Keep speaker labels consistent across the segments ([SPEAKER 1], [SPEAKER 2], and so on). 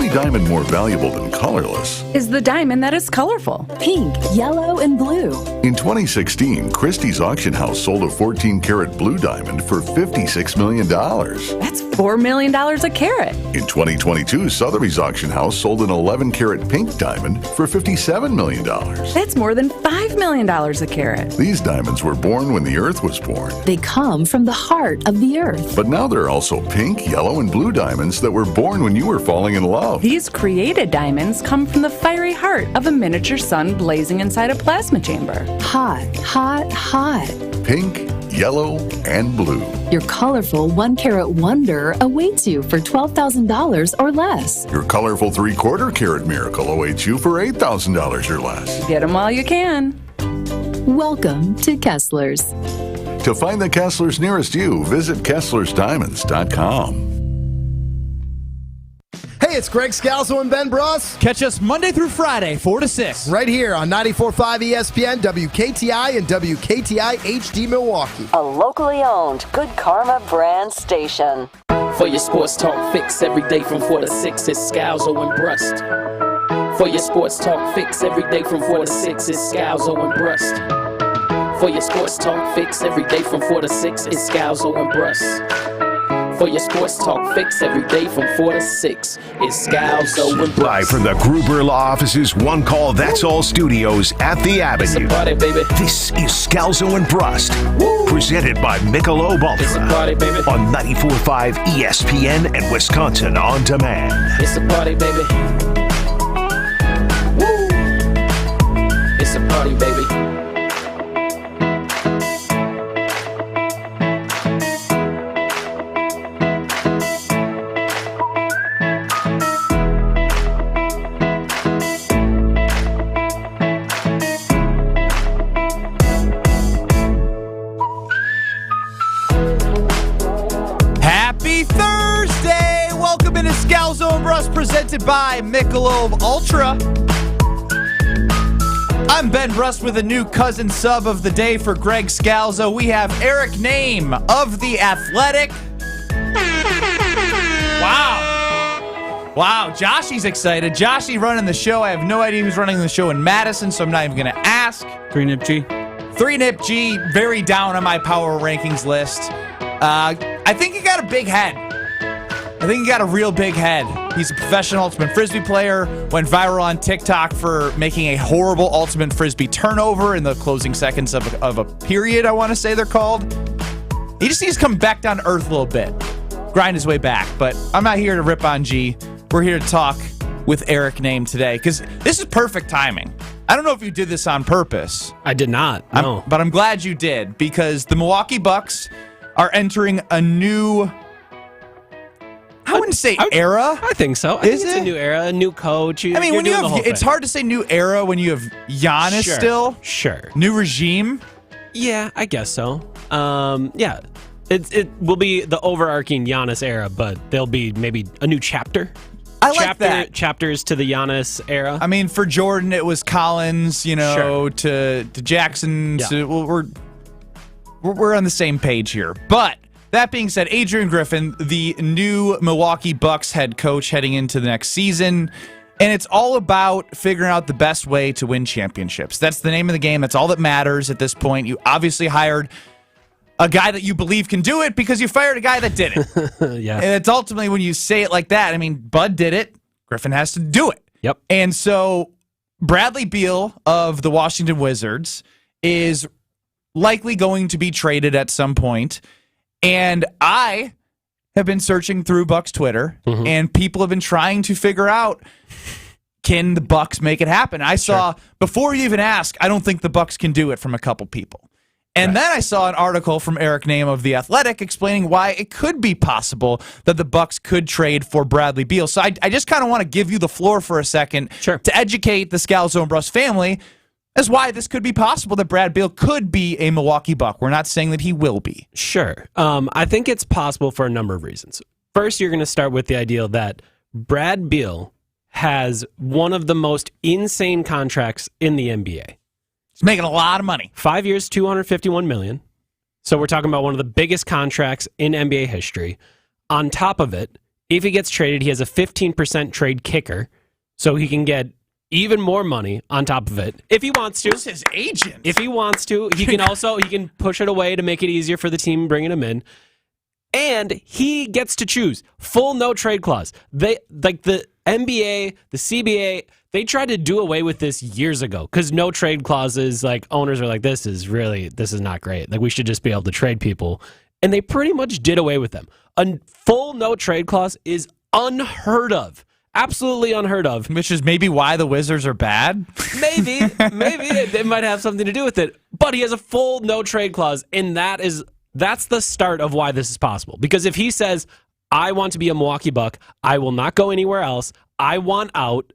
[SPEAKER 1] only diamond more valuable than colorless
[SPEAKER 2] is the diamond that is colorful.
[SPEAKER 3] Pink, yellow, and blue.
[SPEAKER 1] In 2016, Christie's auction house sold a 14-karat blue diamond for $56 million.
[SPEAKER 2] That's $4 million a carat.
[SPEAKER 1] In 2022, Sotheby's auction house sold an 11-karat pink diamond for $57 million.
[SPEAKER 2] That's more than $5 million a carat.
[SPEAKER 1] These diamonds were born when the Earth was born.
[SPEAKER 3] They come from the heart of the earth.
[SPEAKER 1] But now there are also pink, yellow, and blue diamonds that were born when you were falling in love.
[SPEAKER 2] These created diamonds come from the fiery heart of a miniature sun blazing inside a plasma chamber.
[SPEAKER 3] Hot, hot, hot.
[SPEAKER 1] Pink, yellow, and blue.
[SPEAKER 3] Your colorful 1-carat wonder awaits you for $12,000 or less.
[SPEAKER 1] Your colorful 3/4 carat miracle awaits you for $8,000 or less.
[SPEAKER 2] Get them while you can.
[SPEAKER 3] Welcome to Kessler's.
[SPEAKER 1] To find the Kesslers nearest you, visit KesslersDiamonds.com.
[SPEAKER 4] Hey, it's Greg Scalzo and Ben Brust.
[SPEAKER 5] Catch us Monday through Friday, 4 to 6.
[SPEAKER 4] Right here on 94.5 ESPN, WKTI, and WKTI HD Milwaukee.
[SPEAKER 6] A locally owned Good Karma brand station.
[SPEAKER 7] For your sports talk fix every day from 4 to 6, it's Scalzo and Brust. For your sports talk fix every day from 4 to 6, it's Scalzo and Brust. For your sports talk fix every day from 4 to 6, it's Scalzo and Brust. For your sports talk fix every day from 4 to 6, it's Scalzo and Brust.
[SPEAKER 8] Live from the Gruber Law Office's One Call That's All studios at the Avenue.
[SPEAKER 7] It's a party, baby.
[SPEAKER 8] This is Scalzo and Brust, presented by Michelob Ultra
[SPEAKER 7] It's a party, baby.
[SPEAKER 8] on 94.5 ESPN and Wisconsin On Demand.
[SPEAKER 7] It's a party, baby. Woo! It's a party, baby.
[SPEAKER 5] Happy Thursday! Welcome into Scalzo and Brust, presented by Michelob Ultra. I'm Ben Brust with a new cousin sub of the day for Greg Scalzo. We have Eric Name of The Athletic. Wow, Joshy's excited. Joshy running the show. I have no idea who's running the show in Madison, so I'm not even going to ask.
[SPEAKER 9] 3-Nip G.
[SPEAKER 5] 3-Nip G, very down on my power rankings list. I think he got a big head. I think he got a real big head. He's a professional ultimate frisbee player, went viral on TikTok for making a horrible ultimate frisbee turnover in the closing seconds of a period, I want to say they're called. He just needs to come back down to earth a little bit, grind his way back. But I'm not here to rip on G. We're here to talk with Eric Name today because this is perfect timing. I don't know if you did this on purpose.
[SPEAKER 9] I did not, no.
[SPEAKER 5] But I'm glad you did, because the Milwaukee Bucks are entering a new, I wouldn't say era.
[SPEAKER 9] I think so. I think it's a new era, a new coach.
[SPEAKER 5] I mean, when you have, it's hard to say new era when you have Giannis still.
[SPEAKER 9] Sure.
[SPEAKER 5] New regime.
[SPEAKER 9] Yeah, I guess so. Yeah, it will be the overarching Giannis era, but there'll be maybe a new chapter.
[SPEAKER 5] I like that.
[SPEAKER 9] Chapters to the Giannis era.
[SPEAKER 5] I mean, for Jordan, it was Collins, to Jackson.
[SPEAKER 9] Yeah.
[SPEAKER 5] We're on the same page here. But that being said, Adrian Griffin, the new Milwaukee Bucks head coach heading into the next season, and it's all about figuring out the best way to win championships. That's the name of the game. That's all that matters at this point. You obviously hired a guy that you believe can do it because you fired a guy that didn't.
[SPEAKER 9] Yes.
[SPEAKER 5] And it's ultimately, when you say it like that, I mean, Bud did it. Griffin has to do it.
[SPEAKER 9] Yep.
[SPEAKER 5] And so Bradley Beal of the Washington Wizards is likely going to be traded at some point. And I have been searching through Bucks Twitter, and people have been trying to figure out, can the Bucks make it happen? I saw, before you even ask, I don't think the Bucks can do it, from a couple people. And then I saw an article from Eric Name of The Athletic explaining why it could be possible that the Bucks could trade for Bradley Beal. So I just kind of want to give you the floor for a second to educate the Scalzo and Brust family as why this could be possible, that Brad Beal could be a Milwaukee Buck. We're not saying that he will be.
[SPEAKER 9] Sure. I think it's possible for a number of reasons. First, you're going to start with the idea that Brad Beal has one of the most insane contracts in the NBA.
[SPEAKER 5] He's making a lot of money.
[SPEAKER 9] 5 years, $251 million. So we're talking about one of the biggest contracts in NBA history. On top of it, If he gets traded, he has a 15% trade kicker, so he can get even more money on top of it if he wants to.
[SPEAKER 5] Who's his agent?
[SPEAKER 9] If he wants to, he can push it away to make it easier for the team bringing him in. And he gets to choose full no trade clause. They like the NBA, the CBA, they tried to do away with this years ago because no trade clauses, like owners are like, this is not great. Like we should just be able to trade people. And they pretty much did away with them. A full no trade clause is unheard of. Absolutely unheard of.
[SPEAKER 5] Which is maybe why the Wizards are bad?
[SPEAKER 9] Maybe it might have something to do with it. But he has a full no trade clause, and that's the start of why this is possible. Because if he says, I want to be a Milwaukee Buck, I will not go anywhere else, I want out,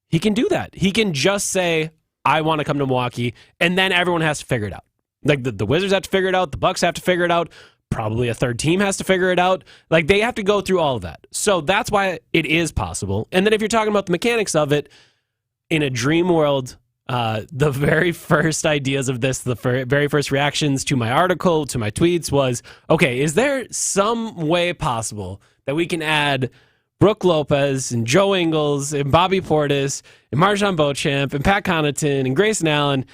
[SPEAKER 9] he can do that. He can just say, I want to come to Milwaukee, and then everyone has to figure it out. Like the Wizards have to figure it out, the Bucks have to figure it out, probably a third team has to figure it out. Like they have to go through all of that. So that's why it is possible. And then if you're talking about the mechanics of it, in a dream world, the very first ideas of this, the very first reactions to my article, to my tweets was, okay, is there some way possible that we can add Brooke Lopez and Joe Ingles and Bobby Portis and Marjon Beauchamp and Pat Connaughton and Grayson Allen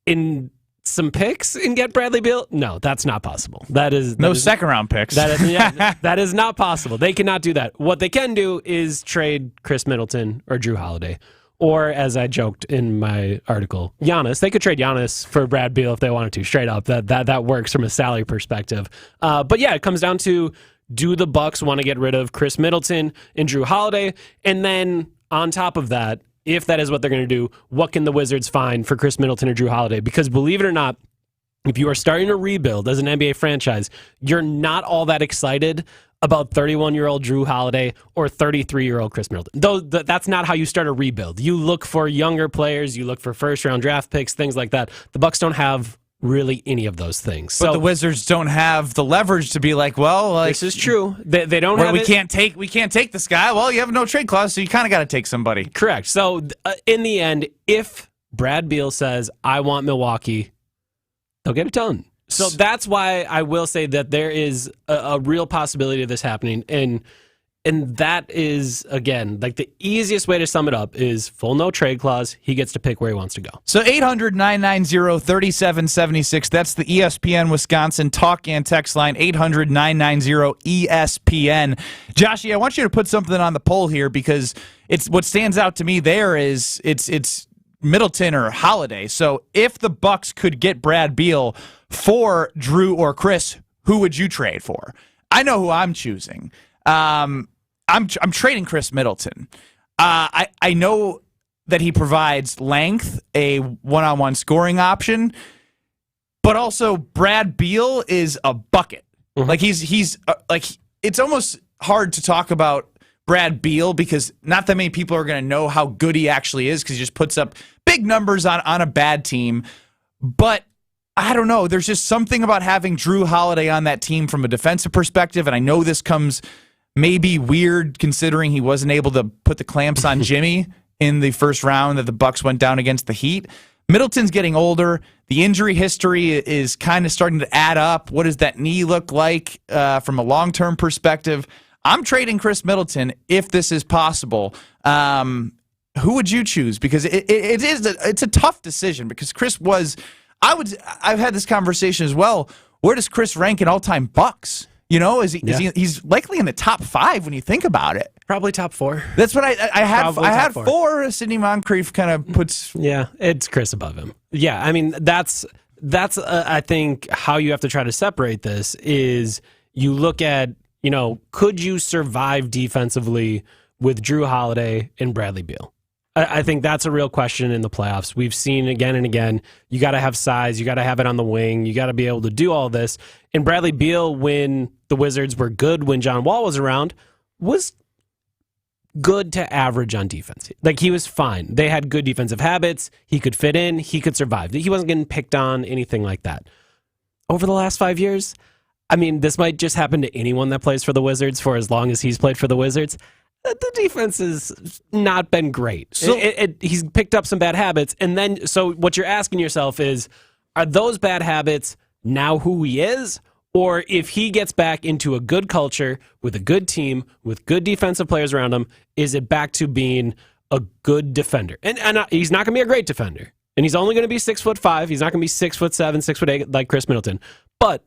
[SPEAKER 9] in some picks and get Bradley Beal? No, that's not possible. That is
[SPEAKER 5] second round picks.
[SPEAKER 9] That is not possible. They cannot do that. What they can do is trade Chris Middleton or Drew Holiday. Or, as I joked in my article, Giannis. They could trade Giannis for Brad Beal if they wanted to, straight up. That works from a salary perspective. But yeah, it comes down to, do the Bucks want to get rid of Chris Middleton and Drew Holiday? And then on top of that, if that is what they're going to do, what can the Wizards find for Chris Middleton or Drew Holiday? Because believe it or not, if you are starting to rebuild as an NBA franchise, you're not all that excited about 31-year-old Drew Holiday or 33-year-old Chris Middleton. Though that's not how you start a rebuild. You look for younger players, you look for first-round draft picks, things like that. The Bucks don't have really any of those things.
[SPEAKER 5] But the Wizards don't have the leverage to be like, well, like,
[SPEAKER 9] this is true. They don't have.
[SPEAKER 5] We can't take this guy. Well, you have no trade clause, so you kind of got to take somebody.
[SPEAKER 9] Correct. So in the end, if Brad Beal says, I want Milwaukee, they'll get it done. So that's why I will say that there is a real possibility of this happening. And that is, again, like the easiest way to sum it up is full no trade clause. He gets to pick where he wants to go.
[SPEAKER 5] So 800-990-3776. That's the ESPN Wisconsin talk and text line, 800-990-ESPN. Joshy, I want you to put something on the poll here because it's what stands out to me there is it's Middleton or Holiday. So if the Bucks could get Brad Beal for Drew or Chris, who would you trade for? I know who I'm choosing. I'm trading Chris Middleton. I know that he provides length, a one-on-one scoring option, but also Brad Beal is a bucket. Mm-hmm. Like he's like it's almost hard to talk about Brad Beal because not that many people are going to know how good he actually is because he just puts up big numbers on a bad team. But I don't know. There's just something about having Drew Holiday on that team from a defensive perspective, and I know this comes maybe weird considering he wasn't able to put the clamps on Jimmy in the first round that the Bucks went down against the Heat. Middleton's getting older. The injury history is kind of starting to add up. What does that knee look like from a long-term perspective? I'm trading Chris Middleton if this is possible. Who would you choose? Because it's a tough decision because Chris was I've had this conversation as well. Where does Chris rank in all-time Bucks? You know, he's likely in the top 5 when you think about it.
[SPEAKER 9] Probably top 4.
[SPEAKER 5] That's what I had 4. Sidney Moncrief kind of puts.
[SPEAKER 9] Yeah, it's Chris above him. Yeah, I mean that's I think how you have to try to separate this is you look at, you know, could you survive defensively with Drew Holiday and Bradley Beal? I think that's a real question in the playoffs. We've seen again and again, you got to have size, you got to have it on the wing, you got to be able to do all this. And Bradley Beal, when the Wizards were good, when John Wall was around, was good to average on defense. Like, he was fine. They had good defensive habits. He could fit in. He could survive. He wasn't getting picked on, anything like that. Over the last 5 years, I mean, this might just happen to anyone that plays for the Wizards for as long as he's played for the Wizards. The defense has not been great. So he's picked up some bad habits. And then, so what you're asking yourself is, are those bad habits now who he is? or if he gets back into a good culture with a good team, with good defensive players around him, is it back to being a good defender? And he's not going to be a great defender. And he's only going to be 6'5". He's not going to be 6'7", 6'8" like Chris Middleton. But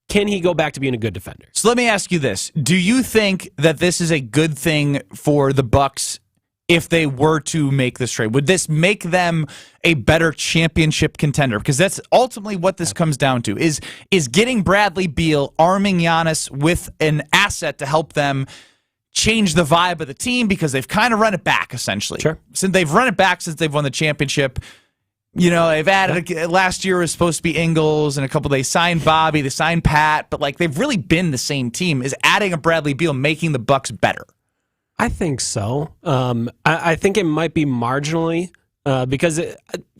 [SPEAKER 9] can he go back to being a good defender?
[SPEAKER 5] So let me ask you this. Do you think that this is a good thing for the Bucks if they were to make this trade? Would this make them a better championship contender? Because that's ultimately what this comes down to, is getting Bradley Beal, arming Giannis with an asset to help them change the vibe of the team, because they've kind of run it back, essentially.
[SPEAKER 9] Sure.
[SPEAKER 5] Since they've run it back since they've won the championship. You know, they've added, last year was supposed to be Ingles, and a couple, they signed Bobby, they signed Pat, but like they've really been the same team. Is adding a Bradley Beal making the Bucks better?
[SPEAKER 9] I think so. I think it might be marginally because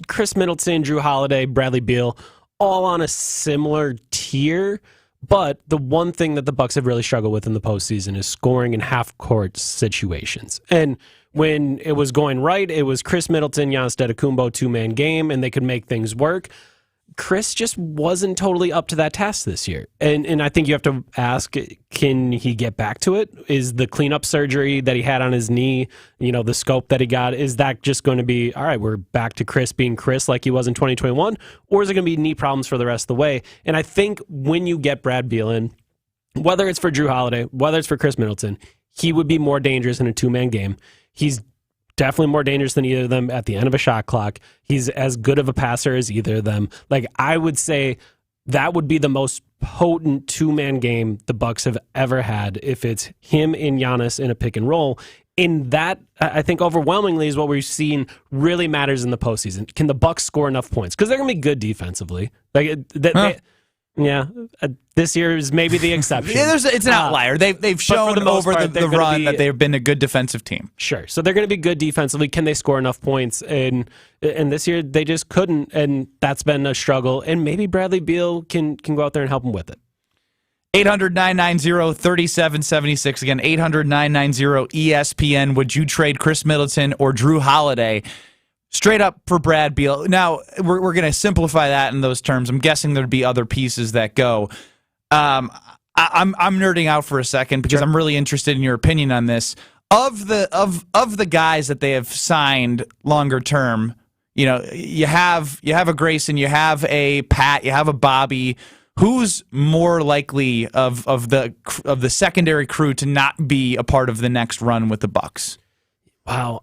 [SPEAKER 9] Chris Middleton, Drew Holiday, Bradley Beal, all on a similar tier. But the one thing that the Bucks have really struggled with in the postseason is scoring in half-court situations. And when it was going right, it was Chris Middleton, Giannis Antetokounmpo two-man game, and they could make things work. Chris just wasn't totally up to that task this year. And I think you have to ask, can he get back to it? Is the cleanup surgery that he had on his knee, the scope that he got, is that just going to be, all right, we're back to Chris being Chris like he was in 2021? Or is it going to be knee problems for the rest of the way? And I think when you get Brad Beal in, whether it's for Drew Holiday, whether it's for Chris Middleton, he would be more dangerous in a two-man game. He's definitely more dangerous than either of them at the end of a shot clock. He's as good of a passer as either of them. Like, I would say that would be the most potent two-man game the Bucks have ever had if it's him and Giannis in a pick and roll. In that, I think overwhelmingly is what we've seen really matters in the postseason. Can the Bucks score enough points? Because they're going to be good defensively. This year is maybe the exception.
[SPEAKER 5] It's an outlier. They've shown over the run that they've been a good defensive team.
[SPEAKER 9] Sure. So they're going to be good defensively. Can they score enough points? And this year they just couldn't, and that's been a struggle. And maybe Bradley Beal can go out there and help them with it.
[SPEAKER 5] 800-990-3776. Again, 800-990-ESPN. Would you trade Chris Middleton or Drew Holiday straight up for Brad Beal? Now, we're going to simplify that in those terms. I'm guessing there'd be other pieces that go. I'm nerding out for a second because I'm really interested in your opinion on this. Of the guys that they have signed longer term, you have a Grayson, you have a Pat, you have a Bobby. Who's more likely of the secondary crew to not be a part of the next run with the Bucks?
[SPEAKER 9] Wow.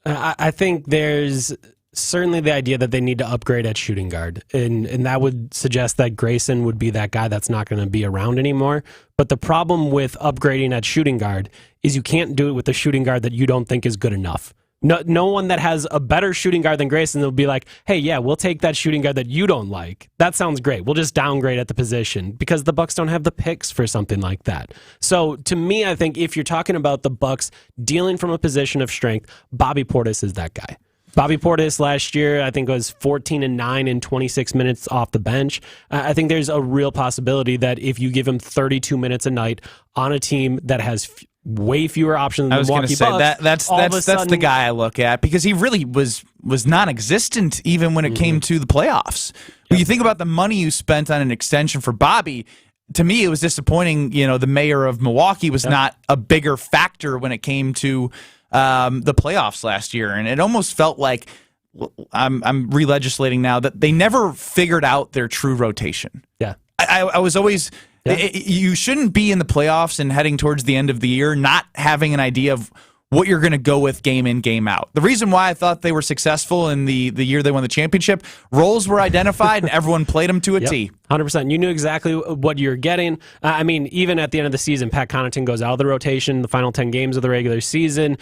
[SPEAKER 9] I think there's certainly the idea that they need to upgrade at shooting guard, and that would suggest that Grayson would be that guy that's not going to be around anymore. But the problem with upgrading at shooting guard is you can't do it with the shooting guard that you don't think is good enough. No one that has a better shooting guard than Grayson will be like, hey, yeah, we'll take that shooting guard that you don't like. That sounds great. We'll just downgrade at the position, because the Bucks don't have the picks for something like that. So to me, I think if you're talking about the Bucks dealing from a position of strength, Bobby Portis is that guy. Bobby Portis last year, I think, was 14-9 in 26 minutes off the bench. I think there's a real possibility that if you give him 32 minutes a night on a team that has way fewer options than the Milwaukee Bucks,
[SPEAKER 5] that's the guy I look at, because he really was non-existent even when it came to the playoffs. When you think about the money you spent on an extension for Bobby, to me it was disappointing. The mayor of Milwaukee was not a bigger factor when it came to the playoffs last year, and it almost felt like, I'm re-legislating now, that they never figured out their true rotation.
[SPEAKER 9] Yeah,
[SPEAKER 5] I was always. Yeah. You shouldn't be in the playoffs and heading towards the end of the year not having an idea of what you're going to go with game in, game out. The reason why I thought they were successful in the year they won the championship, roles were identified and everyone played them to a T.
[SPEAKER 9] 100%. You knew exactly what you're getting. Even at the end of the season, Pat Connaughton goes out of the rotation, the final 10 games of the regular season.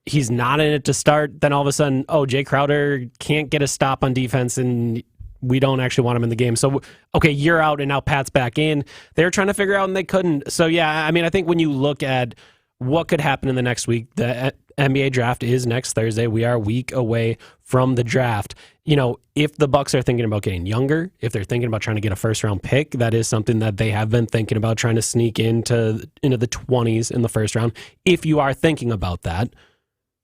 [SPEAKER 9] He's not in it to start. Then all of a sudden, Jay Crowder can't get a stop on defense, and we don't actually want him in the game. So, okay, you're out, and now Pat's back in. They were trying to figure out, and they couldn't. So, yeah, I think when you look at what could happen in the next week, the NBA draft is next Thursday. We are a week away from the draft. If the Bucks are thinking about getting younger, if they're thinking about trying to get a first-round pick, that is something that they have been thinking about, trying to sneak into the 20s in the first round. If you are thinking about that,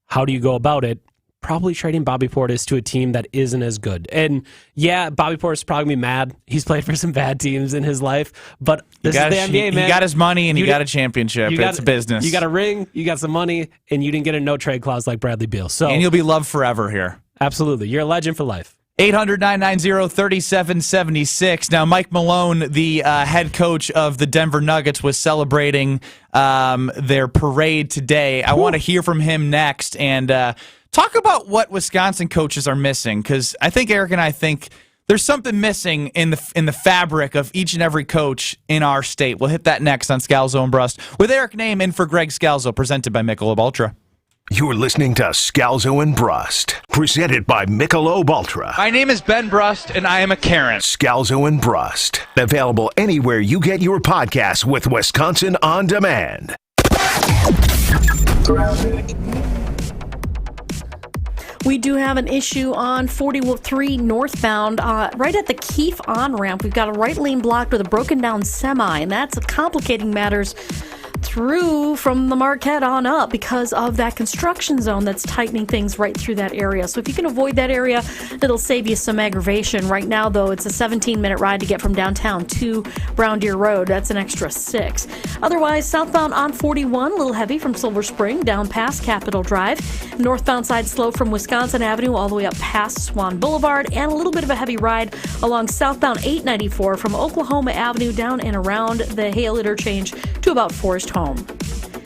[SPEAKER 9] how do you go about it? probably trading Bobby Portis to a team that isn't as good. And yeah, Bobby Portis is probably going to be mad. He's played for some bad teams in his life, but this is the NBA, man.
[SPEAKER 5] He got his money and he got a championship. It's business.
[SPEAKER 9] You got a ring, you got some money, and you didn't get a no-trade clause like Bradley Beal.
[SPEAKER 5] And you'll be loved forever here.
[SPEAKER 9] Absolutely. You're a legend for life.
[SPEAKER 5] 800-990-3776. Now, Mike Malone, the head coach of the Denver Nuggets, was celebrating their parade today. I want to hear from him next and talk about what Wisconsin coaches are missing, because I think Eric and I think there's something missing in the fabric of each and every coach in our state. We'll hit that next on Scalzo and Brust with Eric Name in for Greg Scalzo, presented by Michelob Ultra.
[SPEAKER 8] You're listening to Scalzo and Brust, presented by Michelob Ultra.
[SPEAKER 10] My name is Ben Brust, and I am a Karen.
[SPEAKER 8] Scalzo and Brust, available anywhere you get your podcasts with Wisconsin On Demand.
[SPEAKER 11] We do have an issue on 43 northbound, right at the Keefe on-ramp. We've got a right lane blocked with a broken down semi, and that's complicating matters through from the Marquette on up because of that construction zone that's tightening things right through that area. So if you can avoid that area, it'll save you some aggravation. Right now, though, it's a 17-minute ride to get from downtown to Brown Deer Road. That's an extra 6. Otherwise, southbound on 41, a little heavy from Silver Spring down past Capitol Drive. Northbound side slow from Wisconsin Avenue all the way up past Swan Boulevard, and a little bit of a heavy ride along southbound 894 from Oklahoma Avenue down and around the Hale interchange to about Forest Home.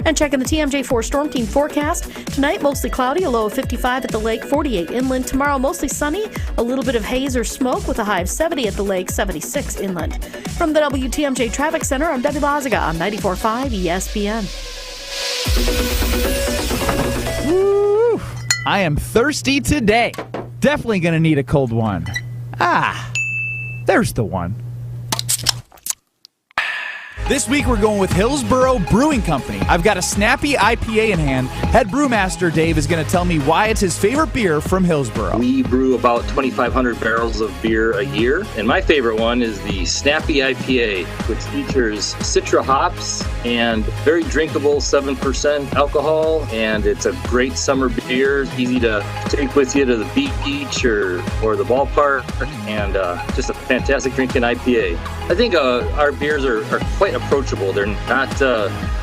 [SPEAKER 11] And checking the TMJ4 Storm Team forecast. Tonight, mostly cloudy, a low of 55 at the lake, 48 inland. Tomorrow, mostly sunny, a little bit of haze or smoke with a high of 70 at the lake, 76 inland. From the WTMJ Traffic Center, I'm Debbie Lazaga on 94.5 ESPN.
[SPEAKER 5] Woo! I am thirsty today. Definitely going to need a cold one. There's the one. This week we're going with Hillsborough Brewing Company. I've got a snappy IPA in hand. Head brewmaster Dave is going to tell me why it's his favorite beer from Hillsborough.
[SPEAKER 12] We brew about 2,500 barrels of beer a year, and my favorite one is the Snappy IPA, which features Citra hops and very drinkable 7% alcohol, and it's a great summer beer, easy to take with you to the beach or the ballpark, and just a fantastic drinking IPA. I think our beers are quite approachable. They're not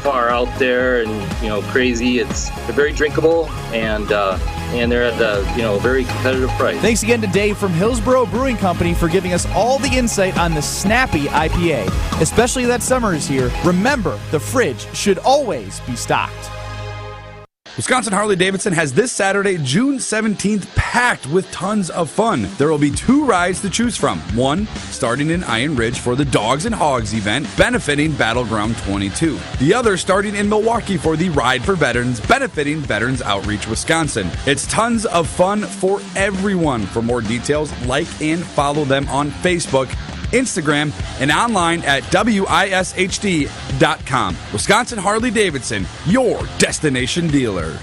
[SPEAKER 12] far out there and crazy. They're very drinkable, and they're at a very competitive price.
[SPEAKER 5] Thanks again to Dave from Hillsborough Brewing Company for giving us all the insight on the Snappy IPA, especially that summer is here. Remember, the fridge should always be stocked.
[SPEAKER 13] Wisconsin Harley-Davidson has this Saturday, June 17th, packed with tons of fun. There will be 2 rides to choose from. One, starting in Iron Ridge for the Dogs and Hogs event, benefiting Battleground 22. The other starting in Milwaukee for the Ride for Veterans, benefiting Veterans Outreach Wisconsin. It's tons of fun for everyone. For more details, like and follow them on Facebook, Instagram, and online at WISHD.com. Wisconsin Harley-Davidson, your destination dealer.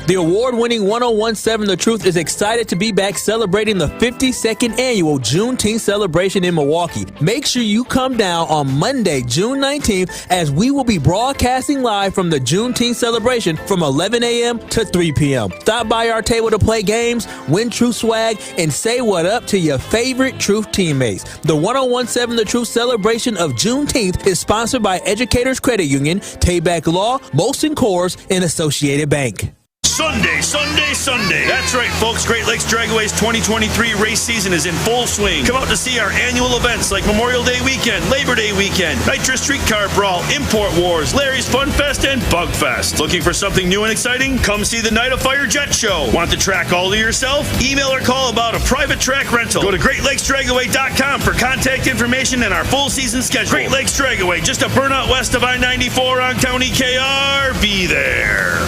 [SPEAKER 14] The award-winning 101.7 The Truth is excited to be back celebrating the 52nd annual Juneteenth celebration in Milwaukee. Make sure you come down on Monday, June 19th, as we will be broadcasting live from the Juneteenth celebration from 11 a.m. to 3 p.m. Stop by our table to play games, win Truth swag, and say what up to your favorite Truth teammates. The 101.7 The Truth celebration of Juneteenth is sponsored by Educators Credit Union, Tayback Law, Molson Coors, and Associated Bank.
[SPEAKER 15] Sunday, Sunday, Sunday. That's right, folks. Great Lakes Dragway's 2023 race season is in full swing. Come out to see our annual events like Memorial Day Weekend, Labor Day Weekend, Nitrous Streetcar Brawl, Import Wars, Larry's Fun Fest, and Bug Fest. Looking for something new and exciting? Come see the Night of Fire Jet Show. Want the track all to yourself? Email or call about a private track rental. Go to GreatLakesDragaway.com for contact information and our full season schedule. Great Lakes Dragaway, just a burnout west of I-94 on County KR. Be there.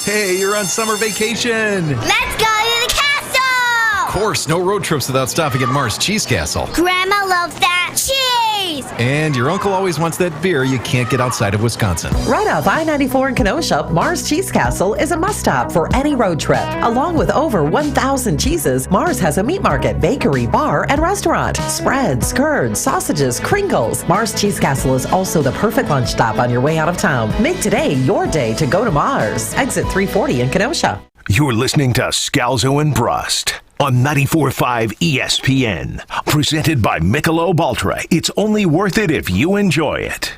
[SPEAKER 4] Hey, you're on summer vacation.
[SPEAKER 16] Let's go to the castle! course, no road trips without stopping at Mars Cheese Castle.
[SPEAKER 17] Grandma loves that cheese!
[SPEAKER 16] And your uncle always wants that beer you can't get outside of Wisconsin.
[SPEAKER 18] Right off I-94 in Kenosha, Mars Cheese Castle is a must-stop for any road trip. Along with over 1,000 cheeses, Mars has a meat market, bakery, bar, and restaurant. Spreads, curds, sausages, crinkles. Mars Cheese Castle is also the perfect lunch stop on your way out of town. Make today your day to go to Mars. Exit 340 in Kenosha.
[SPEAKER 8] You're listening to Scalzo and Brust on 94.5 ESPN. Presented by Michelob Ultra. It's only worth it if you enjoy it.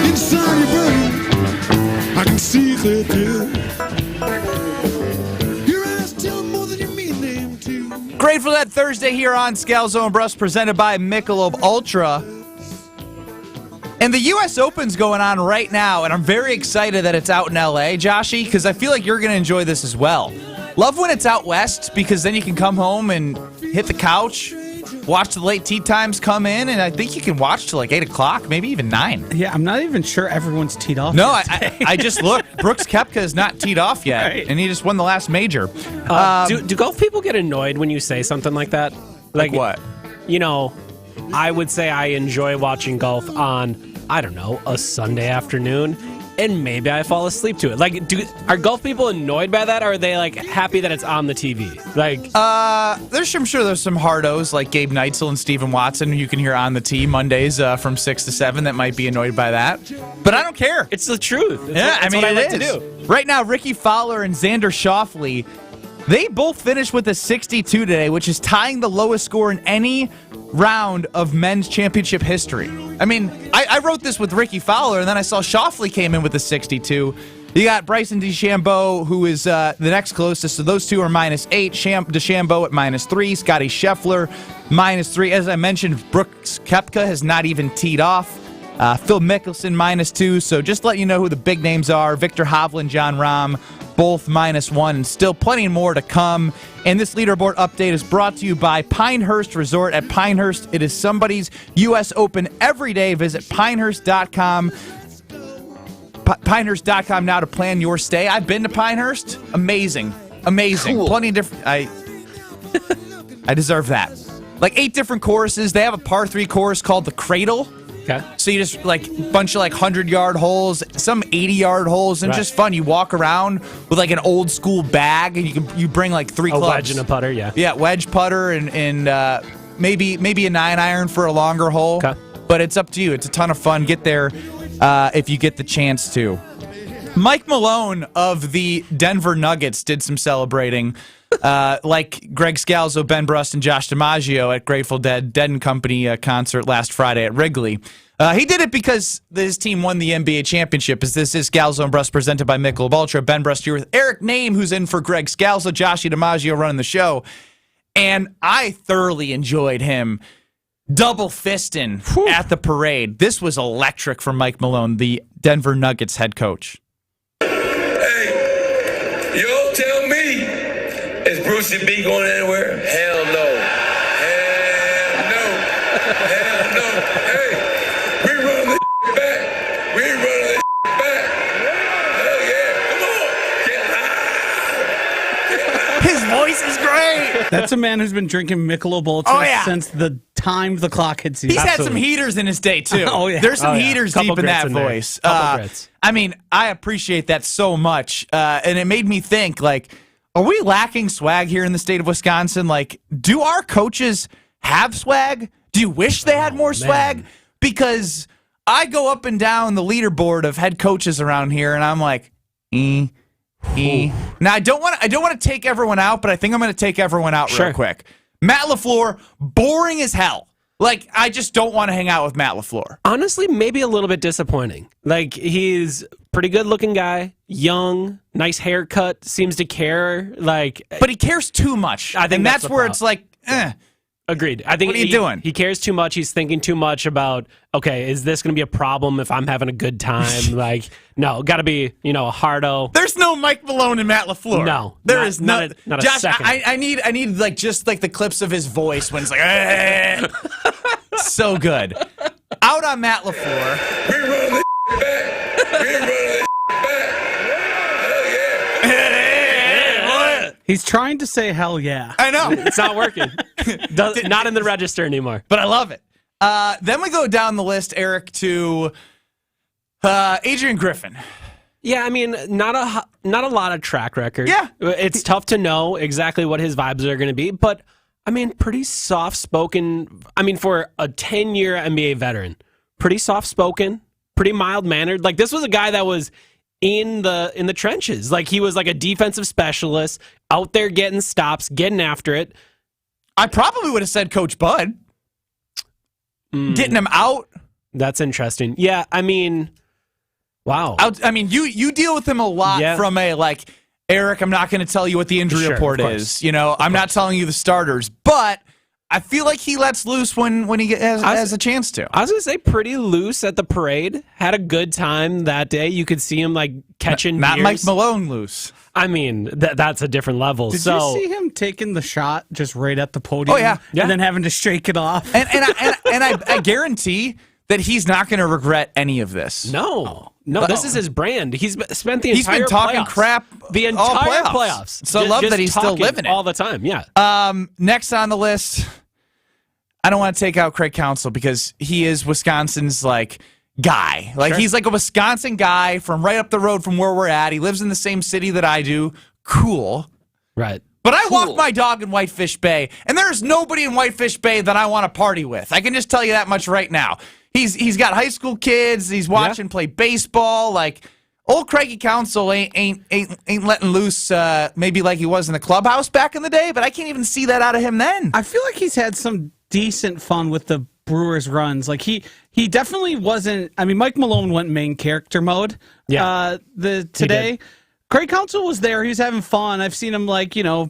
[SPEAKER 19] Inside your brain, I can see clear through. Your eyes tell more than you mean them to.
[SPEAKER 5] Great for that Thursday here on Scalzo and Brust, presented by Michelob Ultra. And the U.S. Open's going on right now, and I'm very excited that it's out in L.A., Joshy, because I feel like you're going to enjoy this as well. Love when it's out west, because then you can come home and hit the couch, watch the late tee times come in, and I think you can watch till like 8 o'clock, maybe even 9.
[SPEAKER 20] Yeah, I'm not even sure everyone's teed off.
[SPEAKER 5] No, I just looked. Brooks Koepka is not teed off yet, right. And he just won the last major.
[SPEAKER 9] Do golf people get annoyed when you say something like that?
[SPEAKER 5] Like what?
[SPEAKER 9] You know, I would say I enjoy watching golf on, I don't know, a Sunday afternoon, and maybe I fall asleep to it. Like, are golf people annoyed by that, or are they like happy that it's on the TV? Like,
[SPEAKER 5] I'm sure there's some hardos like Gabe Neitzel and Stephen Watson who you can hear on the tee Mondays from 6 to 7 that might be annoyed by that. But I don't care.
[SPEAKER 9] It's the truth.
[SPEAKER 5] It's what I like to do. Right now, Ricky Fowler and Xander Schauffele, they both finished with a 62 today, which is tying the lowest score in any round of men's championship history. I mean, I wrote this with Ricky Fowler, and then I saw Schauffele came in with a 62. You got Bryson DeChambeau, who is the next closest. So those two are -8. DeChambeau at -3. Scotty Scheffler, -3. As I mentioned, Brooks Koepka has not even teed off. Phil Mickelson, -2. So just let you know who the big names are. Victor Hovland, Jon Rahm, both -1, and still plenty more to come. And this leaderboard update is brought to you by Pinehurst Resort. At Pinehurst, it is somebody's U.S. Open every day. Visit Pinehurst.com. Pinehurst.com now to plan your stay. I've been to Pinehurst. Amazing. Cool. Plenty of different... I deserve that. Like 8 different courses. They have a par 3 course called the Cradle.
[SPEAKER 9] Okay.
[SPEAKER 5] So you just like bunch of like 100-yard holes, some 80-yard holes, and just fun. You walk around with like an old school bag, and you bring like 3 clubs.
[SPEAKER 9] A wedge and a putter, yeah.
[SPEAKER 5] Yeah, wedge, putter, and maybe a 9-iron for a longer hole.
[SPEAKER 9] Okay.
[SPEAKER 5] But it's up to you. It's a ton of fun. Get there if you get the chance to. Mike Malone of the Denver Nuggets did some celebrating. Like Greg Scalzo, Ben Brust, and Josh DiMaggio at Grateful Dead and Company concert last Friday at Wrigley. He did it because his team won the NBA championship. As this is Scalzo and Brust presented by Michelob Ultra. Ben Brust here with Eric Name, who's in for Greg Scalzo, Josh DiMaggio running the show. And I thoroughly enjoyed him double fisting at the parade. This was electric for Mike Malone, the Denver Nuggets head coach.
[SPEAKER 19] Hey, y'all tell me, is Brucey B going anywhere? Hell no. Hell no. Hell no. Hey, we run this back. We run this back. Hell yeah. Come on. Get high.
[SPEAKER 5] His voice is great.
[SPEAKER 20] That's a man who's been drinking Michelob Ultra since the time the clock had seen.
[SPEAKER 5] He's had some heaters in his day, too.
[SPEAKER 20] Oh, yeah.
[SPEAKER 5] There's some heaters deep in that voice.
[SPEAKER 9] Grits.
[SPEAKER 5] I mean, I appreciate that so much. And it made me think, like, are we lacking swag here in the state of Wisconsin? Like, do our coaches have swag? Do you wish they had more swag? Because I go up and down the leaderboard of head coaches around here, and I'm like, Now I don't want to take everyone out, but I think I'm going to take everyone out real quick. Matt LaFleur, boring as hell. Like, I just don't want to hang out with Matt LaFleur.
[SPEAKER 9] Honestly, maybe a little bit disappointing. Like, he's pretty good-looking guy, young, nice haircut, seems to care. Like,
[SPEAKER 5] but he cares too much.
[SPEAKER 9] I think
[SPEAKER 5] and that's where it's like,
[SPEAKER 9] Agreed. I think
[SPEAKER 5] what are you doing?
[SPEAKER 9] He cares too much. He's thinking too much about, okay, is this going to be a problem if I'm having a good time? Like, no, got to be, a hardo.
[SPEAKER 5] There's no Mike Malone and Matt LaFleur.
[SPEAKER 9] No,
[SPEAKER 5] there is not
[SPEAKER 9] a
[SPEAKER 5] Josh,
[SPEAKER 9] second.
[SPEAKER 5] I need like just like the clips of his voice when it's like, so good. Out on Matt LaFleur.
[SPEAKER 19] We run this back. We run this back.
[SPEAKER 20] He's trying to say hell yeah.
[SPEAKER 5] I know.
[SPEAKER 9] It's not working. Not in the register anymore.
[SPEAKER 5] But I love it. Then we go down the list, Eric, to Adrian Griffin.
[SPEAKER 9] Yeah, I mean, not a lot of track record.
[SPEAKER 5] Yeah.
[SPEAKER 9] It's tough to know exactly what his vibes are going to be, but, I mean, pretty soft-spoken. I mean, for a 10-year NBA veteran, pretty soft-spoken, pretty mild-mannered. Like, this was a guy that was in the trenches. Like, he was like a defensive specialist, out there getting stops, getting after it.
[SPEAKER 5] I probably would have said Coach Bud. Getting him out.
[SPEAKER 9] That's interesting. Yeah, I mean... Wow.
[SPEAKER 5] I mean, you deal with him a lot from a, like, Eric, I'm not going to tell you what the injury report is. You know, I'm not telling you the starters. But I feel like he lets loose when he has a chance to.
[SPEAKER 9] I was going to say pretty loose at the parade. Had a good time that day. You could see him, like, catching
[SPEAKER 5] Not
[SPEAKER 9] beers.
[SPEAKER 5] Mike Malone loose.
[SPEAKER 9] I mean, that's a different level.
[SPEAKER 20] Did you see him taking the shot just right at the podium?
[SPEAKER 5] Oh, yeah.
[SPEAKER 20] And then having to shake it off?
[SPEAKER 5] And I guarantee that he's not going to regret any of this.
[SPEAKER 9] No, this is his brand. He's spent the entire
[SPEAKER 5] been talking
[SPEAKER 9] playoffs.
[SPEAKER 5] crap
[SPEAKER 9] The
[SPEAKER 5] all
[SPEAKER 9] entire
[SPEAKER 5] playoffs. So I
[SPEAKER 9] Just-
[SPEAKER 5] love
[SPEAKER 9] just
[SPEAKER 5] that he's still
[SPEAKER 9] talking
[SPEAKER 5] living it.
[SPEAKER 9] all the time, yeah.
[SPEAKER 5] Next on the list, I don't want to take out Craig Counsell because he is Wisconsin's, like, guy. Like, he's like a Wisconsin guy from right up the road from where we're at. He lives in the same city that I do. Cool.
[SPEAKER 9] Right.
[SPEAKER 5] But I walk my dog in Whitefish Bay, and there's nobody in Whitefish Bay that I want to party with. I can just tell you that much right now. He's got high school kids. He's watching play baseball. Like, old Craigie Counsell ain't letting loose maybe like he was in the clubhouse back in the day, but I can't even see that out of him then.
[SPEAKER 20] I feel like he's had some decent fun with the Brewers runs. Like he definitely wasn't. I mean, Mike Malone went main character mode.
[SPEAKER 9] Yeah,
[SPEAKER 20] today. Craig Counsell was there. He was having fun. I've seen him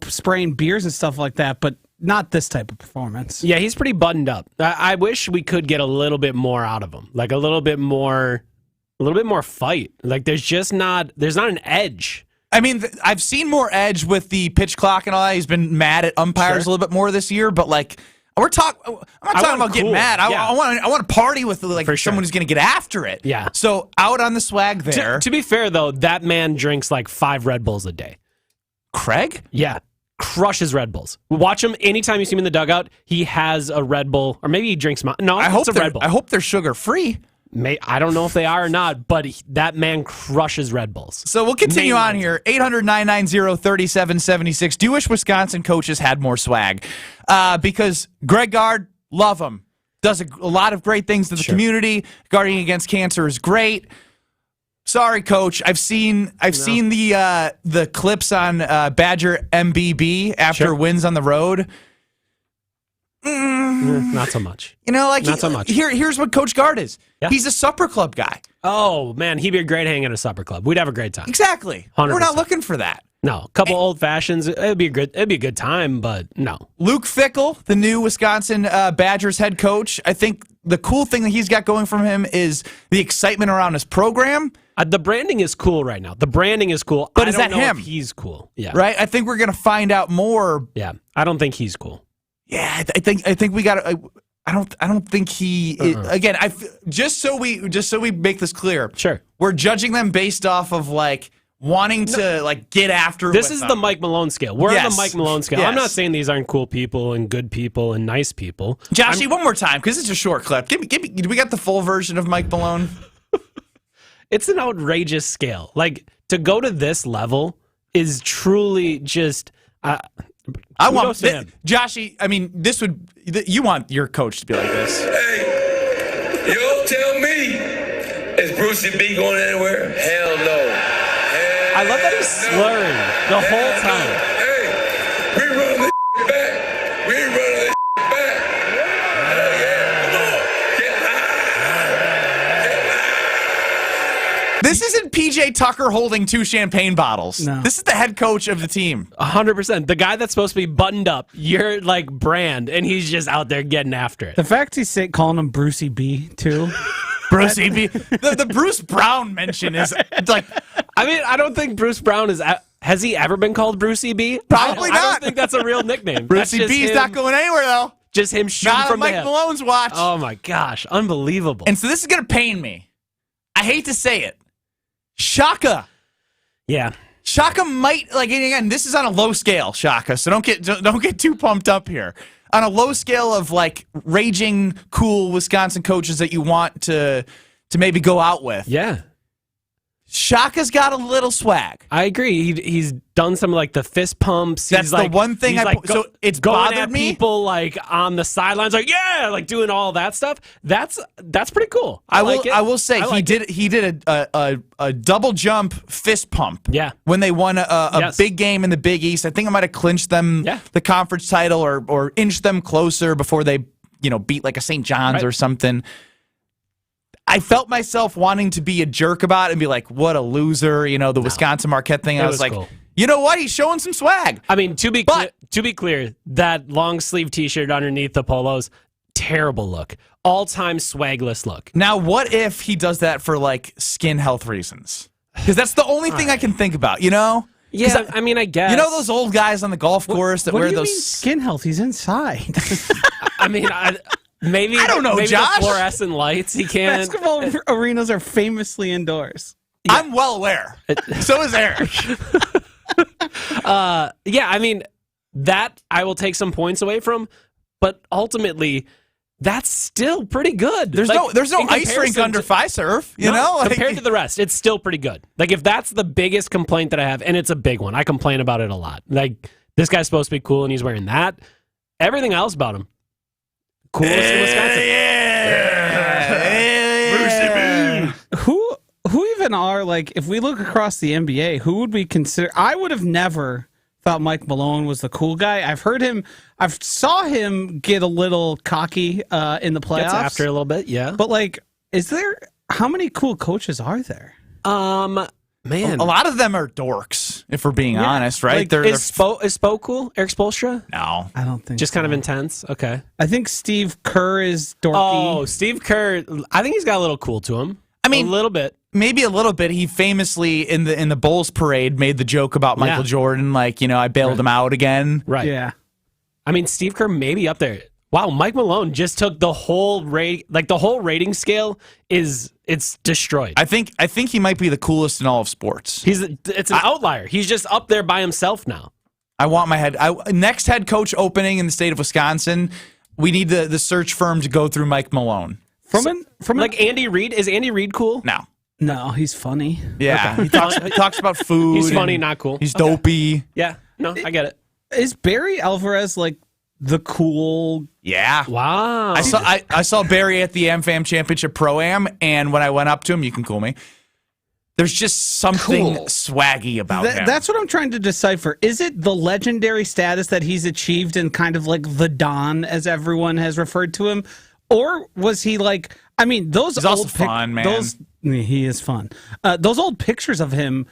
[SPEAKER 20] spraying beers and stuff like that, but not this type of performance.
[SPEAKER 9] Yeah, he's pretty buttoned up. I wish we could get a little bit more out of him, like a little bit more fight. Like there's not an edge.
[SPEAKER 5] I mean, I've seen more edge with the pitch clock and all that. He's been mad at umpires a little bit more this year, but like. I'm not talking about getting mad. I want to party with someone who's going to get after it.
[SPEAKER 9] Yeah.
[SPEAKER 5] So out on the swag there.
[SPEAKER 9] To be fair though, that man drinks like 5 Red Bulls a day.
[SPEAKER 5] Craig?
[SPEAKER 9] Yeah. Crushes Red Bulls. Watch him anytime you see him in the dugout. He has a Red Bull, or maybe he drinks. It's a Red Bull.
[SPEAKER 5] I hope they're sugar free.
[SPEAKER 9] I don't know if they are or not, but that man crushes Red Bulls.
[SPEAKER 5] So we'll continue on here. 800-990-3776. Do you wish Wisconsin coaches had more swag? Because Greg Gard, love him. Does a lot of great things to the community. Guarding against cancer is great. Sorry, Coach. I've seen the clips on Badger MBB after wins on the road.
[SPEAKER 9] Not so much.
[SPEAKER 5] Not
[SPEAKER 9] so much.
[SPEAKER 5] Here's what Coach Gard is. Yeah. He's a supper club guy.
[SPEAKER 9] Oh man, he'd be a great hang at a supper club. We'd have a great time.
[SPEAKER 5] Exactly.
[SPEAKER 9] 100%.
[SPEAKER 5] We're not looking for that.
[SPEAKER 9] No, a couple old fashions. It'd be a good time, but no.
[SPEAKER 5] Luke Fickell, the new Wisconsin Badgers head coach. I think the cool thing that he's got going from him is the excitement around his program.
[SPEAKER 9] The branding is cool right now. The branding is cool.
[SPEAKER 5] But
[SPEAKER 9] is
[SPEAKER 5] that him?
[SPEAKER 9] If he's cool. Yeah.
[SPEAKER 5] Right. I think we're gonna find out more.
[SPEAKER 9] Yeah. I don't think he's cool.
[SPEAKER 5] Yeah. I think we got to. I don't think he is, again. Just so we make this clear.
[SPEAKER 9] Sure.
[SPEAKER 5] We're judging them based off of like wanting to like get after.
[SPEAKER 9] This is the Mike Malone scale. We're on the Mike Malone scale.
[SPEAKER 5] Yes.
[SPEAKER 9] I'm not saying these aren't cool people and good people and nice people.
[SPEAKER 5] Joshy, one more time because it's a short clip. Give me. Do we got the full version of Mike Malone?
[SPEAKER 9] It's an outrageous scale. Like to go to this level is truly just.
[SPEAKER 5] I want Joshy. I mean, you want your coach to be like this.
[SPEAKER 19] Hey, y'all tell me, is Brucey B going anywhere? Hell no.
[SPEAKER 9] I love that he's slurring the whole time.
[SPEAKER 19] Hey, we run this back. We run this back.
[SPEAKER 5] This isn't PJ Tucker holding 2 champagne bottles.
[SPEAKER 20] No.
[SPEAKER 5] This is the head coach of the team.
[SPEAKER 9] 100%. The guy that's supposed to be buttoned up, your like brand, and he's just out there getting after it.
[SPEAKER 20] The fact he's calling him Brucey B too.
[SPEAKER 5] Brucey B. The Bruce Brown mention is like.
[SPEAKER 9] I mean, I don't think Bruce Brown is. Has he ever been called Brucey B?
[SPEAKER 5] Probably not.
[SPEAKER 9] I don't think that's a real nickname.
[SPEAKER 5] Brucey B's not going anywhere though.
[SPEAKER 9] Just him shooting
[SPEAKER 5] not
[SPEAKER 9] from
[SPEAKER 5] on
[SPEAKER 9] the
[SPEAKER 5] Mike
[SPEAKER 9] hip.
[SPEAKER 5] Malone's watch.
[SPEAKER 9] Oh my gosh, unbelievable!
[SPEAKER 5] And so this is gonna pain me. I hate to say it. Shaka.
[SPEAKER 9] Yeah.
[SPEAKER 5] Shaka might, like, and again, this is on a low scale, Shaka, so don't get too pumped up here. On a low scale of, like, raging, cool Wisconsin coaches that you want to maybe go out with.
[SPEAKER 9] Yeah.
[SPEAKER 5] Shaka's got a little swag.
[SPEAKER 9] I agree. He's done some like the fist pumps.
[SPEAKER 5] That's the one thing so it's
[SPEAKER 9] going
[SPEAKER 5] bothered
[SPEAKER 9] at
[SPEAKER 5] me.
[SPEAKER 9] People like on the sidelines, like like doing all that stuff. That's pretty cool. I
[SPEAKER 5] will say he did a double jump fist pump.
[SPEAKER 9] Yeah.
[SPEAKER 5] When they won a big game in the Big East, I think it might have clinched them the conference title or inched them closer before they beat like a St. John's or something. I felt myself wanting to be a jerk about it and be like, what a loser, the Wisconsin Marquette thing. I was like,
[SPEAKER 9] cool.
[SPEAKER 5] You know what? He's showing some swag.
[SPEAKER 9] I mean, to be clear, that long sleeve T-shirt underneath the polos, terrible look. All-time swagless look.
[SPEAKER 5] Now, what if he does that for, like, skin health reasons? Because that's the only thing I can think about,
[SPEAKER 9] Yeah, I mean, I guess.
[SPEAKER 5] Those old guys on the golf course that
[SPEAKER 20] what
[SPEAKER 5] wear
[SPEAKER 20] do you
[SPEAKER 5] those...
[SPEAKER 20] mean skin health? He's inside.
[SPEAKER 9] I mean, maybe
[SPEAKER 5] I don't know,
[SPEAKER 9] maybe
[SPEAKER 5] Josh.
[SPEAKER 9] The fluorescent lights, he can't...
[SPEAKER 20] Basketball arenas are famously indoors.
[SPEAKER 5] Yeah. I'm well aware. So is Eric.
[SPEAKER 9] I mean, that I will take some points away from, but ultimately, that's still pretty good.
[SPEAKER 5] There's no ice rink under Fiserv,
[SPEAKER 9] compared to the rest, it's still pretty good. Like, if that's the biggest complaint that I have, and it's a big one, I complain about it a lot. Like, this guy's supposed to be cool, and he's wearing that. Everything else about him, coolest in Wisconsin.
[SPEAKER 20] Who even are, like, if we look across the NBA, who would we consider? I would have never thought Mike Malone was the cool guy. I've saw him get a little cocky in the playoffs.
[SPEAKER 9] Gets after a little bit, yeah.
[SPEAKER 20] But, like, how many cool coaches are there?
[SPEAKER 9] Man.
[SPEAKER 5] A lot of them are dorks, if we're being honest, right?
[SPEAKER 9] Like, is Spo cool? Eric Spoelstra?
[SPEAKER 5] No.
[SPEAKER 20] I don't think
[SPEAKER 9] Just kind of intense? Okay.
[SPEAKER 20] I think Steve Kerr is dorky.
[SPEAKER 9] Oh, Steve Kerr. I think he's got a little cool to him.
[SPEAKER 5] I mean,
[SPEAKER 9] a little bit.
[SPEAKER 5] Maybe a little bit. He famously, in the Bulls parade, made the joke about Michael Jordan, like, I bailed him out again.
[SPEAKER 9] Right.
[SPEAKER 20] Yeah.
[SPEAKER 9] I mean, Steve Kerr maybe up there. Wow, Mike Malone just took the whole rating scale it's destroyed.
[SPEAKER 5] I think he might be the coolest in all of sports.
[SPEAKER 9] It's an outlier. He's just up there by himself now.
[SPEAKER 5] I want my next head coach opening in the state of Wisconsin. We need the search firm to go through Mike Malone.
[SPEAKER 20] From
[SPEAKER 9] like Andy Reid. Is Andy Reid cool?
[SPEAKER 20] No, he's funny.
[SPEAKER 5] Yeah, okay. he talks about food.
[SPEAKER 9] He's funny, not cool.
[SPEAKER 5] He's dopey.
[SPEAKER 9] Yeah, no, I get it.
[SPEAKER 20] Is Barry Alvarez like the cool?
[SPEAKER 5] Yeah.
[SPEAKER 9] Wow.
[SPEAKER 5] I saw Barry at the AmFam Championship Pro-Am, and when I went up to him, you can cool me. There's just something swaggy about him.
[SPEAKER 20] That's what I'm trying to decipher. Is it the legendary status that he's achieved and kind of like the Don, as everyone has referred to him? Or was he like, I mean,
[SPEAKER 5] He's also fun, man.
[SPEAKER 20] He is fun. Those old pictures of him,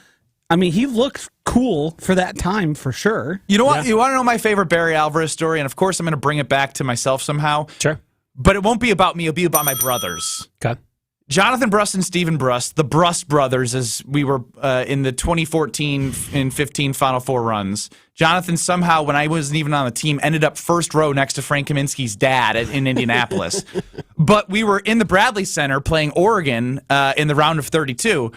[SPEAKER 20] I mean, he looked cool for that time, for sure.
[SPEAKER 5] You know what? Yeah. You want to know my favorite Barry Alvarez story? And of course, I'm going to bring it back to myself somehow.
[SPEAKER 9] Sure.
[SPEAKER 5] But it won't be about me. It'll be about my brothers.
[SPEAKER 9] Okay.
[SPEAKER 5] Jonathan Brust and Stephen Brust, the Brust brothers, as we were in the 2014 and 15 Final Four runs. Jonathan somehow, when I wasn't even on the team, ended up first row next to Frank Kaminsky's dad in Indianapolis. But we were in the Bradley Center playing Oregon in the round of 32,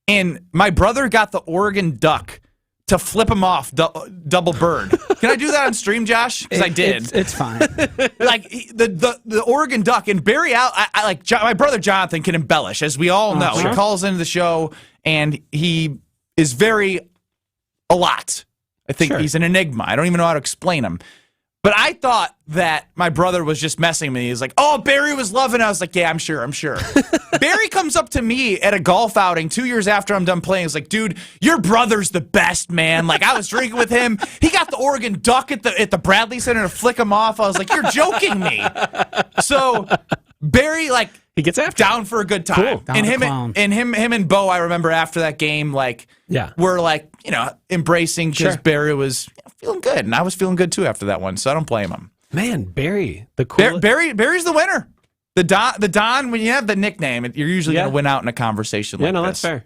[SPEAKER 5] and my brother got the Oregon Duck to flip him off double bird. Can I do that on stream, Josh? Because I did.
[SPEAKER 20] It's fine.
[SPEAKER 5] Like the Oregon Duck and Barry my brother Jonathan can embellish, as we all know.
[SPEAKER 20] Sure.
[SPEAKER 5] He calls into the show and he is a lot. I think he's an enigma. I don't even know how to explain him. But I thought that my brother was just messing with me. He was like, "Oh, Barry was loving it." I was like, "Yeah, I'm sure." Barry comes up to me at a golf outing 2 years after I'm done playing. He's like, "Dude, your brother's the best, man." Like, I was drinking with him. He got the Oregon Duck at the Bradley Center to flick him off. I was like, "You're joking me." So Barry, like,
[SPEAKER 9] he gets after
[SPEAKER 5] down for a good time.
[SPEAKER 20] Cool.
[SPEAKER 5] And him and Bo, I remember after that game, like, were like, embracing because Barry was feeling good, and I was feeling good too after that one. So I don't blame him.
[SPEAKER 9] Man, Barry, the coolest.
[SPEAKER 5] Barry's the winner. The Don. When you have the nickname, you're usually going to win out in a conversation like this.
[SPEAKER 9] That's fair.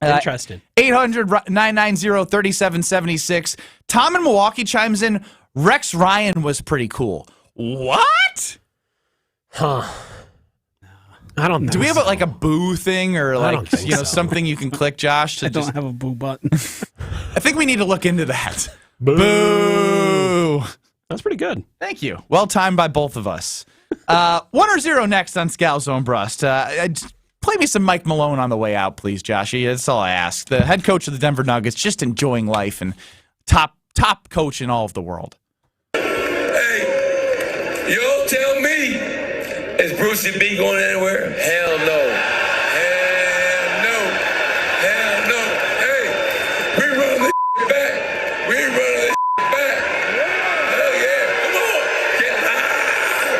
[SPEAKER 9] Interesting.
[SPEAKER 5] 800-990-3776. Tom in Milwaukee chimes in. Rex Ryan was pretty cool. What?
[SPEAKER 9] Huh. I don't know.
[SPEAKER 5] Do we have a boo thing or like something you can click, Josh?
[SPEAKER 20] I don't have a boo button.
[SPEAKER 5] I think we need to look into that. Boo.
[SPEAKER 9] That's pretty good.
[SPEAKER 5] Thank you. Well timed by both of us. 1 or 0 next on Scalzo and Brust. Play me some Mike Malone on the way out, please, Joshy. That's all I ask. The head coach of the Denver Nuggets, just enjoying life and top coach in all of the world.
[SPEAKER 19] Hey, y'all tell me, is Brucey B going anywhere? Hell no. Hell no. Hell no. Hey, we run this back. We run this back. Hell yeah. Come on. Get loud.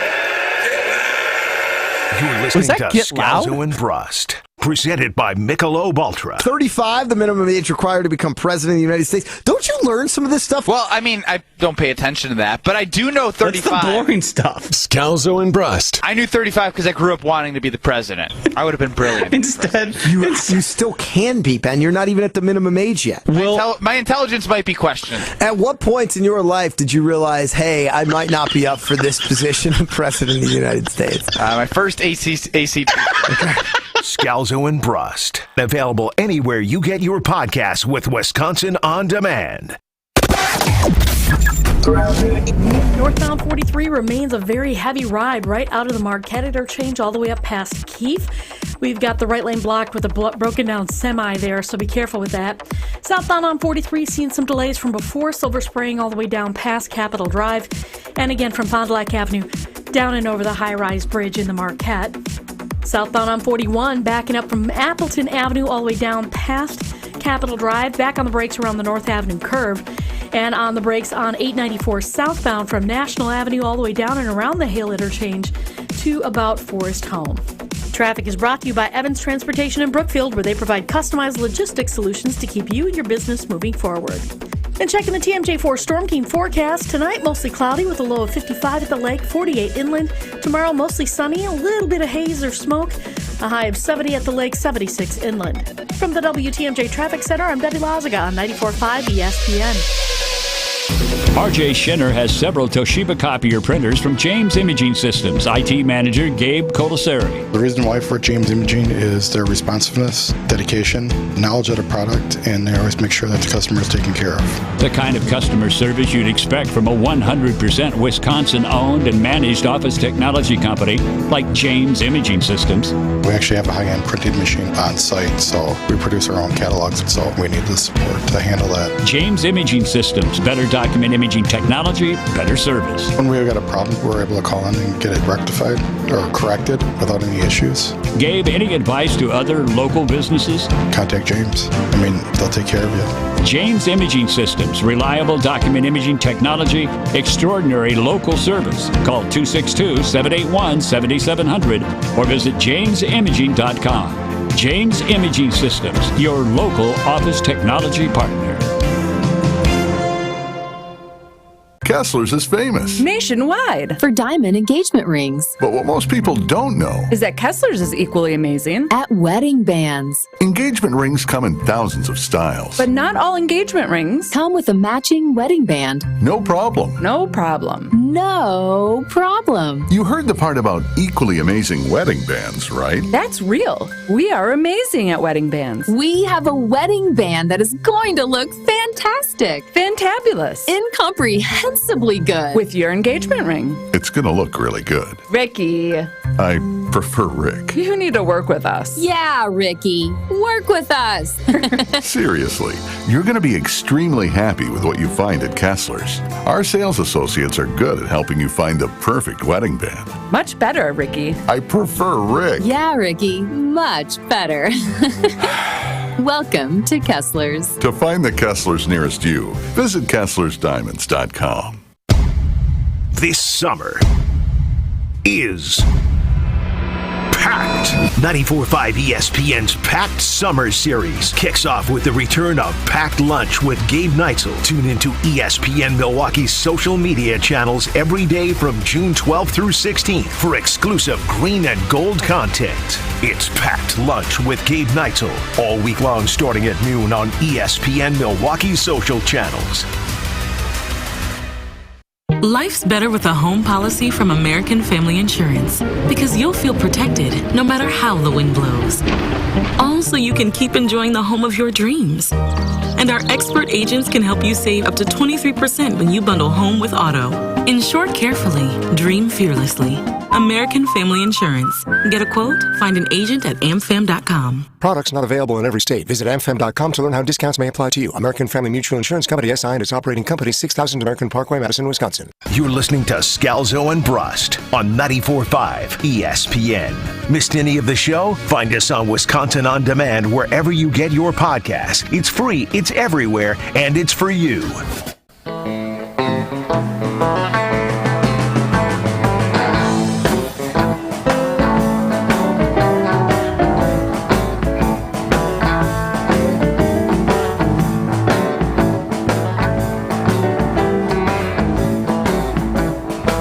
[SPEAKER 19] Get loud.
[SPEAKER 8] You're listening to Scalzo and Brust, presented by Michelob Ultra.
[SPEAKER 4] 35, the minimum age required to become president of the United States. Don't you learn some of this stuff?
[SPEAKER 10] Well, I mean, I don't pay attention to that, but I do know 35.
[SPEAKER 20] That's the boring stuff.
[SPEAKER 16] Scalzo and Brust.
[SPEAKER 10] I knew 35 because I grew up wanting to be the president. I would have been brilliant.
[SPEAKER 20] Instead,
[SPEAKER 4] you still can be, Ben. You're not even at the minimum age yet.
[SPEAKER 10] My intelligence might be questioned.
[SPEAKER 4] At what points in your life did you realize, hey, I might not be up for this position of president of the United States?
[SPEAKER 10] My first ACT.
[SPEAKER 8] Scalzo and Brust. Available anywhere you get your podcasts with Wisconsin On Demand.
[SPEAKER 11] Northbound 43 remains a very heavy ride right out of the Marquette interchange all the way up past Keefe. We've got the right lane blocked with a broken down semi there, so be careful with that. Southbound on 43 seeing some delays from before Silver Spring all the way down past Capitol Drive. And again from Fond du Lac Avenue down and over the high-rise bridge in the Marquette. Southbound on 41 backing up from Appleton Avenue all the way down past Capitol Drive, back on the brakes around the North Avenue curve, and on the brakes on 894 southbound from National Avenue all the way down and around the Hale interchange to about Forest Home. Traffic is brought to you by Evans Transportation in Brookfield, where they provide customized logistics solutions to keep you and your business moving forward. And checking the TMJ4 Storm King forecast, tonight mostly cloudy with a low of 55 at the lake, 48 inland. Tomorrow mostly sunny, a little bit of haze or smoke, a high of 70 at the lake, 76 inland. From the WTMJ Traffic Center, I'm Debbie Lazaga on 94.5 ESPN.
[SPEAKER 21] RJ Schinner has several Toshiba copier printers from James Imaging Systems. IT manager Gabe Colasari.
[SPEAKER 22] The reason why for James Imaging is their responsiveness, dedication, knowledge of the product, and they always make sure that the customer is taken care of.
[SPEAKER 21] The kind of customer service you'd expect from a 100% Wisconsin-owned and managed office technology company like James Imaging Systems.
[SPEAKER 22] We actually have a high-end printing machine on site, so we produce our own catalogs, so we need the support to handle that.
[SPEAKER 21] James Imaging Systems. Better document imaging technology, better service.
[SPEAKER 22] When we've got a problem, we're able to call in and get it rectified or corrected without any issues.
[SPEAKER 21] Gabe, any advice to other local businesses?
[SPEAKER 22] Contact James. they'll take care of you.
[SPEAKER 21] James Imaging Systems. Reliable document imaging technology. Extraordinary local service. Call 262-781-7700 or visit jamesimaging.com. James Imaging Systems, your local office technology partner.
[SPEAKER 1] Kessler's is famous
[SPEAKER 2] nationwide
[SPEAKER 3] for diamond engagement rings.
[SPEAKER 1] But what most people don't know
[SPEAKER 2] is that Kessler's is equally amazing
[SPEAKER 3] at wedding bands.
[SPEAKER 1] Engagement rings come in thousands of styles.
[SPEAKER 2] But not all engagement rings
[SPEAKER 3] come with a matching wedding band.
[SPEAKER 1] No problem.
[SPEAKER 2] No problem.
[SPEAKER 3] No problem.
[SPEAKER 1] You heard the part about equally amazing wedding bands, right?
[SPEAKER 2] That's real. We are amazing at wedding bands.
[SPEAKER 3] We have a wedding band that is going to look fantastic.
[SPEAKER 2] Fantabulous.
[SPEAKER 3] Incomprehensibly good.
[SPEAKER 2] With your engagement ring.
[SPEAKER 1] It's going to look really good.
[SPEAKER 2] Ricky.
[SPEAKER 1] I prefer Rick.
[SPEAKER 2] You need to work with us.
[SPEAKER 3] Yeah, Ricky. Work with us.
[SPEAKER 1] Seriously, you're going to be extremely happy with what you find at Kessler's. Our sales associates are good at helping you find the perfect wedding band.
[SPEAKER 2] Much better, Ricky.
[SPEAKER 1] I prefer Rick.
[SPEAKER 3] Yeah, Ricky. Much better. Welcome to Kessler's.
[SPEAKER 1] To find the Kessler's nearest you, visit KesslersDiamonds.com.
[SPEAKER 8] This summer is packed. 94.5 ESPN's Packed Summer Series kicks off with the return of Packed Lunch with Gabe Neitzel. Tune into ESPN Milwaukee's social media channels every day from June 12th through 16th for exclusive green and gold content. It's Packed Lunch with Gabe Neitzel all week long starting at noon on ESPN Milwaukee's social channels.
[SPEAKER 23] Life's better with a home policy from American Family Insurance because you'll feel protected no matter how the wind blows. All so you can keep enjoying the home of your dreams. And our expert agents can help you save up to 23% when you bundle home with auto. Insure carefully. Dream fearlessly. American Family Insurance. Get a quote? Find an agent at amfam.com.
[SPEAKER 6] Products not available in every state. Visit amfam.com to learn how discounts may apply to you. American Family Mutual Insurance Company, SI, and its operating company, 6000 American Parkway, Madison, Wisconsin.
[SPEAKER 8] You're listening to Scalzo and Brust on 94.5 ESPN. Missed any of the show? Find us on Wisconsin On Demand wherever you get your podcast. It's free, it's everywhere, and it's for you.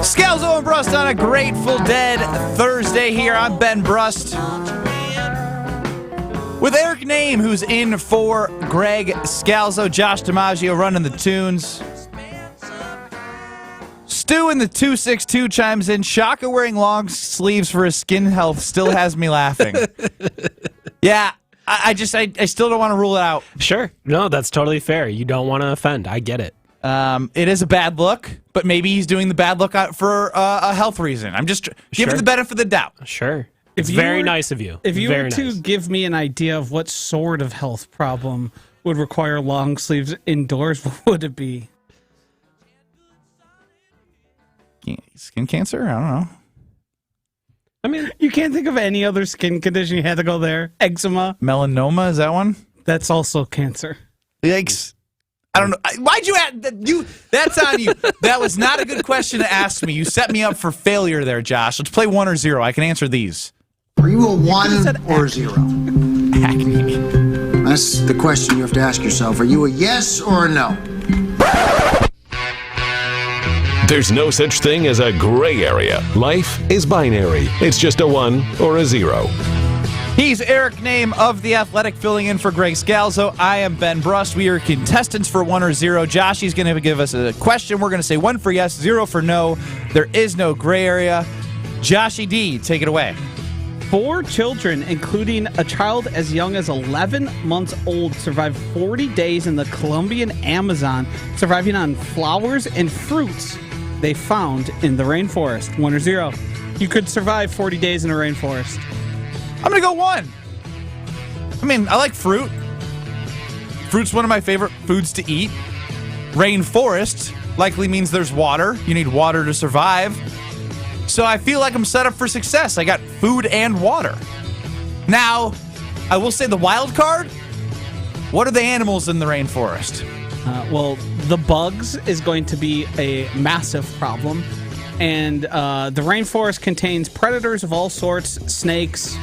[SPEAKER 5] Scalzo and Brust on a Grateful Dead Thursday here. I'm Ben Brust with Eric Name, who's in for Greg Scalzo. Josh DiMaggio running the tunes. Stu in the 262 chimes in. Shaka wearing long sleeves for his skin health still has me laughing. Yeah, I still don't want to rule it out.
[SPEAKER 9] Sure. No, that's totally fair. You don't want to offend. I get it.
[SPEAKER 5] It is a bad look, but maybe he's doing the bad look out for a health reason. I'm just giving the benefit of the doubt.
[SPEAKER 9] Sure. It's very nice of you.
[SPEAKER 20] If you
[SPEAKER 9] very
[SPEAKER 20] were to give me an idea of what sort of health problem would require long sleeves indoors, what would it be?
[SPEAKER 5] Skin cancer? I don't know.
[SPEAKER 20] I mean, you can't think of any other skin condition. You had to go there. Eczema.
[SPEAKER 5] Melanoma, is that one?
[SPEAKER 20] That's also cancer.
[SPEAKER 5] Yikes. I don't know. Why'd you add that? That's on you. That was not a good question to ask me. You set me up for failure there, Josh. Let's play 1 or 0. I can answer these.
[SPEAKER 7] Are you a 1 or 0?
[SPEAKER 5] Acne.
[SPEAKER 7] That's the question you have to ask yourself. Are you a yes or a no?
[SPEAKER 12] There's no such thing as a gray area. Life is binary. It's just a 1 or a 0.
[SPEAKER 5] He's Eric Name of The Athletic, filling in for Greg Scalzo. I am Ben Brust. We are contestants for 1 or 0. Josh, he's going to give us a question. We're going to say 1 for yes, 0 for no. There is no gray area. Joshy D, take it away.
[SPEAKER 20] 4 children, including a child as young as 11 months old, survived 40 days in the Colombian Amazon, surviving on flowers and fruits they found in the rainforest. 1 or 0. You could survive 40 days in a rainforest.
[SPEAKER 5] I'm going to go 1. I mean, I like fruit. Fruit's one of my favorite foods to eat. Rainforest likely means there's water. You need water to survive. So I feel like I'm set up for success. I got food and water. Now, I will say the wild card. What are the animals in the rainforest?
[SPEAKER 20] Well, the bugs is going to be a massive problem. And the rainforest contains predators of all sorts, snakes,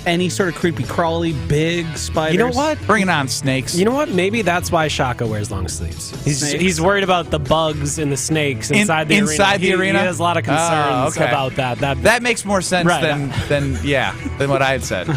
[SPEAKER 20] any sort of creepy crawly, big spiders.
[SPEAKER 9] You know what?
[SPEAKER 5] Bring it on, snakes.
[SPEAKER 9] You know what? Maybe that's why Shaka wears long sleeves. He's worried about the bugs and the snakes inside the arena.
[SPEAKER 5] Inside the arena?
[SPEAKER 9] He has a lot of concerns about that. That
[SPEAKER 5] makes more sense than what I had said.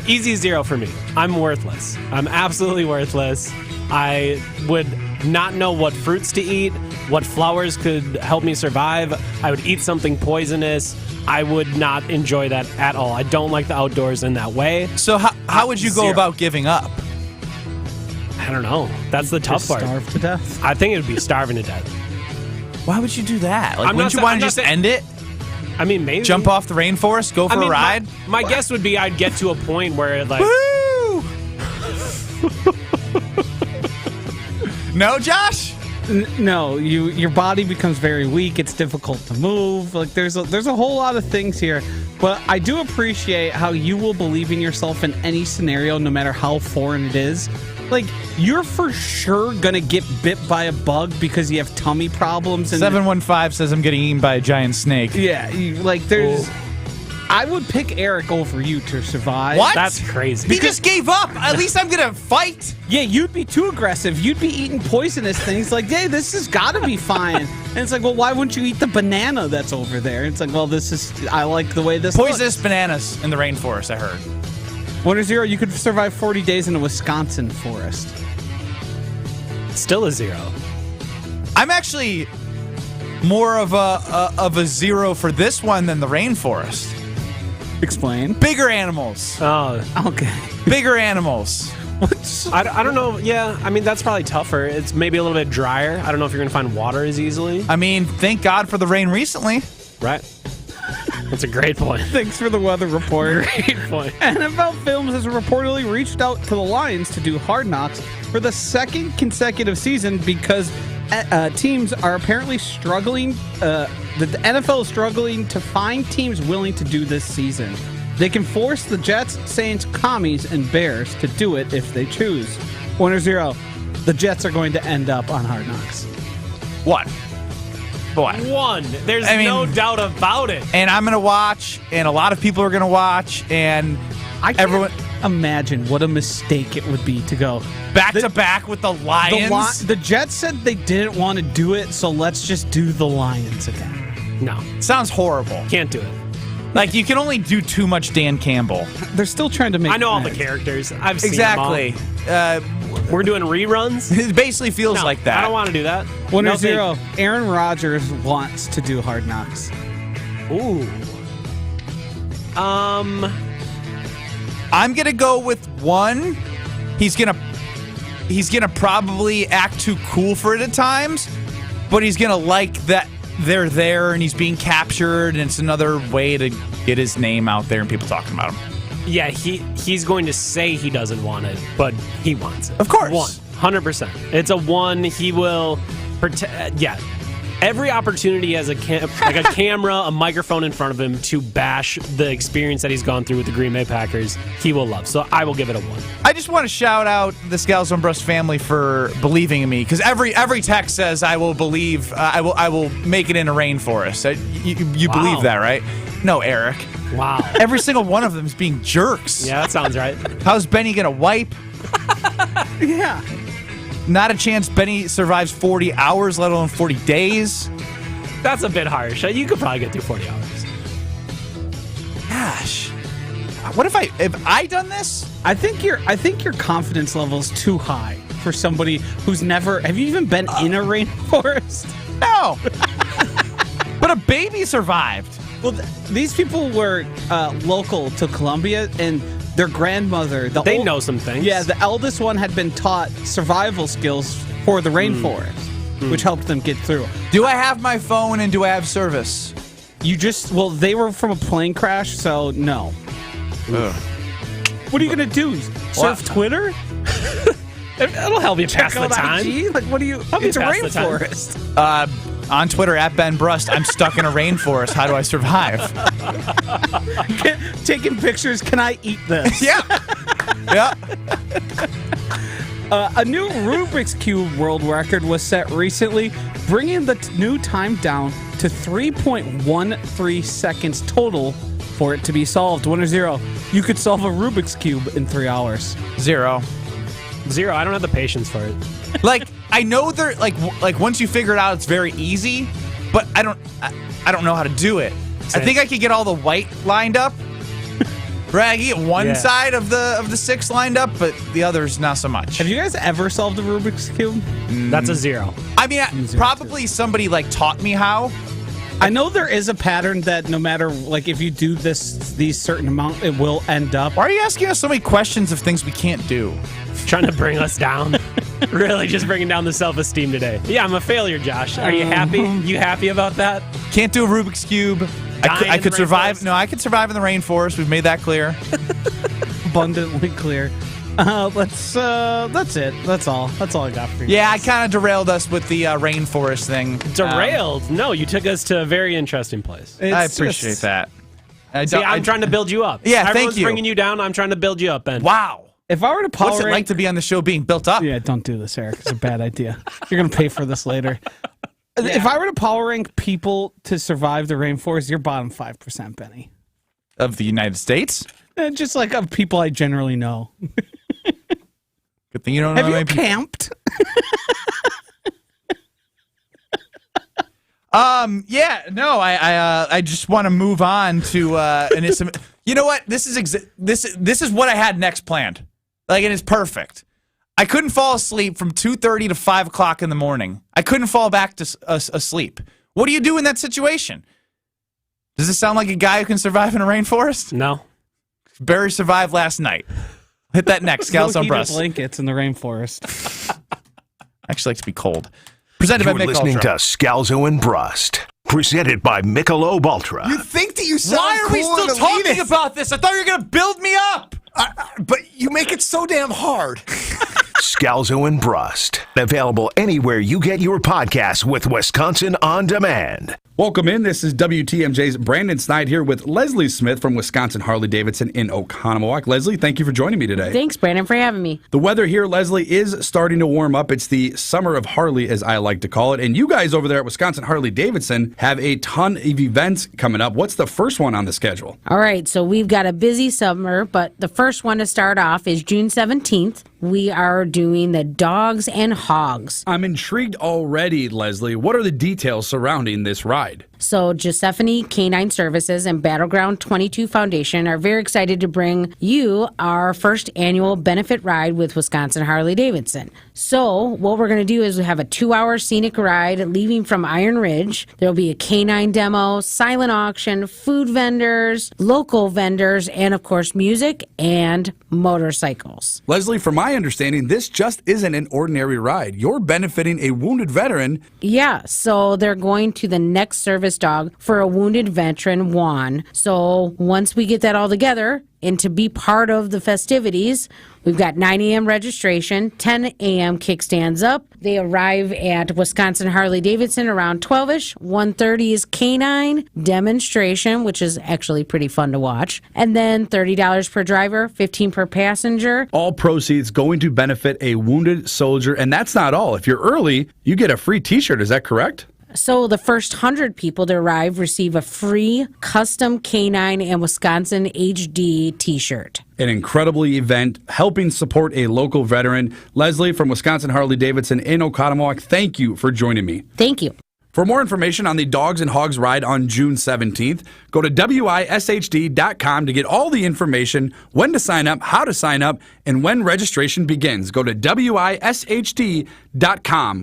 [SPEAKER 9] Easy 0 for me. I'm worthless. I'm absolutely worthless. I would not know what fruits to eat, what flowers could help me survive. I would eat something poisonous. I would not enjoy that at all. I don't like the outdoors in that way.
[SPEAKER 5] So how would you go about giving up?
[SPEAKER 9] I don't know. That's the tough part.
[SPEAKER 20] Starve to death?
[SPEAKER 9] I think it would be starving to death.
[SPEAKER 5] Why would you do that? Like, wouldn't you want to just end it?
[SPEAKER 9] I mean, maybe.
[SPEAKER 5] Jump off the rainforest, go for a ride?
[SPEAKER 9] My guess would be I'd get to a point where, like...
[SPEAKER 5] Woo! No, Josh?
[SPEAKER 20] No, your body becomes very weak. It's difficult to move. Like there's a whole lot of things here, but I do appreciate how you will believe in yourself in any scenario, no matter how foreign it is. Like you're for sure gonna get bit by a bug because you have tummy problems. And
[SPEAKER 5] 715 says I'm getting eaten by a giant snake.
[SPEAKER 20] Yeah, there's. I would pick Eric over you to survive.
[SPEAKER 5] What?
[SPEAKER 9] That's crazy.
[SPEAKER 5] He just gave up. At least I'm going to fight.
[SPEAKER 20] Yeah, you'd be too aggressive. You'd be eating poisonous things. Like, hey, this has got to be fine. And it's like, well, why wouldn't you eat the banana that's over there? It's like, well, I like the way this
[SPEAKER 5] Poisonous
[SPEAKER 20] looks.
[SPEAKER 5] Bananas in the rainforest, I heard.
[SPEAKER 20] 1 or 0, you could survive 40 days in a Wisconsin forest.
[SPEAKER 9] Still a 0.
[SPEAKER 5] I'm actually more of a 0 for this one than the rainforest.
[SPEAKER 20] Explain.
[SPEAKER 5] Bigger animals.
[SPEAKER 9] Oh,
[SPEAKER 20] okay.
[SPEAKER 5] Bigger animals.
[SPEAKER 9] I don't know. Yeah, I mean, that's probably tougher. It's maybe a little bit drier. I don't know if you're going to find water as easily.
[SPEAKER 5] I mean, thank God for the rain recently.
[SPEAKER 9] Right. That's a great point.
[SPEAKER 20] Thanks for the weather report.
[SPEAKER 9] Great point.
[SPEAKER 20] NFL Films has reportedly reached out to the Lions to do Hard Knocks for the second consecutive season because teams are apparently struggling. The NFL is struggling to find teams willing to do this season. They can force the Jets, Saints, Commies, and Bears to do it if they choose. 1-0. The Jets are going to end up on Hard Knocks.
[SPEAKER 5] What?
[SPEAKER 9] One. There's no doubt about it.
[SPEAKER 5] And I'm going to watch, and a lot of people are going to watch, and
[SPEAKER 20] I can't imagine what a mistake it would be to go
[SPEAKER 5] back to back with the Lions.
[SPEAKER 20] The Jets said they didn't want to do it, so let's just do the Lions again.
[SPEAKER 9] No.
[SPEAKER 5] Sounds horrible.
[SPEAKER 9] Can't do it.
[SPEAKER 5] Like, you can only do too much Dan Campbell.
[SPEAKER 20] They're still trying to make
[SPEAKER 9] I know all the characters. I've seen
[SPEAKER 5] exactly.
[SPEAKER 9] them all. We're doing reruns?
[SPEAKER 5] It basically feels like that.
[SPEAKER 9] I don't want to do that.
[SPEAKER 20] 1-0. Aaron Rodgers wants to do Hard Knocks.
[SPEAKER 9] Ooh.
[SPEAKER 5] I'm going to go with 1. He's going to probably act too cool for it at times, but he's going to like that they're there and he's being captured, and it's another way to get his name out there and people talking about him.
[SPEAKER 9] Yeah, he's going to say he doesn't want it, but he wants it.
[SPEAKER 5] Of course.
[SPEAKER 9] 100%. It's a 1. He will pretend. Yeah. Every opportunity has a camera, a microphone in front of him to bash the experience that he's gone through with the Green Bay Packers, he will love. So I will give it a 1.
[SPEAKER 5] I just want to shout out the Scalzo and Brust family for believing in me, because every text says I will believe, I will make it in a rainforest. You believe that, right? No, Eric.
[SPEAKER 9] Wow.
[SPEAKER 5] Every single one of them is being jerks.
[SPEAKER 9] Yeah, that sounds right.
[SPEAKER 5] How's Benny going to wipe?
[SPEAKER 20] Yeah.
[SPEAKER 5] Not a chance Benny survives 40 hours, let alone 40 days.
[SPEAKER 9] That's a bit harsh. You could probably get through 40 hours.
[SPEAKER 5] Gosh. What if I done this?
[SPEAKER 20] I think your confidence level is too high for somebody who's never. Have you even been in a rainforest?
[SPEAKER 5] No. But a baby survived.
[SPEAKER 20] Well, these people were local to Colombia, and their grandmother.
[SPEAKER 9] They know some things.
[SPEAKER 20] Yeah, the eldest one had been taught survival skills for the rainforest, which helped them get through.
[SPEAKER 5] Do I have my phone and do I have service?
[SPEAKER 20] They were from a plane crash, so no. What are you going to do? Surf Twitter?
[SPEAKER 9] It'll help you pass the time.
[SPEAKER 20] IG? Like, what do you... It's a rainforest.
[SPEAKER 5] On Twitter, @BenBrust, I'm stuck in a rainforest. How do I survive?
[SPEAKER 20] Taking pictures. Can I eat this?
[SPEAKER 5] Yeah. Yeah.
[SPEAKER 20] A new Rubik's Cube world record was set recently, bringing the new time down to 3.13 seconds total for it to be solved. 1-0. You could solve a Rubik's Cube in 3 hours.
[SPEAKER 5] 0.
[SPEAKER 9] I don't have the patience for it.
[SPEAKER 5] Like, I know they're like once you figure it out, it's very easy, but I don't know how to do it. Same. I think I could get all the white lined up. Raggy at one side of the 6 lined up, but the others not so much.
[SPEAKER 20] Have you guys ever solved a Rubik's Cube?
[SPEAKER 9] That's a 0.
[SPEAKER 5] I mean, probably somebody taught me how.
[SPEAKER 20] I know there is a pattern that no matter if you do these certain amount, it will end up.
[SPEAKER 5] Why are you asking us so many questions of things we can't do?
[SPEAKER 9] Trying to bring us down. Really, just bringing down the self-esteem today. Yeah, I'm a failure, Josh. Are you happy? You happy about that?
[SPEAKER 5] Can't do a Rubik's Cube. I could survive. No, I could survive in the rainforest. We've made that clear.
[SPEAKER 20] Abundantly clear. That's it. That's all I got for you.
[SPEAKER 5] Yeah, I kind of derailed us with the rainforest thing.
[SPEAKER 9] Derailed? No, you took us to a very interesting place.
[SPEAKER 5] I appreciate that.
[SPEAKER 9] I'm trying to build you up.
[SPEAKER 5] Yeah,
[SPEAKER 9] Everyone's
[SPEAKER 5] thank you.
[SPEAKER 9] bringing you down. I'm trying to build you up, Ben.
[SPEAKER 5] Wow.
[SPEAKER 20] If I were to power
[SPEAKER 5] What's it like to be on the show being built up?
[SPEAKER 20] Yeah, don't do this, Eric. It's a bad idea. You're going to pay for this later. Yeah. If I were to power rank people to survive the rainforest, you're bottom 5%, Benny.
[SPEAKER 5] Of the United States?
[SPEAKER 20] Just of people I generally know.
[SPEAKER 5] Good thing you don't know.
[SPEAKER 20] Have you camped?
[SPEAKER 5] Yeah, no, I just want to move on to and it's you know what? This is what I had next planned. And it's perfect. I couldn't fall asleep from 2:30 to 5 o'clock in the morning. I couldn't fall back to asleep. What do you do in that situation? Does this sound like a guy who can survive in a rainforest?
[SPEAKER 9] No.
[SPEAKER 5] Barry survived last night. Hit that next, Scalzo and Brust.
[SPEAKER 20] Blankets in the rainforest.
[SPEAKER 5] Actually like to be cold. Presented by
[SPEAKER 8] You're
[SPEAKER 5] Michelob
[SPEAKER 8] listening
[SPEAKER 5] Ultra.
[SPEAKER 8] to Scalzo and Brust. Presented by Michelob Ultra.
[SPEAKER 4] You think that you sound
[SPEAKER 5] Why are we
[SPEAKER 4] cool
[SPEAKER 5] still
[SPEAKER 4] and
[SPEAKER 5] talking
[SPEAKER 4] elitist.
[SPEAKER 5] about this? I thought you were going to build me up.
[SPEAKER 4] But you make it so damn hard.
[SPEAKER 8] Scalzo and Brust. Available anywhere you get your podcasts with Wisconsin On Demand.
[SPEAKER 13] Welcome in. This is WTMJ's Brandon Snide here with Leslie Smith from Wisconsin Harley-Davidson in Oconomowoc. Leslie, thank you for joining me today.
[SPEAKER 14] Thanks, Brandon, for having me.
[SPEAKER 13] The weather here, Leslie, is starting to warm up. It's the summer of Harley, as I like to call it. And you guys over there at Wisconsin Harley-Davidson have a ton of events coming up. What's the first one on the schedule?
[SPEAKER 14] All right, so we've got a busy summer, but the first one to start off is June 17th. We are doing the Dogs and Hogs.
[SPEAKER 13] I'm intrigued already, Leslie. What are the details surrounding this ride?
[SPEAKER 14] So Giuseppe Canine Services and Battleground 22 Foundation are very excited to bring you our first annual benefit ride with Wisconsin Harley-Davidson. So what we're going to do is we have a 2-hour scenic ride leaving from Iron Ridge. There'll be a canine demo, silent auction, food vendors, local vendors, and of course music and motorcycles.
[SPEAKER 13] Leslie, from my understanding, this just isn't an ordinary ride. You're benefiting a wounded veteran.
[SPEAKER 14] Yeah, so they're going to the next service dog for a wounded veteran, Juan. So once we get that all together, and to be part of the festivities, we've got 9 a.m. registration, 10 a.m. kickstands up. They arrive at Wisconsin Harley-Davidson around 12-ish. 1:30 is canine demonstration, which is actually pretty fun to watch. And then $30 per driver, $15 per passenger.
[SPEAKER 13] All proceeds going to benefit a wounded soldier. And that's not all. If you're early, you get a free t-shirt. Is that correct?
[SPEAKER 14] So the first 100 people to arrive receive a free custom Canine and Wisconsin HD t-shirt.
[SPEAKER 13] An incredible event helping support a local veteran. Leslie from Wisconsin Harley-Davidson in Oconomowoc, thank you for joining me.
[SPEAKER 14] Thank you.
[SPEAKER 13] For more information on the Dogs and Hogs ride on June 17th, go to WISHD.com to get all the information, when to sign up, how to sign up, and when registration begins. Go to WISHD.com.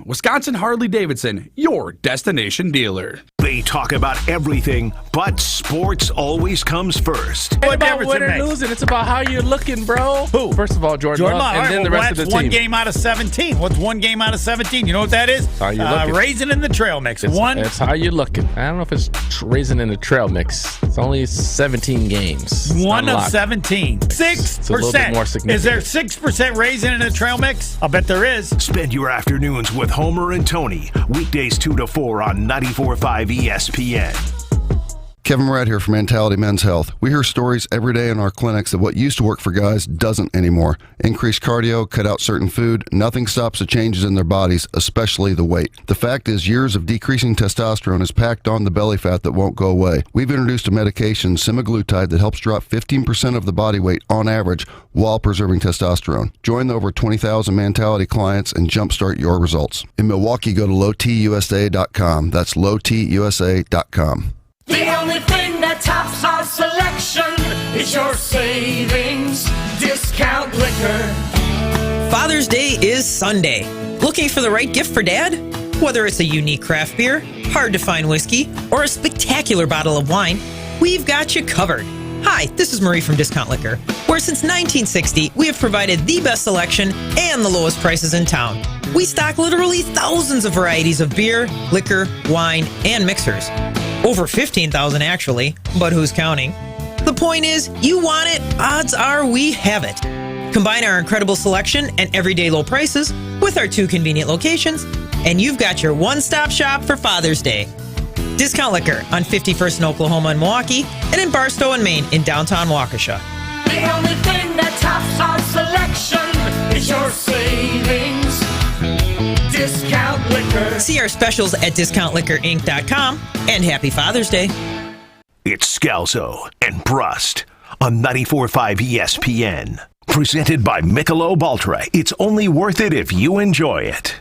[SPEAKER 13] Wisconsin Harley-Davidson, your destination dealer.
[SPEAKER 8] They talk about everything, but sports always comes first.
[SPEAKER 15] It's about winning and losing. It's about how you're looking, bro.
[SPEAKER 24] Who?
[SPEAKER 15] First of all, Jordan Love,
[SPEAKER 24] Love,
[SPEAKER 15] and then the rest of the team.
[SPEAKER 24] One game out of 17. What's one game out of 17? You know what that is?
[SPEAKER 15] How you looking.
[SPEAKER 24] Raisin in the trail mix.
[SPEAKER 15] It's how you looking. I don't know if it's raisin in the trail mix. It's only 17 games.
[SPEAKER 24] One of 17. 6%.
[SPEAKER 15] It's a little bit more significant.
[SPEAKER 24] Is there 6% raisin in the trail mix? I'll bet there is.
[SPEAKER 8] Spend your afternoons with Homer and Tony. Weekdays 2 to 4 on 94.5 ESPN.
[SPEAKER 25] Kevin Morat here from Mentality Men's Health. We hear stories every day in our clinics that what used to work for guys doesn't anymore. Increased cardio, cut out certain food, nothing stops the changes in their bodies, especially the weight. The fact is years of decreasing testosterone is packed on the belly fat that won't go away. We've introduced a medication, semaglutide, that helps drop 15% of the body weight on average while preserving testosterone. Join the over 20,000 Mentality clients and jumpstart your results. In Milwaukee, go to lowtusa.com. That's lowtusa.com.
[SPEAKER 26] The only thing that tops our selection is your savings discount liquor.
[SPEAKER 27] Father's Day is Sunday. Looking for the right gift for Dad? Whether it's a unique craft beer, hard-to-find whiskey, or a spectacular bottle of wine, we've got you covered. Hi, this is Marie from Discount Liquor, where since 1960, we have provided the best selection and the lowest prices in town. We stock literally thousands of varieties of beer, liquor, wine, and mixers. Over 15,000 actually, but who's counting? The point is, you want it, odds are we have it. Combine our incredible selection and everyday low prices with our 2 convenient locations, and you've got your one-stop shop for Father's Day. Discount Liquor on 51st in Oklahoma and Milwaukee, and in Barstow and Maine in downtown Waukesha.
[SPEAKER 26] The only thing that tops our selection is your savings discount liquor.
[SPEAKER 27] See our specials at discountliquorinc.com, and happy Father's Day.
[SPEAKER 8] It's Scalzo and Brust on 94.5 ESPN. Presented by Michelob Ultra. It's only worth it if you enjoy it.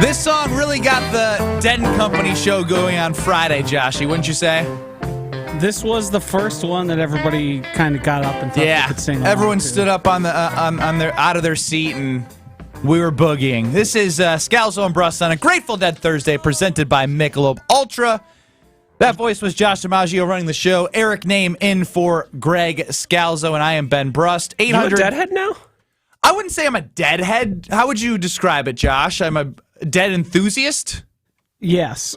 [SPEAKER 5] This song really got the Denton Company show going on Friday, Joshy, wouldn't you say?
[SPEAKER 20] This was the first one that everybody kind of got up and thought they could sing along
[SPEAKER 5] everyone
[SPEAKER 20] to.
[SPEAKER 5] stood up on the on their out of their seat and We were boogieing. This is Scalzo and Brust on a Grateful Dead Thursday presented by Michelob Ultra. That voice was Josh DiMaggio running the show. Eric Name in for Greg Scalzo, and I am Ben Brust. 800.
[SPEAKER 9] You a deadhead now?
[SPEAKER 5] I wouldn't say I'm a deadhead. How would you describe it, Josh? I'm a dead enthusiast?
[SPEAKER 20] Yes.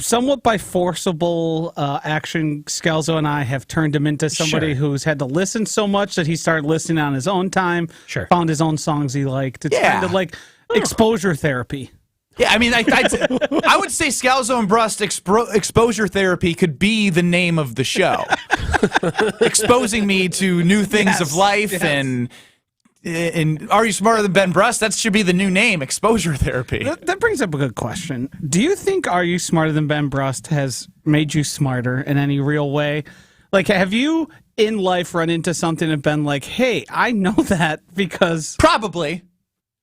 [SPEAKER 20] Somewhat by forcible action, Scalzo and I have turned him into somebody who's had to listen so much that he started listening on his own time.
[SPEAKER 9] Sure.
[SPEAKER 20] Found his own songs he liked. It's kind of like exposure therapy.
[SPEAKER 5] Yeah, I mean, I would say Scalzo and Brust exposure therapy could be the name of the show. Exposing me to new things of life and Are You Smarter Than Ben Brust? That should be the new name, exposure therapy.
[SPEAKER 20] That brings up a good question. Do you think Are You Smarter Than Ben Brust has made you smarter in any real way? Like, have you in life run into something and been like, hey, I know that because...
[SPEAKER 5] Probably.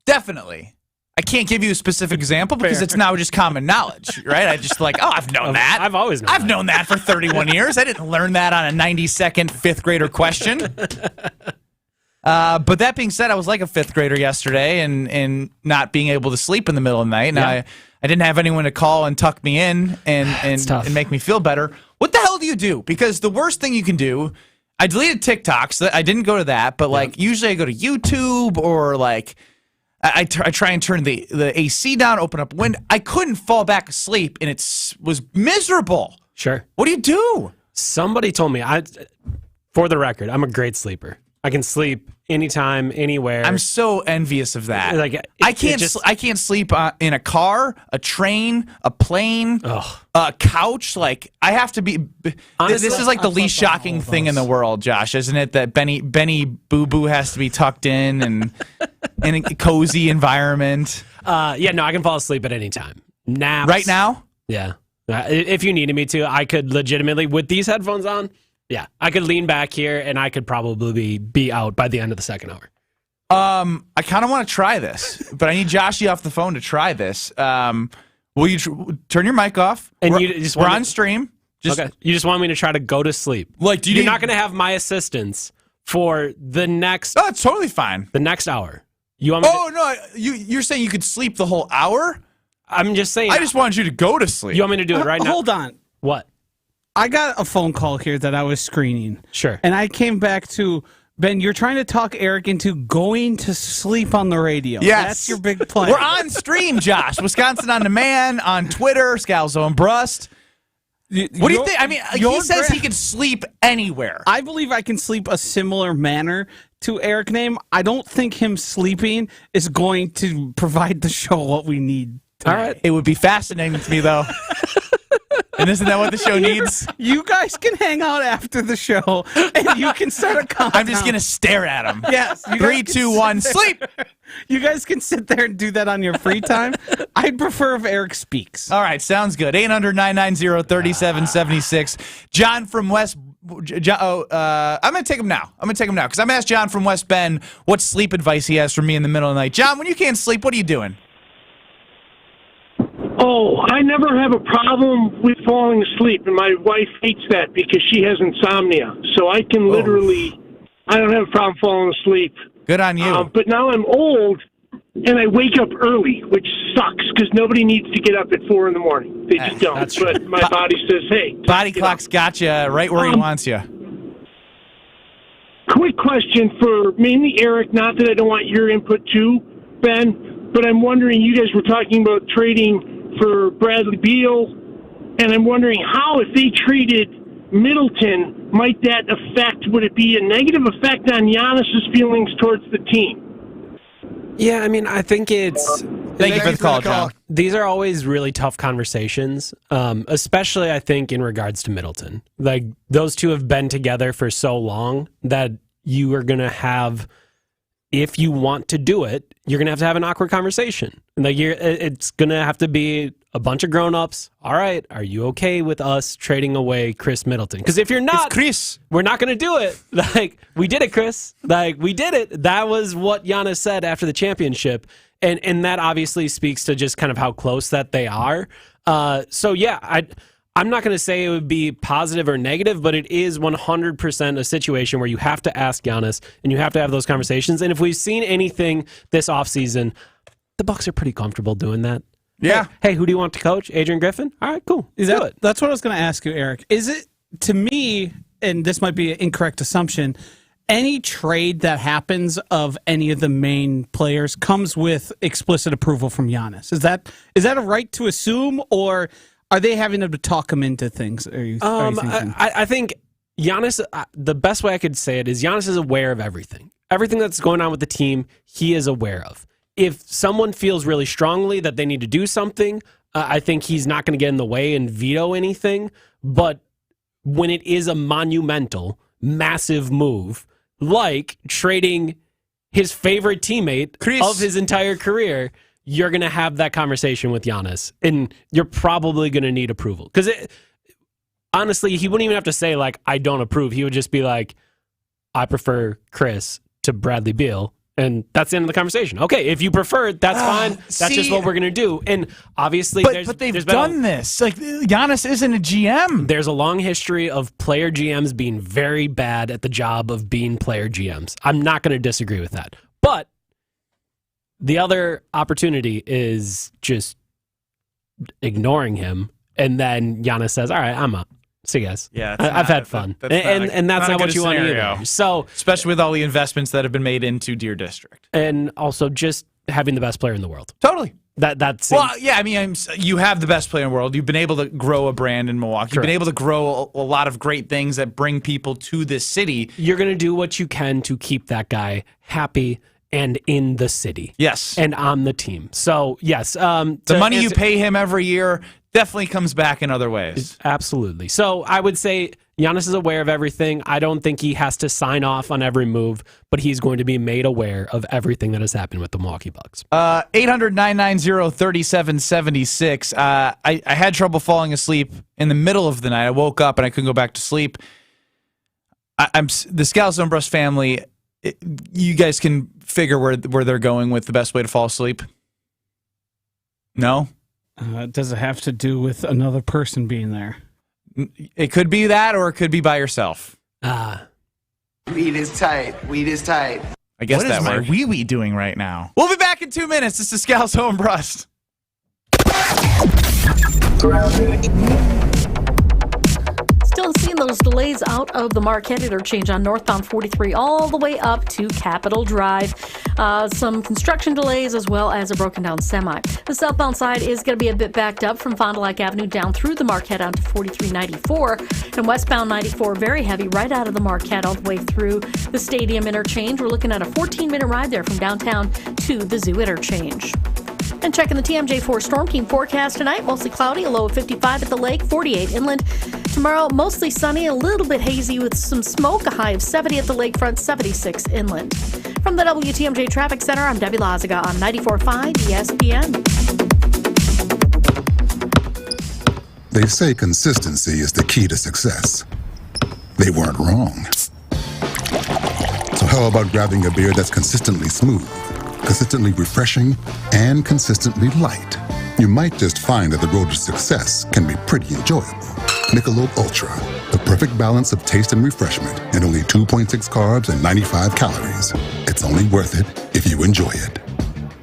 [SPEAKER 5] Definitely. I can't give you a specific example because it's now just common knowledge, right? I just I've known that.
[SPEAKER 9] I've always known
[SPEAKER 5] I've known that for 31 years. I didn't learn that on a 90-second fifth grader question. But that being said, I was like a fifth grader yesterday and not being able to sleep in the middle of the night. And I didn't have anyone to call and tuck me in and make me feel better. What the hell do you do? Because the worst thing you can do, I deleted TikTok, so I didn't go to that. But usually I go to YouTube or I try and turn the AC down, open up a window. I couldn't fall back asleep, and it was miserable.
[SPEAKER 9] Sure.
[SPEAKER 5] What do you do?
[SPEAKER 9] Somebody told me, for the record, I'm a great sleeper. I can sleep anytime, anywhere.
[SPEAKER 5] I'm so envious of that. I can't sleep in a car, a train, a plane, a couch. I have to be. Honestly, this is the least shocking thing in the world, Josh, isn't it? That Benny Boo Boo has to be tucked in and in a cozy environment.
[SPEAKER 9] No, I can fall asleep at any time. Naps.
[SPEAKER 5] Right now?
[SPEAKER 9] Yeah. If you needed me to, I could legitimately, with these headphones on, I could lean back here and I could probably be out by the end of the second hour.
[SPEAKER 5] I kind of want to try this, but I need Joshy off the phone to try this. Will you turn your mic off?
[SPEAKER 9] And
[SPEAKER 5] we're on stream.
[SPEAKER 9] Okay. You just want me to try to go to sleep. You're not going to have my assistance for the next...
[SPEAKER 5] Oh, it's totally fine.
[SPEAKER 9] The next hour. You want me
[SPEAKER 5] no. You're saying you could sleep the whole hour?
[SPEAKER 9] I'm just saying...
[SPEAKER 5] I just wanted you to go to sleep.
[SPEAKER 9] You want me to do it right now?
[SPEAKER 20] Hold on.
[SPEAKER 9] What?
[SPEAKER 20] I got a phone call here that I was screening.
[SPEAKER 9] Sure.
[SPEAKER 20] And I came back to, Ben, you're trying to talk Eric into going to sleep on the radio.
[SPEAKER 5] Yes.
[SPEAKER 20] That's your big plan.
[SPEAKER 5] We're on stream, Josh. Wisconsin On Demand, on Twitter, Scalzo and Brust. What do you think? I mean, he says he can sleep anywhere.
[SPEAKER 20] I believe I can sleep a similar manner to Eric Name. I don't think him sleeping is going to provide the show what we need today.
[SPEAKER 5] All right. It would be fascinating to me, though. And isn't that what the show needs?
[SPEAKER 20] You guys can hang out after the show, and you can start a countdown.
[SPEAKER 5] I'm just going to stare at him.
[SPEAKER 20] Yes.
[SPEAKER 5] 3, 2, 1, sleep!
[SPEAKER 20] You guys can sit there and do that on your free time. I'd prefer if Eric speaks.
[SPEAKER 5] All right, sounds good. 800-990-3776. John from West... I'm going to take him now. Because I'm going to ask John from West Bend what sleep advice he has for me in the middle of the night. John, when you can't sleep, what are you doing?
[SPEAKER 10] Oh, I never have a problem with falling asleep, and my wife hates that because she has insomnia. So I can literally, I don't have a problem falling asleep.
[SPEAKER 5] Good on you.
[SPEAKER 10] But now I'm old, and I wake up early, which sucks because nobody needs to get up at 4 in the morning. They just don't. But my body says, hey.
[SPEAKER 5] Body clock's got you right where he wants you.
[SPEAKER 10] Quick question for mainly Eric, not that I don't want your input too, Ben, but I'm wondering, you guys were talking about trading for Bradley Beal, and I'm wondering how, if they traded Middleton, might that affect, would it be a negative effect on Giannis's feelings towards the team?
[SPEAKER 9] Yeah, I mean, I think it's...
[SPEAKER 5] Thank you for the call, John.
[SPEAKER 9] These are always really tough conversations, especially, I think, in regards to Middleton. Those two have been together for so long that you are going to have... If you want to do it, you're going to have an awkward conversation. It's going to have to be a bunch of grown-ups. All right, are you okay with us trading away Chris Middleton? Because if you're not,
[SPEAKER 5] Chris,
[SPEAKER 9] we're not going to do it. We did it, Chris. We did it. That was what Giannis said after the championship. And that obviously speaks to just kind of how close that they are. So, yeah, I'm not going to say it would be positive or negative, but it is 100% a situation where you have to ask Giannis and you have to have those conversations. And if we've seen anything this offseason, the Bucks are pretty comfortable doing that.
[SPEAKER 5] Yeah.
[SPEAKER 9] Hey, who do you want to coach? Adrian Griffin? All right, cool. Do it.
[SPEAKER 20] That's what I was going to ask you, Eric. Is it, to me, and this might be an incorrect assumption, any trade that happens of any of the main players comes with explicit approval from Giannis? Is that a right to assume, or are they having to talk him into things? Are you thinking?
[SPEAKER 9] I think Giannis, the best way I could say it is Giannis is aware of everything. Everything that's going on with the team, he is aware of. If someone feels really strongly that they need to do something, I think he's not going to get in the way and veto anything. But when it is a monumental, massive move, like trading his favorite teammate of his entire career, you're going to have that conversation with Giannis, and you're probably going to need approval. Because honestly, he wouldn't even have to say, like, I don't approve. He would just be like, I prefer Chris to Bradley Beal, and that's the end of the conversation. Okay, if you prefer it, that's fine. That's just what we're going to do. And obviously,
[SPEAKER 5] but they've done this. Like, Giannis isn't a GM.
[SPEAKER 9] There's a long history of player GMs being very bad at the job of being player GMs. I'm not going to disagree with that. But the other opportunity is just ignoring him, and then Giannis says, all right, I'm up. See you guys.
[SPEAKER 5] Yeah,
[SPEAKER 9] I've had fun. And that's not what you want either. So,
[SPEAKER 5] especially with all the investments that have been made into Deer District.
[SPEAKER 9] And also just having the best player in the world.
[SPEAKER 5] Totally.
[SPEAKER 9] That's
[SPEAKER 5] well, yeah, I mean, you have the best player in the world. You've been able to grow a brand in Milwaukee. You've been able to grow a lot of great things that bring people to this city.
[SPEAKER 9] You're going to do what you can to keep that guy happy and in the city.
[SPEAKER 5] Yes.
[SPEAKER 9] And on the team. So, yes.
[SPEAKER 5] The money you pay him every year definitely comes back in other ways.
[SPEAKER 9] Absolutely. So I would say Giannis is aware of everything. I don't think he has to sign off on every move, but he's going to be made aware of everything that has happened with the Milwaukee Bucks.
[SPEAKER 5] 800-990-3776. I had trouble falling asleep in the middle of the night. I woke up and I couldn't go back to sleep. I'm the Scalzo and Brust family. You guys can figure where they're going with the best way to fall asleep? No?
[SPEAKER 20] Does it have to do with another person being there?
[SPEAKER 5] It could be that, or it could be by yourself.
[SPEAKER 4] Weed is tight. Weed is tight.
[SPEAKER 5] I guess
[SPEAKER 4] What
[SPEAKER 5] that
[SPEAKER 4] is my
[SPEAKER 5] wee doing right now. We'll be back in 2 minutes. This is Scalzo and Brust.
[SPEAKER 11] Still seeing those delays out of the Marquette interchange on northbound 43 all the way up to Capitol Drive. Some construction delays as well as a broken down semi. The southbound side is going to be a bit backed up from Fond du Lac Avenue down through the Marquette onto 4394. And westbound 94 very heavy right out of the Marquette all the way through the Stadium interchange. We're looking at a 14-minute ride there from downtown to the Zoo interchange. And checking the TMJ4 Storm Team forecast tonight, mostly cloudy, a low of 55 at the lake, 48 inland. Tomorrow, mostly sunny, a little bit hazy with some smoke, a high of 70 at the lakefront, 76 inland. From the WTMJ Traffic Center, I'm Debbie Lazaga on 94.5 ESPN.
[SPEAKER 16] They say consistency is the key to success. They weren't wrong. So how about grabbing a beer that's consistently smooth, consistently refreshing, and consistently light? You might just find that the road to success can be pretty enjoyable. Michelob Ultra, the perfect balance of taste and refreshment, and only 2.6 carbs and 95 calories. It's only worth it if you enjoy it.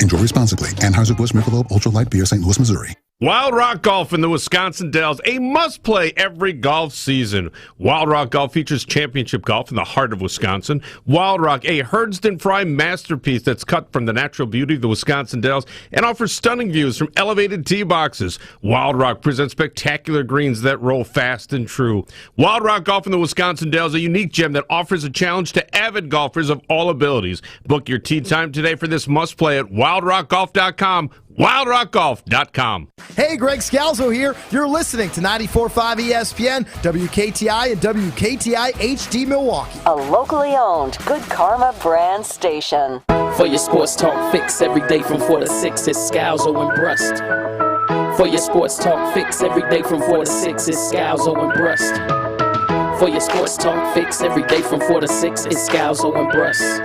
[SPEAKER 16] Enjoy responsibly. Anheuser-Busch Michelob Ultra Light Beer, St. Louis, Missouri.
[SPEAKER 17] Wild Rock Golf in the Wisconsin Dells, a must-play every golf season. Wild Rock Golf features championship golf in the heart of Wisconsin. Wild Rock, a Herdston Fry masterpiece that's cut from the natural beauty of the Wisconsin Dells and offers stunning views from elevated tee boxes. Wild Rock presents spectacular greens that roll fast and true. Wild Rock Golf in the Wisconsin Dells, a unique gem that offers a challenge to avid golfers of all abilities. Book your tee time today for this must-play at wildrockgolf.com. WildRockGolf.com.
[SPEAKER 4] Hey, Greg Scalzo here. You're listening to 94.5 ESPN, WKTI, and WKTI HD Milwaukee.
[SPEAKER 18] A locally owned Good Karma brand station.
[SPEAKER 19] For your sports talk fix every day from 4 to 6, it's Scalzo and Brust. For your sports talk fix every day from 4 to 6, it's Scalzo and Brust. For your sports talk fix every day from 4 to 6, it's Scalzo and Brust.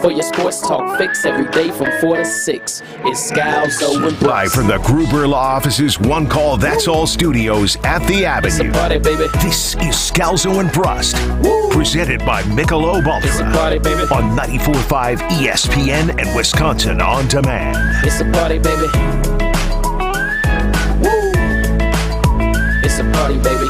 [SPEAKER 19] For your sports talk fix every day from 4 to 6. It's Scalzo and Brust.
[SPEAKER 8] Live from the Gruber Law Office's One Call That's All studios at the Avenue.
[SPEAKER 19] It's a party, baby.
[SPEAKER 8] This is Scalzo and Brust. Presented by Michelob Ultra.
[SPEAKER 19] It's a party, baby.
[SPEAKER 8] On 94.5 ESPN and Wisconsin On Demand.
[SPEAKER 19] It's a party, baby. Woo! It's a party, baby.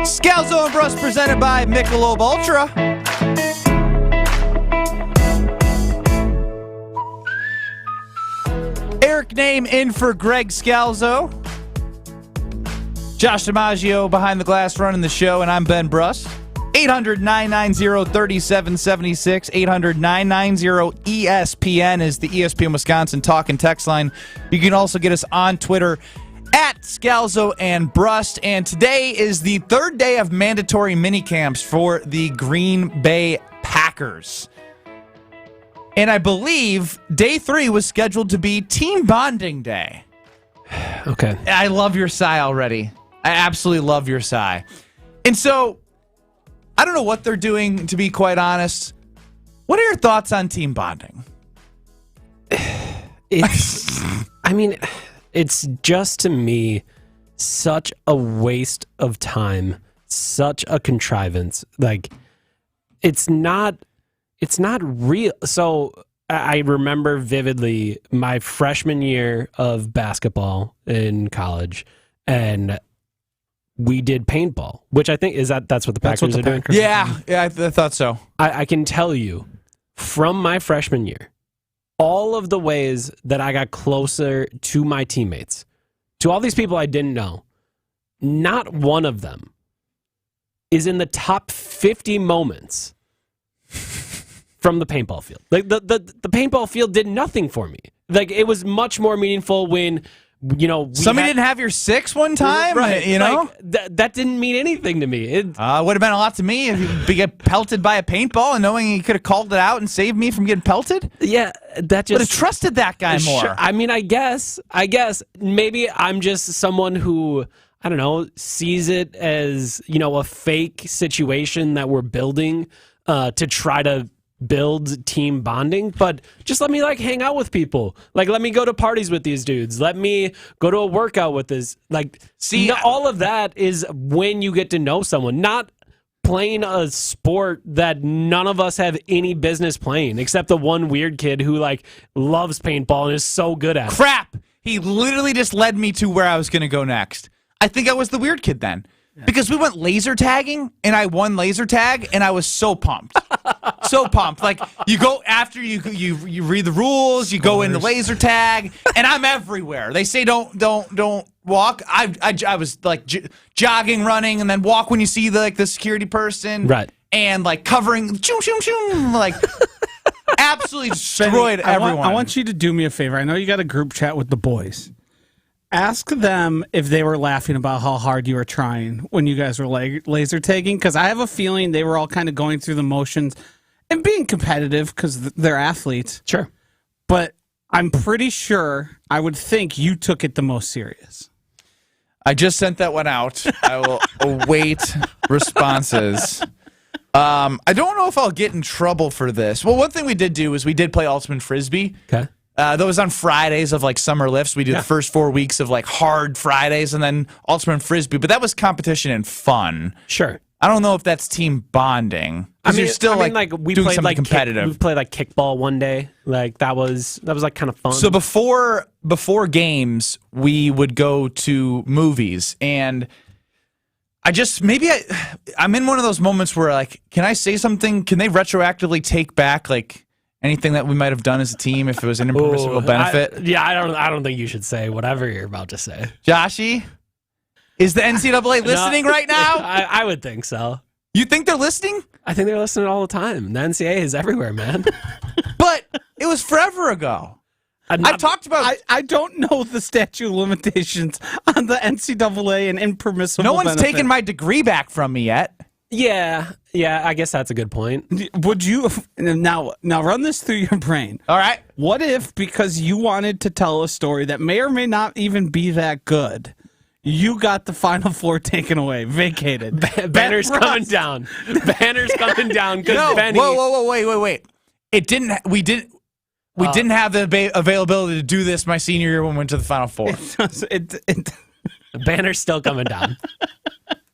[SPEAKER 5] Scalzo and Brust presented by Michelob Ultra. Eric Name in for Greg Scalzo. Josh DiMaggio behind the glass running the show, and I'm Ben Brust. 800-990-3776. 800-990-ESPN is the ESPN Wisconsin talk and text line. You can also get us on Twitter at Scalzo and Brust. And today is the third day of mandatory minicamps for the Green Bay Packers. And I believe day 3 was scheduled to be team bonding day.
[SPEAKER 9] Okay.
[SPEAKER 5] I love your sigh already. I absolutely love your sigh. And so, I don't know what they're doing, to be quite honest. What are your thoughts on team bonding?
[SPEAKER 9] It's just, to me, such a waste of time, such a contrivance. Like, it's not real. So I remember vividly my freshman year of basketball in college, and we did paintball, which I think that's what the Packers are doing.
[SPEAKER 5] Yeah, I thought so.
[SPEAKER 9] I can tell you from my freshman year, all of the ways that I got closer to my teammates, to all these people I didn't know, not one of them is in the top 50 moments from the paintball field. Like the paintball field did nothing for me. Like, it was much more meaningful when,
[SPEAKER 5] somebody didn't have your 6 one time,
[SPEAKER 9] right?
[SPEAKER 5] Like,
[SPEAKER 9] that didn't mean anything to me. It
[SPEAKER 5] would have been a lot to me if you get pelted by a paintball and knowing you could have called it out and saved me from getting pelted.
[SPEAKER 9] Yeah, that just
[SPEAKER 5] would have trusted that guy more.
[SPEAKER 9] Sure. I mean, I guess maybe I'm just someone who, I don't know, sees it as, a fake situation that we're building to try to build team bonding, but just let me hang out with people. Let me go to parties with these dudes. Let me go to a workout with this. All of that is when you get to know someone, not playing a sport that none of us have any business playing, except the one weird kid who loves paintball and is so good at it.
[SPEAKER 5] Crap! He literally just led me to where I was going to go next. I think I was the weird kid then. Because we went laser tagging, and I won laser tag, and I was so pumped. So pumped. You go after you read the rules, you go into laser tag, and I'm everywhere. They say don't walk. I was jogging, running, and then walk when you see the security person.
[SPEAKER 9] Right.
[SPEAKER 5] And covering, choom, choom, choom, absolutely destroyed everyone.
[SPEAKER 20] I want you to do me a favor. I know you got a group chat with the boys. Ask them if they were laughing about how hard you were trying when you guys were laser tagging, because I have a feeling they were all kind of going through the motions and being competitive because they're athletes.
[SPEAKER 9] Sure.
[SPEAKER 20] But I'm pretty sure, I would think you took it the most serious.
[SPEAKER 5] I just sent that one out. I will await responses. I don't know if I'll get in trouble for this. Well, one thing we did do is we did play Ultimate Frisbee.
[SPEAKER 9] Okay.
[SPEAKER 5] That was on Fridays of summer lifts. We did the first 4 weeks of hard Fridays and then Ultimate Frisbee. But that was competition and fun.
[SPEAKER 9] Sure.
[SPEAKER 5] I don't know if that's team bonding. You're still
[SPEAKER 9] we
[SPEAKER 5] doing
[SPEAKER 9] played
[SPEAKER 5] something competitive.
[SPEAKER 9] We played kickball one day. That was kind of fun.
[SPEAKER 5] So before games, we would go to movies, and I'm in one of those moments where can I say something? Can they retroactively take back anything that we might have done as a team if it was an impermissible benefit?
[SPEAKER 9] I don't think you should say whatever you're about to say.
[SPEAKER 5] Joshy, is the NCAA listening right now?
[SPEAKER 9] I would think so.
[SPEAKER 5] You think they're listening?
[SPEAKER 9] I think they're listening all the time. The NCAA is everywhere, man.
[SPEAKER 5] But it was forever ago. I've talked about.
[SPEAKER 20] I don't know the statute of limitations on the NCAA and impermissible.
[SPEAKER 5] No one's
[SPEAKER 20] benefit.
[SPEAKER 5] taken my degree back from me yet.
[SPEAKER 9] Yeah, I guess that's a good point.
[SPEAKER 20] Would you now run this through your brain?
[SPEAKER 5] All right.
[SPEAKER 20] What if, because you wanted to tell a story that may or may not even be that good, you got the Final Four taken away, vacated?
[SPEAKER 9] Banner's coming down. Banner's coming down because Benny.
[SPEAKER 5] Whoa, wait. It didn't. We didn't have the availability to do this my senior year when we went to the Final Four.
[SPEAKER 9] Banner's still coming down.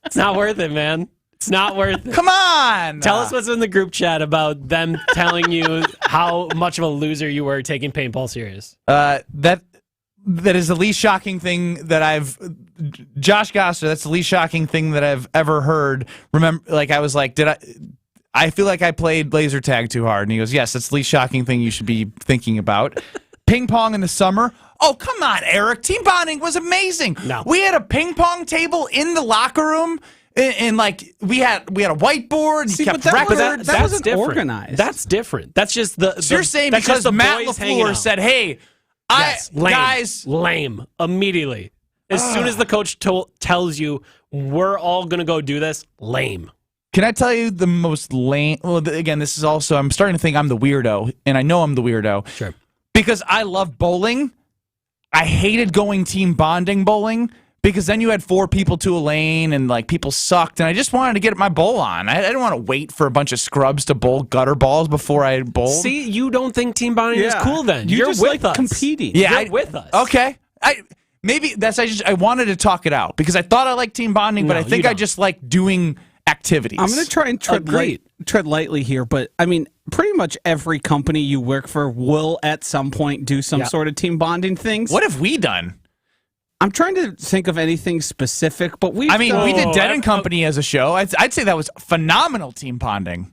[SPEAKER 9] It's not worth it, man. It's not worth it.
[SPEAKER 5] Come on.
[SPEAKER 9] Tell us what's in the group chat about them telling you how much of a loser you were taking paintball serious.
[SPEAKER 5] That is the least shocking thing that Josh Gosser, that's the least shocking thing that I've ever heard. Remember, I was like, I feel like I played laser tag too hard. And he goes, yes, that's the least shocking thing you should be thinking about. Ping pong in the summer. Oh, come on, Eric. Team bonding was amazing.
[SPEAKER 9] No.
[SPEAKER 5] We had a ping pong table in the locker room. And we had a whiteboard. You kept records.
[SPEAKER 20] That wasn't
[SPEAKER 9] different.
[SPEAKER 20] Organized.
[SPEAKER 9] That's different. That's just the.
[SPEAKER 5] So you're saying because Matt LaFleur said, "Hey,
[SPEAKER 9] lame.
[SPEAKER 5] guys,
[SPEAKER 9] lame," immediately. As soon as the coach tells you we're all gonna go do this, lame.
[SPEAKER 5] Can I tell you the most lame? Well, again, this is also I'm starting to think I'm the weirdo, and I know I'm the weirdo.
[SPEAKER 9] Sure.
[SPEAKER 5] Because I love bowling. I hated going team bonding bowling. Because then you had 4 people to a lane and people sucked, and I just wanted to get my bowl on. I didn't want to wait for a bunch of scrubs to bowl gutter balls before I bowled.
[SPEAKER 9] See, you don't think team bonding is cool then. You're
[SPEAKER 20] just
[SPEAKER 9] with us.
[SPEAKER 20] competing.
[SPEAKER 5] Yeah,
[SPEAKER 9] You're with us.
[SPEAKER 5] Okay. I wanted to talk it out because I thought I liked team bonding, but I think I just like doing activities.
[SPEAKER 20] I'm going to try and tread lightly here, but I mean, pretty much every company you work for will at some point do some sort of team bonding things.
[SPEAKER 5] What have we done?
[SPEAKER 20] I'm trying to think of anything specific, but we
[SPEAKER 5] did Dead and Company as a show. I'd say that was phenomenal team bonding.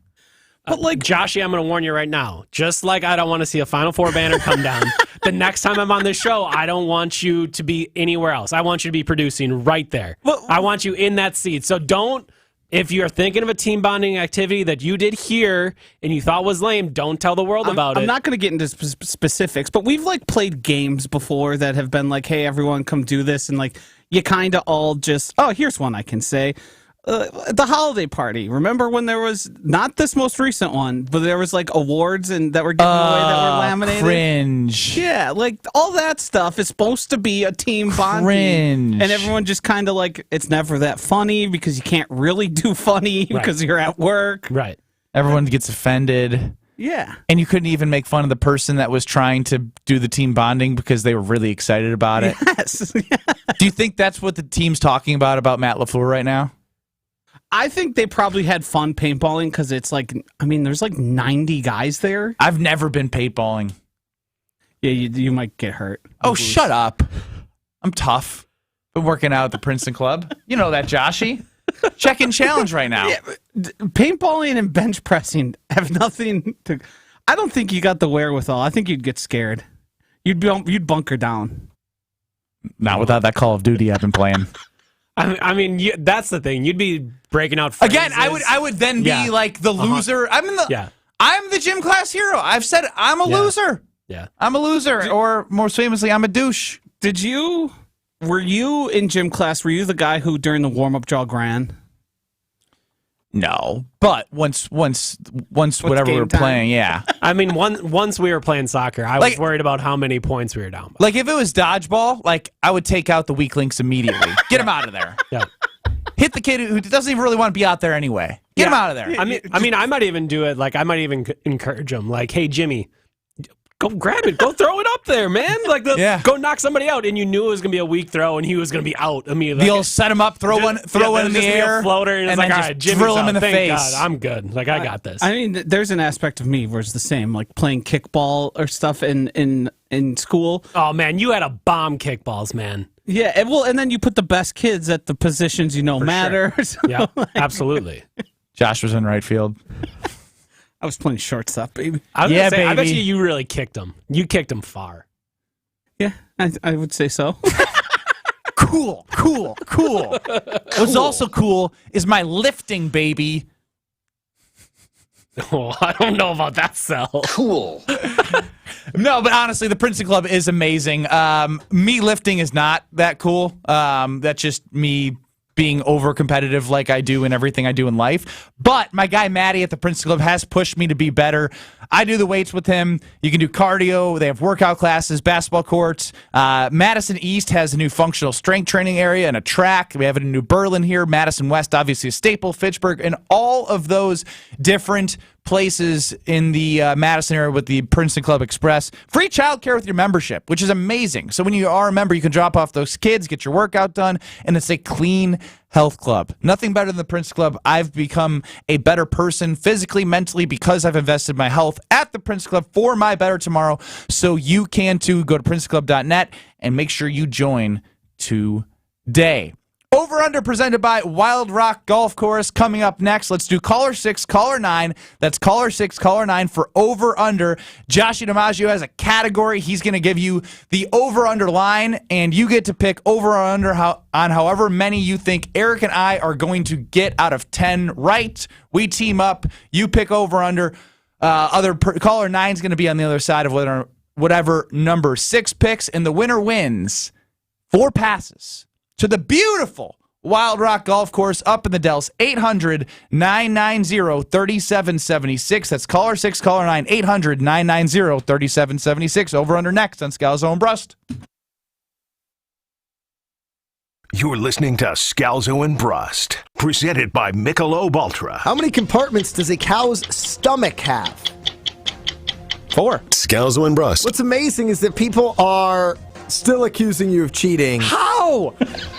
[SPEAKER 9] But Joshy, I'm going to warn you right now. Just like I don't want to see a Final Four banner come down, the next time I'm on this show, I don't want you to be anywhere else. I want you to be producing right there. I want you in that seat. So don't. If you're thinking of a team bonding activity that you did here and you thought was lame, don't tell the world about it.
[SPEAKER 20] I'm not going to get into specifics, but we've played games before that have been like, hey, everyone come do this. And you kind of all just, here's one I can say. The holiday party. Remember when there was, not this most recent one, but there was awards that were given away that were laminated?
[SPEAKER 5] Cringe.
[SPEAKER 20] Yeah, all that stuff is supposed to be a team bonding.
[SPEAKER 5] Cringe.
[SPEAKER 20] And everyone just kind of it's never that funny because you can't really do funny because you're at work.
[SPEAKER 9] Right.
[SPEAKER 5] Everyone gets offended.
[SPEAKER 20] Yeah.
[SPEAKER 5] And you couldn't even make fun of the person that was trying to do the team bonding because they were really excited about it.
[SPEAKER 20] Yes.
[SPEAKER 5] Do you think that's what the team's talking about Matt LaFleur right now?
[SPEAKER 20] I think they probably had fun paintballing because it's there's 90 guys there.
[SPEAKER 5] I've never been paintballing.
[SPEAKER 20] Yeah, you might get hurt.
[SPEAKER 5] Oh, shut up. I'm tough. Been working out at the Princeton Club. You know that, Joshy. Check-in challenge right now.
[SPEAKER 20] Yeah, paintballing and bench pressing have nothing to... I don't think you got the wherewithal. I think you'd get scared. You'd bunker down.
[SPEAKER 5] Not without that Call of Duty I've been playing.
[SPEAKER 9] I mean, that's the thing. You'd be breaking out phrases.
[SPEAKER 5] Again, I would then be like the loser. I'm the gym class hero. I've said I'm a loser.
[SPEAKER 9] Yeah.
[SPEAKER 5] I'm a loser, or more famously, I'm a douche.
[SPEAKER 20] Were you in gym class, were you the guy who during the warm-up jog ran?
[SPEAKER 5] No, but once whatever we were playing, yeah.
[SPEAKER 9] I mean, once we were playing soccer, I was worried about how many points we were down by.
[SPEAKER 5] If it was dodgeball, I would take out the weak links immediately. Get him out of there.
[SPEAKER 9] Yeah.
[SPEAKER 5] Hit the kid who doesn't even really want to be out there anyway. Get him out of there.
[SPEAKER 9] I mean, I might even do it. I might even encourage him. Hey, Jimmy, go grab it. Go throw it up there, man. Go knock somebody out. And you knew it was going to be a weak throw, and he was going to be out immediately.
[SPEAKER 5] You'll set him up, throw one in the air,
[SPEAKER 9] a floater, and it's
[SPEAKER 5] then
[SPEAKER 9] all right,
[SPEAKER 5] just drill him in the face.
[SPEAKER 9] God, I'm good. I got this.
[SPEAKER 20] I mean, there's an aspect of me where it's the same, playing kickball or stuff in school.
[SPEAKER 9] Oh man, you had a bomb kickballs, man.
[SPEAKER 20] Yeah, and then you put the best kids at the positions matter.
[SPEAKER 9] Sure. So yeah, absolutely.
[SPEAKER 5] Josh was in right field.
[SPEAKER 20] I was playing shortstop, baby.
[SPEAKER 9] I bet you really kicked him. You kicked him far.
[SPEAKER 20] Yeah, I would say so.
[SPEAKER 5] Cool. What's also cool is my lifting, baby.
[SPEAKER 9] Oh, I don't know about that cell.
[SPEAKER 7] Cool.
[SPEAKER 5] No, but honestly, the Princeton Club is amazing. Me lifting is not that cool. That's just me being over competitive like I do in everything I do in life. But my guy Matty at the Princeton Club has pushed me to be better. I do the weights with him. You can do cardio. They have workout classes, basketball courts. Madison East has a new functional strength training area and a track. We have it in New Berlin here. Madison West, obviously a staple. Fitchburg, and all of those different places in the Madison area with the Princeton Club Express. Free childcare with your membership, which is amazing. So when you are a member, you can drop off those kids, get your workout done, and it's a clean health club. Nothing better than the Princeton Club. I've become a better person physically, mentally, because I've invested my health at the Princeton Club for my better tomorrow. So you can too. Go to princetonclub.net and make sure you join today. Over Under presented by Wild Rock Golf Course coming up next. Let's do caller 6, caller 9. That's caller 6, caller 9 for Over Under. Joshie DiMaggio has a category. He's going to give you the Over Under line, and you get to pick over or under on however many you think Eric and I are going to get out of 10 right. We team up. You pick over under. Caller 9 is going to be on the other side of whatever number 6 picks, and the winner wins 4 passes to the beautiful Wild Rock Golf Course up in the Dells. 800-990-3776. That's caller 6, caller 9. 800-990-3776. Over under next on Scalzo and Brust.
[SPEAKER 8] You're listening to Scalzo and Brust, presented by Michelob Ultra.
[SPEAKER 4] How many compartments does a cow's stomach have?
[SPEAKER 5] 4.
[SPEAKER 25] Scalzo and Brust.
[SPEAKER 4] What's amazing is that people are still accusing you of cheating.
[SPEAKER 5] How?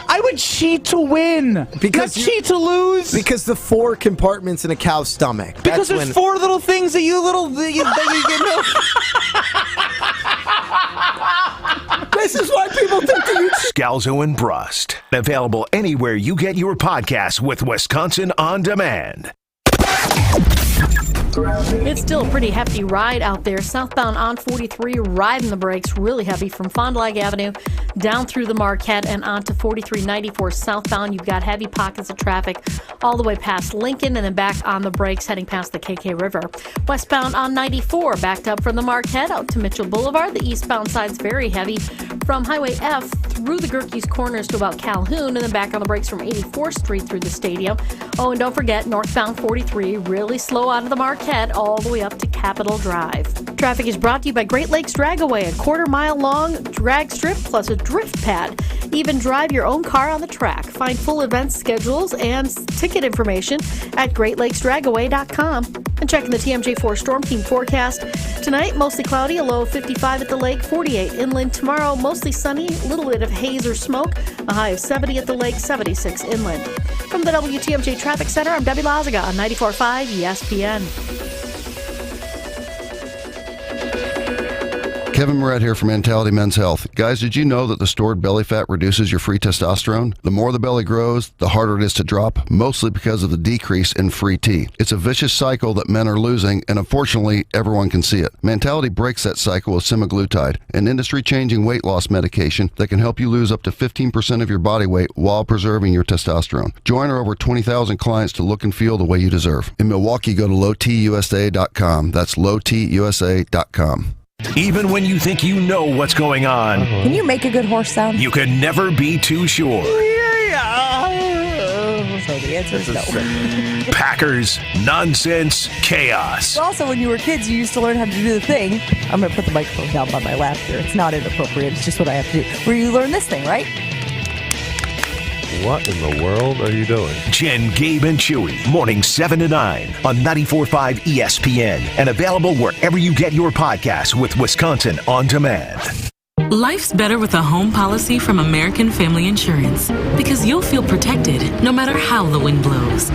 [SPEAKER 5] I would cheat to win. Not cheat to lose.
[SPEAKER 4] Because the 4 compartments in a cow's stomach.
[SPEAKER 5] Because there's 4 little things that you get.
[SPEAKER 4] This is why people think that you
[SPEAKER 8] Scalzo and Brust. Available anywhere you get your podcasts with Wisconsin On Demand.
[SPEAKER 11] It's still a pretty hefty ride out there. Southbound on 43, riding the brakes really heavy from Fond du Lac Avenue down through the Marquette and onto 4394 southbound. You've got heavy pockets of traffic all the way past Lincoln and then back on the brakes heading past the KK River. Westbound on 94, backed up from the Marquette out to Mitchell Boulevard. The eastbound side's very heavy from Highway F through the Gerkeys Corners to about Calhoun and then back on the brakes from 84th Street through the stadium. Oh, and don't forget, northbound 43, really slow out of the Marquette all the way up to Capitol Drive. Traffic is brought to you by Great Lakes Dragaway, a quarter-mile-long drag strip plus a drift pad. Even drive your own car on the track. Find full event schedules and ticket information at GreatLakesDragaway.com. And checking the TMJ4 Storm Team forecast. Tonight, mostly cloudy, a low of 55 at the lake, 48 inland. Tomorrow, mostly sunny, a little bit of haze or smoke, a high of 70 at the lake, 76 inland. From the WTMJ Traffic Center, I'm Debbie Lazaga on 94.5 ESPN.
[SPEAKER 25] Kevin Moret here for Mentality Men's Health. Guys, did you know that the stored belly fat reduces your free testosterone? The more the belly grows, the harder it is to drop, mostly because of the decrease in free T. It's a vicious cycle that men are losing, and unfortunately, everyone can see it. Mentality breaks that cycle with semaglutide, an industry-changing weight loss medication that can help you lose up to 15% of your body weight while preserving your testosterone. Join our over 20,000 clients to look and feel the way you deserve. In Milwaukee, go to lowtusa.com. That's lowtusa.com.
[SPEAKER 8] Even when you think you know what's going on,
[SPEAKER 1] can you make a good horse sound?
[SPEAKER 8] You can never be too sure.
[SPEAKER 1] So the answer is no.
[SPEAKER 8] Packers, nonsense, chaos.
[SPEAKER 1] Also, when you were kids, you used to learn how to do the thing. I'm going to put the microphone down by my lap here. It's not inappropriate. It's just what I have to do. Where you learn this thing, right?
[SPEAKER 2] What in the world are you doing?
[SPEAKER 8] Jen, Gabe, and Chewy, mornings 7 to 9 on 94.5 ESPN and available wherever you get your podcasts with Wisconsin On Demand.
[SPEAKER 3] Life's better with a home policy from American Family Insurance because you'll feel protected no matter how the wind blows.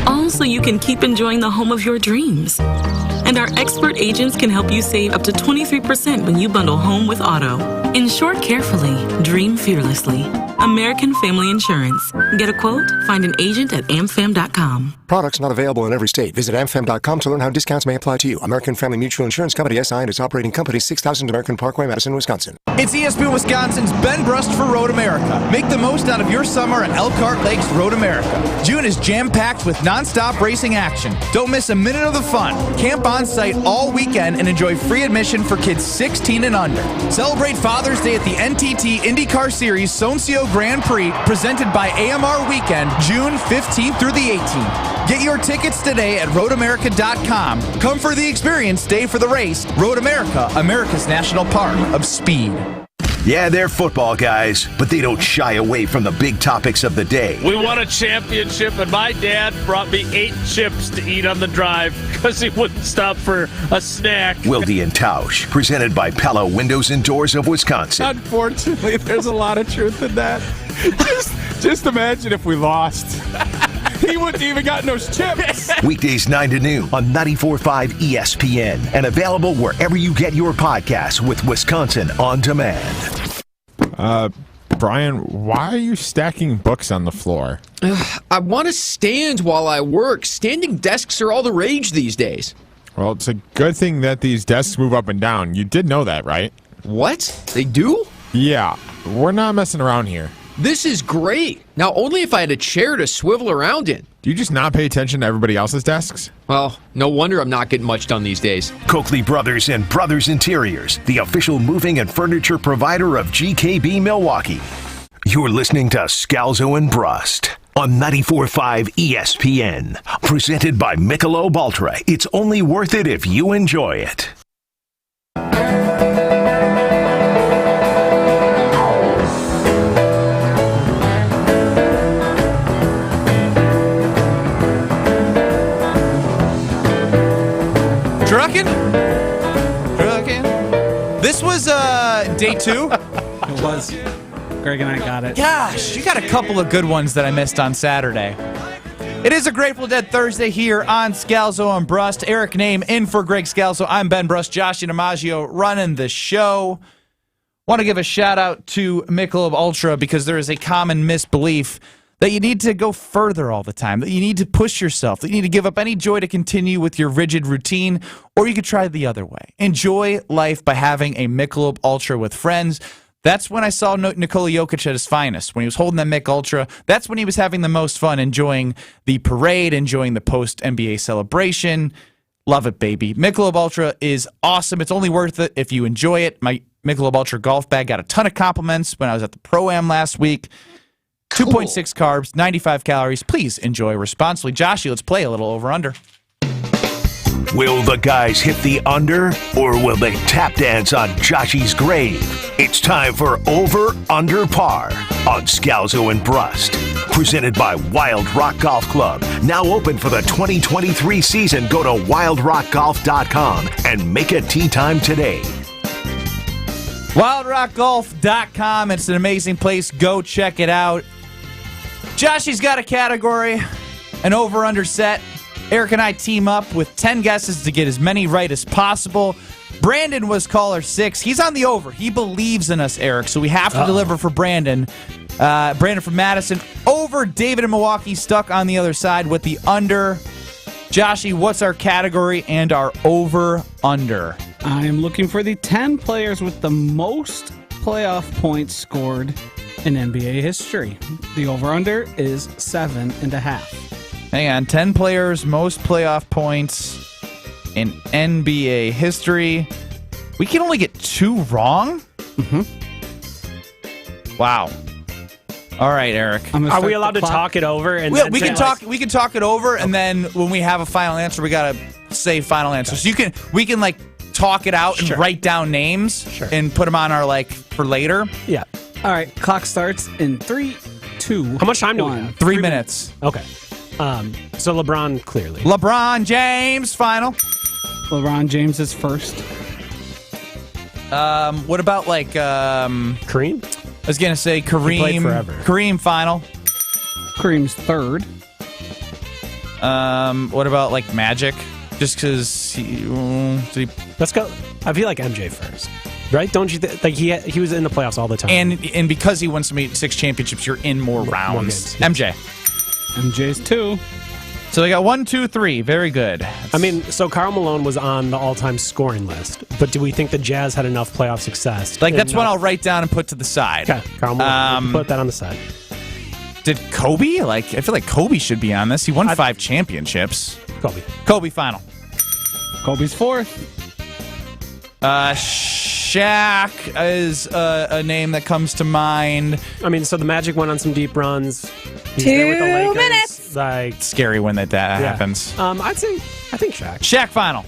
[SPEAKER 3] All so you can keep enjoying the home of your dreams. And our expert agents can help you save up to 23% when you bundle home with auto. Insure carefully, dream fearlessly. American Family Insurance. Get a quote? Find an agent at amfam.com.
[SPEAKER 6] Products not available in every state. Visit amfam.com to learn how discounts may apply to you. American Family Mutual Insurance Company, SI, and its operating company, 6000 American Parkway, Madison, Wisconsin.
[SPEAKER 5] It's ESPN Wisconsin's Ben Brust for Road America. Make the most out of your summer at Elkhart Lakes Road America. June is jam-packed with nonstop racing action. Don't miss a minute of the fun. Camp on site all weekend and enjoy free admission for kids 16 and under. Celebrate Father's Day at the NTT IndyCar Series Soncio Grand Prix presented by AMR Weekend, June 15th through the 18th. Get your tickets today at roadamerica.com. Come for the experience, stay for the race. Road America, America's national park of speed.
[SPEAKER 8] Yeah, they're football guys, but they don't shy away from the big topics of the day.
[SPEAKER 2] We won a championship, and my dad brought me 8 chips to eat on the drive because he wouldn't stop for a snack.
[SPEAKER 8] Wilde and Tausch, presented by Pella Windows and Doors of Wisconsin.
[SPEAKER 12] Unfortunately, there's a lot of truth in that. Just imagine if we lost. He wouldn't even gotten those chips.
[SPEAKER 8] Weekdays 9 to noon on 94.5 ESPN and available wherever you get your podcasts with Wisconsin On Demand.
[SPEAKER 12] Brian, why are you stacking books on the floor?
[SPEAKER 13] I want to stand while I work. Standing desks are all the rage these days.
[SPEAKER 12] Well, it's a good thing that these desks move up and down. You did know that, right?
[SPEAKER 13] What? They do?
[SPEAKER 12] Yeah, we're not messing around here.
[SPEAKER 13] This is great. Now, only if I had a chair to swivel around in.
[SPEAKER 12] Do you just not pay attention to everybody else's desks?
[SPEAKER 13] Well, no wonder I'm not getting much done these days.
[SPEAKER 8] Coakley Brothers and Brothers Interiors, the official moving and furniture provider of GKB Milwaukee. You're listening to Scalzo and Brust on 94.5 ESPN. Presented by Michelob Ultra. It's only worth it if you enjoy it.
[SPEAKER 5] Trucking? This was day 2.
[SPEAKER 20] It was. Greg and I got it.
[SPEAKER 5] Gosh, you got a couple of good ones that I missed on Saturday. It is a Grateful Dead Thursday here on Scalzo and Brust. Eric Name in for Greg Scalzo. I'm Ben Brust. Josh DiMaggio running the show. Want to give a shout out to Michelob Ultra because there is a common misbelief that you need to go further all the time, that you need to push yourself, that you need to give up any joy to continue with your rigid routine, or you could try the other way. Enjoy life by having a Michelob Ultra with friends. That's when I saw Nikola Jokic at his finest, when he was holding that Mick Ultra. That's when he was having the most fun, enjoying the parade, enjoying the post-NBA celebration. Love it, baby. Michelob Ultra is awesome. It's only worth it if you enjoy it. My Michelob Ultra golf bag got a ton of compliments when I was at the Pro-Am last week. 2.6 carbs, 95 calories. Please enjoy responsibly. Joshy, let's play a little over-under.
[SPEAKER 8] Will the guys hit the under, or will they tap dance on Joshy's grave? It's time for Over Under Par on Scalzo and Brust. Presented by Wild Rock Golf Club. Now open for the 2023 season. Go to wildrockgolf.com and make a tee time today.
[SPEAKER 5] WildRockGolf.com. It's an amazing place. Go check it out. Joshy's got a category, an over-under set. Eric and I team up with 10 guesses to get as many right as possible. Brandon was caller 6. He's on the over. He believes in us, Eric, so we have to deliver for Brandon. Brandon from Madison. Over. David in Milwaukee stuck on the other side with the under. Joshy, what's our category and our over-under?
[SPEAKER 20] I am looking for the 10 players with the most playoff points scored in NBA history. The over-under is 7.5.
[SPEAKER 5] Hang on. 10 players, most playoff points in NBA history. We can only get 2 wrong?
[SPEAKER 20] Mm-hmm.
[SPEAKER 5] Wow. All right, Eric.
[SPEAKER 9] Are we allowed to talk it over? And
[SPEAKER 5] we can talk. We can talk it over, and then when we have a final answer, we gotta say final answer. So we can like talk it out and write down names and put them on our for later.
[SPEAKER 9] Yeah.
[SPEAKER 20] All right. Clock starts in 3, 2.
[SPEAKER 9] How much time do we have?
[SPEAKER 5] 3 minutes.
[SPEAKER 9] Okay. So LeBron clearly.
[SPEAKER 5] LeBron James final.
[SPEAKER 20] LeBron James is first.
[SPEAKER 5] What about
[SPEAKER 9] Kareem?
[SPEAKER 5] I was gonna say Kareem.
[SPEAKER 9] He played forever.
[SPEAKER 5] Kareem final.
[SPEAKER 20] Kareem's third.
[SPEAKER 5] What about Magic? Just because
[SPEAKER 9] let's go. I feel like MJ first, right? Don't you think? He was in the playoffs all the time,
[SPEAKER 5] and because he won 6 championships, you're in more rounds.
[SPEAKER 20] MJ's 2.
[SPEAKER 5] So they got 1, 2, 3. Very good.
[SPEAKER 9] I mean, so Karl Malone was on the all-time scoring list, but do we think the Jazz had enough playoff success?
[SPEAKER 5] That's what I'll write down and put to the side.
[SPEAKER 9] Okay, Karl Malone. Put that on the side.
[SPEAKER 5] Did Kobe? I feel like Kobe should be on this. He won 5 championships.
[SPEAKER 9] Kobe
[SPEAKER 5] final.
[SPEAKER 20] Kobe's fourth.
[SPEAKER 5] Shaq is a name that comes to mind.
[SPEAKER 9] I mean, so the Magic went on some deep runs. He's
[SPEAKER 1] 2
[SPEAKER 9] there with the Lakers.
[SPEAKER 1] minutes.
[SPEAKER 9] Like,
[SPEAKER 5] Scary when that happens.
[SPEAKER 9] I think Shaq.
[SPEAKER 5] Shaq final.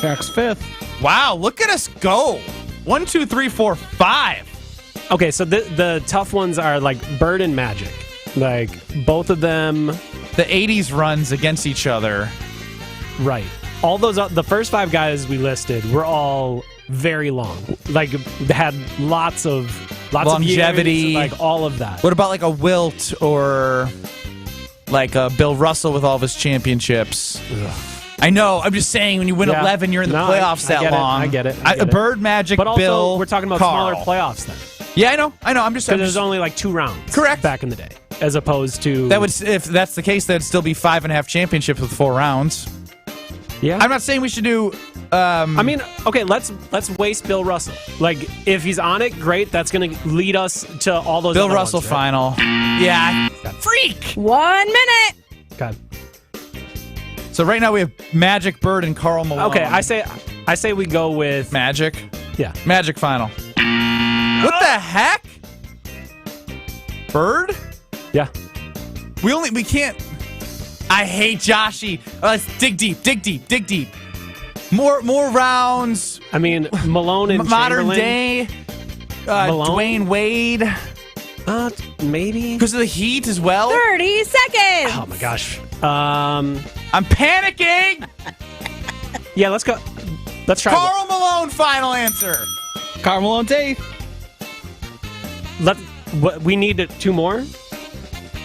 [SPEAKER 20] Shaq's fifth.
[SPEAKER 5] Wow, look at us go. 1, 2, 3, 4, 5.
[SPEAKER 9] Okay, so the tough ones are like Bird and Magic. Like, both of them.
[SPEAKER 5] The 80s runs against each other.
[SPEAKER 9] Right. All those, the first 5 guys we listed were all very long. Like, had lots of
[SPEAKER 5] longevity,
[SPEAKER 9] of years, like all of that.
[SPEAKER 5] What about like a Wilt or like a Bill Russell with all of his championships? Ugh. I know. I'm just saying, when you win 11, you're in the playoffs that long.
[SPEAKER 9] I get it.
[SPEAKER 5] Bird, Magic,
[SPEAKER 9] but also,
[SPEAKER 5] Bill,
[SPEAKER 9] we're talking about
[SPEAKER 5] Carl.
[SPEAKER 9] smaller playoffs then.
[SPEAKER 5] Yeah, I know. I'm just
[SPEAKER 9] because there's only like 2 rounds.
[SPEAKER 5] Correct.
[SPEAKER 9] Back in the day, as opposed to
[SPEAKER 5] that would, if that's the case, that'd still be 5.5 championships with 4 rounds.
[SPEAKER 9] Yeah.
[SPEAKER 5] I'm not saying we should do.
[SPEAKER 9] I mean, okay, let's waste Bill Russell. Like, if he's on it, great. That's going to lead us to all those.
[SPEAKER 5] Bill
[SPEAKER 9] other
[SPEAKER 5] Russell
[SPEAKER 9] ones, right?
[SPEAKER 5] final. Yeah. Freak.
[SPEAKER 1] 1 minute.
[SPEAKER 9] God.
[SPEAKER 5] So right now we have Magic, Bird, and Karl Malone.
[SPEAKER 9] Okay, I say we go with
[SPEAKER 5] Magic.
[SPEAKER 9] Yeah.
[SPEAKER 5] Magic final. What the heck? Bird?
[SPEAKER 9] Yeah.
[SPEAKER 5] We can't. I hate Joshy. Let's dig deep. More rounds.
[SPEAKER 9] I mean, Malone and
[SPEAKER 5] modern
[SPEAKER 9] Chamberlain.
[SPEAKER 5] day. Dwayne Wade.
[SPEAKER 9] Maybe
[SPEAKER 5] because of the Heat as well.
[SPEAKER 1] 30 seconds.
[SPEAKER 9] Oh my gosh.
[SPEAKER 5] I'm panicking.
[SPEAKER 9] Yeah, let's go. Let's try.
[SPEAKER 5] Karl Malone. Final answer.
[SPEAKER 20] Karl Malone's 8th.
[SPEAKER 9] We need 2 more.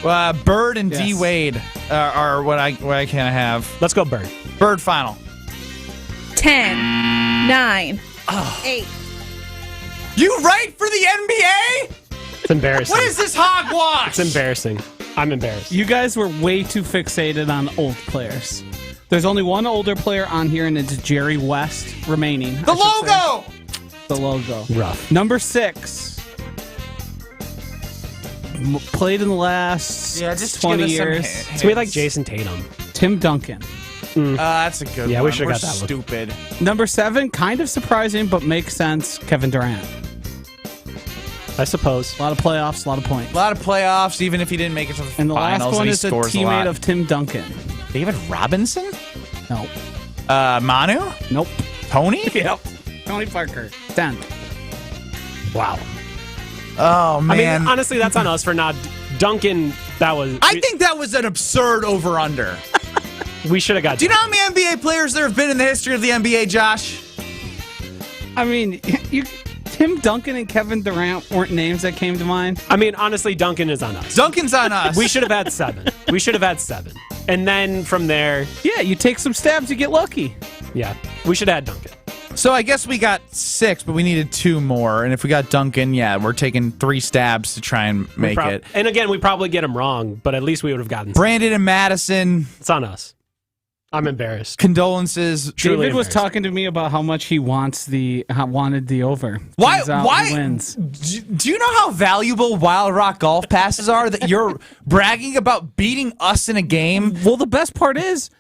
[SPEAKER 5] Bird and D Wade are what I kind of have.
[SPEAKER 9] Let's go Bird.
[SPEAKER 5] Bird final.
[SPEAKER 1] 10, 9, 8.
[SPEAKER 5] You right for the NBA?
[SPEAKER 9] It's embarrassing.
[SPEAKER 5] What is this hogwash?
[SPEAKER 9] It's embarrassing. I'm embarrassed.
[SPEAKER 20] You guys were way too fixated on old players. There's only one older player on here, and it's Jerry West remaining.
[SPEAKER 5] The logo!
[SPEAKER 20] The logo.
[SPEAKER 9] Rough.
[SPEAKER 20] Number 6. Played in the last 20 years.
[SPEAKER 9] It's me like Jason Tatum.
[SPEAKER 20] Tim Duncan.
[SPEAKER 5] That's a good one.
[SPEAKER 9] Yeah, we should
[SPEAKER 5] We're
[SPEAKER 9] have got that one.
[SPEAKER 5] stupid.
[SPEAKER 20] Number 7, kind of surprising, but makes sense. Kevin Durant.
[SPEAKER 9] I suppose.
[SPEAKER 20] A lot of playoffs, a lot of points.
[SPEAKER 5] A lot of playoffs, even if he didn't make it to the
[SPEAKER 20] And the
[SPEAKER 5] finals.
[SPEAKER 20] last one
[SPEAKER 5] and he
[SPEAKER 20] is a
[SPEAKER 5] scores
[SPEAKER 20] teammate
[SPEAKER 5] lot.
[SPEAKER 20] of Tim Duncan.
[SPEAKER 5] David Robinson?
[SPEAKER 20] No.
[SPEAKER 5] Manu?
[SPEAKER 20] Nope.
[SPEAKER 5] Tony?
[SPEAKER 20] Yep. Tony Parker. 10.
[SPEAKER 9] Wow.
[SPEAKER 5] Oh, man.
[SPEAKER 9] I mean, honestly, that's on us for not. Duncan, that was.
[SPEAKER 5] I think that was an absurd over-under.
[SPEAKER 9] We should have got.
[SPEAKER 5] Do you know how many NBA players there have been in the history of the NBA, Josh?
[SPEAKER 20] I mean, Tim Duncan and Kevin Durant weren't names that came to mind.
[SPEAKER 9] I mean, honestly, Duncan is on us.
[SPEAKER 5] Duncan's on us.
[SPEAKER 9] We should have had 7. And then from there.
[SPEAKER 20] Yeah, you take some stabs, you get lucky.
[SPEAKER 9] Yeah, we should have had Duncan.
[SPEAKER 5] So I guess we got 6, but we needed 2 more. And if we got Duncan, yeah, we're taking 3 stabs to try and make it.
[SPEAKER 9] And again, we probably get him wrong, but at least we would have gotten
[SPEAKER 5] Brandon and Madison.
[SPEAKER 9] It's on us. I'm embarrassed.
[SPEAKER 5] Condolences.
[SPEAKER 20] David was talking to me about how much he wanted the over.
[SPEAKER 5] Why?
[SPEAKER 20] He wins.
[SPEAKER 5] Do you know how valuable Wild Rock golf passes are that you're bragging about beating us in a game?
[SPEAKER 20] Well, the best part is,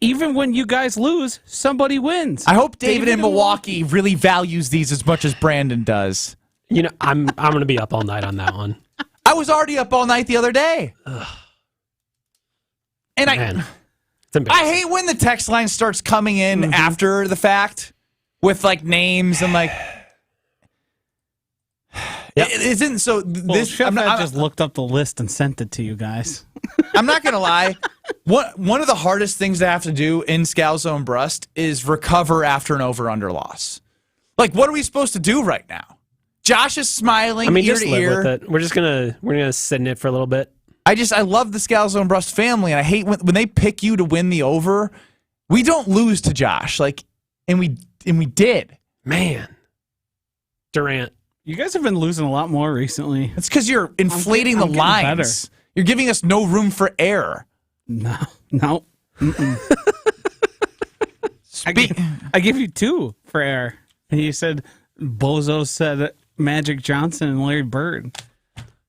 [SPEAKER 20] even when you guys lose, somebody wins.
[SPEAKER 5] I hope David in Milwaukee really values these as much as Brandon does.
[SPEAKER 9] You know, I'm going to be up all night on that one.
[SPEAKER 5] I was already up all night the other day. Ugh. And
[SPEAKER 9] Man.
[SPEAKER 5] I hate when the text line starts coming in after the fact with like names and like. Yep. It isn't so. This
[SPEAKER 20] Chef had just looked up the list and sent it to you guys.
[SPEAKER 5] I'm not gonna lie. One of the hardest things to have to do in Scalzo and Brust is recover after an over/under loss. Like, what are we supposed to do right now? Josh is smiling.
[SPEAKER 9] I mean,
[SPEAKER 5] ear
[SPEAKER 9] just
[SPEAKER 5] to
[SPEAKER 9] live
[SPEAKER 5] ear.
[SPEAKER 9] with it. We're gonna sit in it for a little bit.
[SPEAKER 5] I love the Scalzo and Brust family, and I hate when they pick you to win the over. We don't lose to Josh, and we did.
[SPEAKER 9] Man, Durant.
[SPEAKER 20] You guys have been losing a lot more recently.
[SPEAKER 5] It's because you're inflating the lines.
[SPEAKER 20] Better.
[SPEAKER 5] You're giving us no room for error.
[SPEAKER 20] No. I give you 2 for error. And you said Bozo said Magic Johnson and Larry Bird.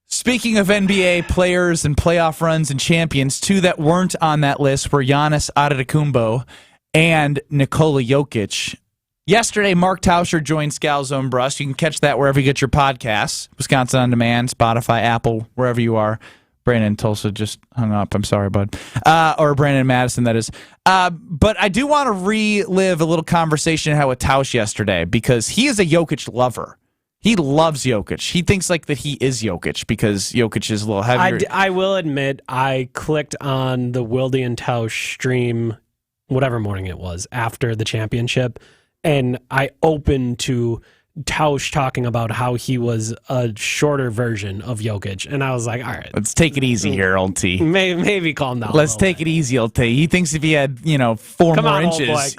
[SPEAKER 5] Speaking of NBA players and playoff runs and champions, 2 that weren't on that list were Giannis Antetokounmpo and Nikola Jokic. Yesterday, Mark Tauscher joined Scalzo and Brust. You can catch that wherever you get your podcasts. Wisconsin On Demand, Spotify, Apple, wherever you are. Brandon Tulsa just hung up. I'm sorry, bud. Or Brandon Madison, that is. But I do want to relive a little conversation I had with Tausch yesterday because he is a Jokic lover. He loves Jokic. He thinks like that he is Jokic because Jokic is a little heavier.
[SPEAKER 9] I will admit, I clicked on the Wilde and Tausch stream, whatever morning it was, after the championship, and I opened to Tausch talking about how he was a shorter version of Jokic, and I was like, all right.
[SPEAKER 5] Let's take it easy here, old T.
[SPEAKER 9] Maybe calm down.
[SPEAKER 5] Let's take it easy, old T. He thinks if he had, 4
[SPEAKER 9] Come
[SPEAKER 5] more
[SPEAKER 9] on,
[SPEAKER 5] inches,
[SPEAKER 9] old boy.